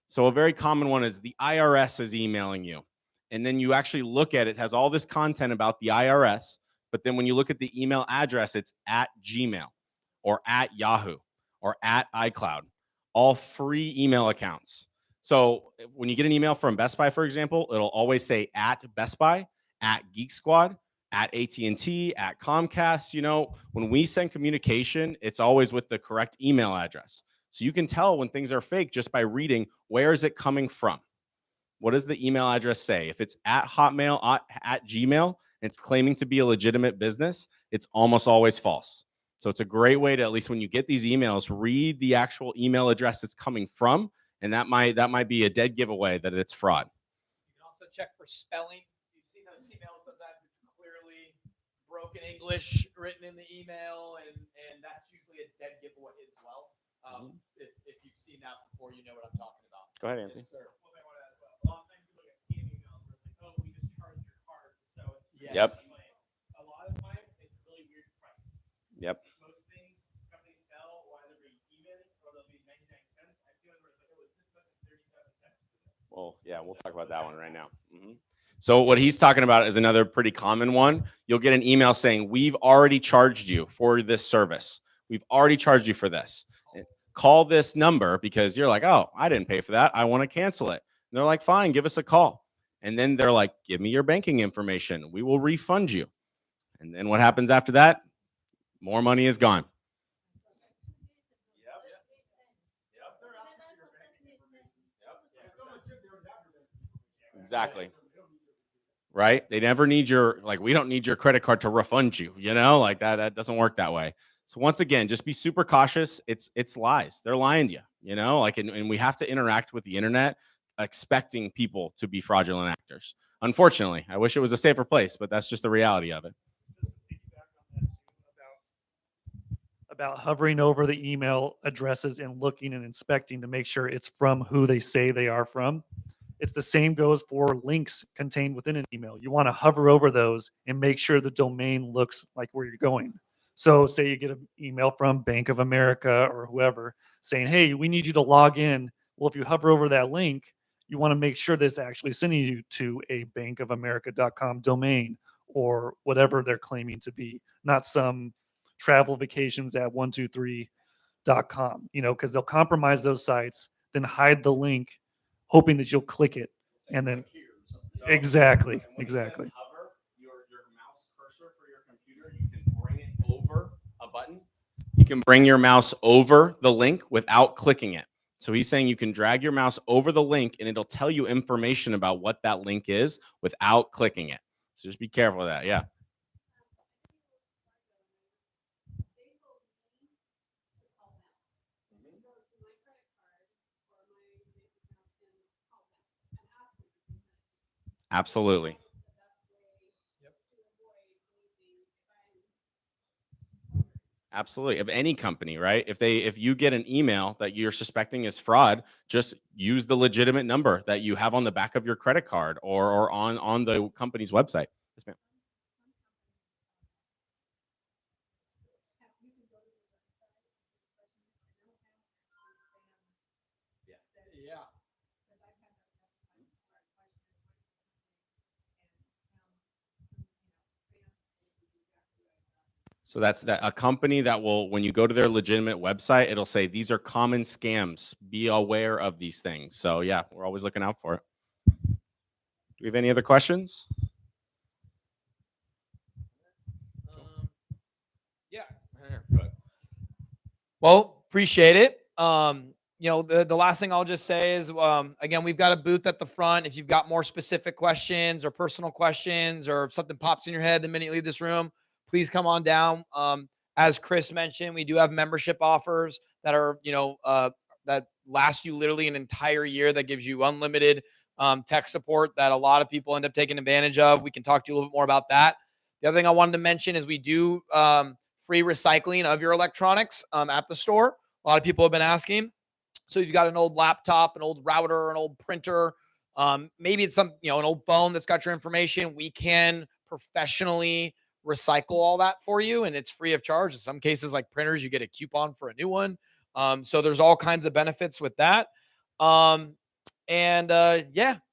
So a very common one is the IRS is emailing you. And then you actually look at it, it has all this content about the IRS. But then when you look at the email address, it's at Gmail or at Yahoo or at iCloud, all free email accounts. So when you get an email from Best Buy, for example, it'll always say at Best Buy, at Geek Squad, at AT&T, at Comcast. You know, when we send communication, it's always with the correct email address. So you can tell when things are fake just by reading, where is it coming from? What does the email address say? If it's at Hotmail, at Gmail, and it's claiming to be a legitimate business, it's almost always false. So it's a great way to, at least when you get these emails, read the actual email address it's coming from, and that might be a dead giveaway that it's fraud. You can also check for spelling. You've seen those emails, sometimes it's clearly broken English written in the email, and that's usually a dead giveaway as well. If you've seen that before, you know what I'm talking about. Go ahead, Anthony. Yes, sir. A lot of times you look at scam emails where it's like, oh, we just charged your car Yep. A lot of time, it's a really weird price. Yep. Most things companies sell will either be even or they'll be 99 cents. I've seen one where it was this much and 37 cents. Well, yeah, we'll talk about that one right now. So what he's talking about is another pretty common one. You'll get an email saying, we've already charged you for this service. We've already charged you for this. Call this number because you're like, oh, I didn't pay for that. I want to cancel it. And they're like, fine, give us a call. And then they're like, give me your banking information. We will refund you. And then what happens after that? More money is gone. Exactly. Right? They never need your, like, we don't need your credit card to refund you, you know, like that doesn't work that way. So once again, just be super cautious. It's lies. They're lying to you, you know, like, and we have to interact with the internet expecting people to be fraudulent actors. Unfortunately, I wish it was a safer place, but that's just the reality of it. About hovering over the email addresses and looking and inspecting to make sure it's from who they say they are from. It's the same goes for links contained within an email. You want to hover over those and make sure the domain looks like where you're going. So say you get an email from Bank of America or whoever saying, hey, we need you to log in. Well, if you hover over that link, you want to make sure that it's actually sending you to a bankofamerica.com domain or whatever they're claiming to be, not some travel vacations at 123.com, you know, because they'll compromise those sites, then hide the link, hoping that you'll click it. And then exactly. Hover your mouse cursor for your computer, you can bring it over a button. You can bring your mouse over the link without clicking it. So he's saying you can drag your mouse over the link and it'll tell you information about what that link is without clicking it. So just be careful of that. Yeah. Absolutely. Absolutely. Of any company, right? If you get an email that you're suspecting is fraud, just use the legitimate number that you have on the back of your credit card or on the company's website. Yes, ma'am. Yeah. So that's a company that will, when you go to their legitimate website, it'll say these are common scams. Be aware of these things. So yeah, we're always looking out for it. Do we have any other questions? Yeah. Well, appreciate it. You know, the last thing I'll just say is, again, we've got a booth at the front. If you've got more specific questions or personal questions or something pops in your head the minute you leave this room, please come on down. As Chris mentioned, we do have membership offers that are, you know, that last you literally an entire year, that gives you unlimited tech support that a lot of people end up taking advantage of. We can talk to you a little bit more about that. The other thing I wanted to mention is we do free recycling of your electronics at the store. A lot of people have been asking. So if you've got an old laptop, an old router, an old printer, maybe it's some, you know, an old phone that's got your information, we can professionally recycle all that for you, and it's free of charge. In some cases, like printers, you get a coupon for a new one. So there's all kinds of benefits with that. Yeah,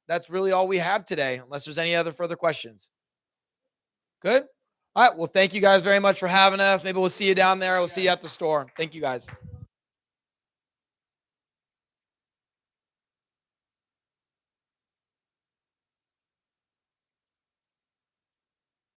that's really all we have today, unless there's any other further questions. Good. All right. Well, thank you guys very much for having us. Maybe we'll see you down there. We'll see you at the store. Thank you guys.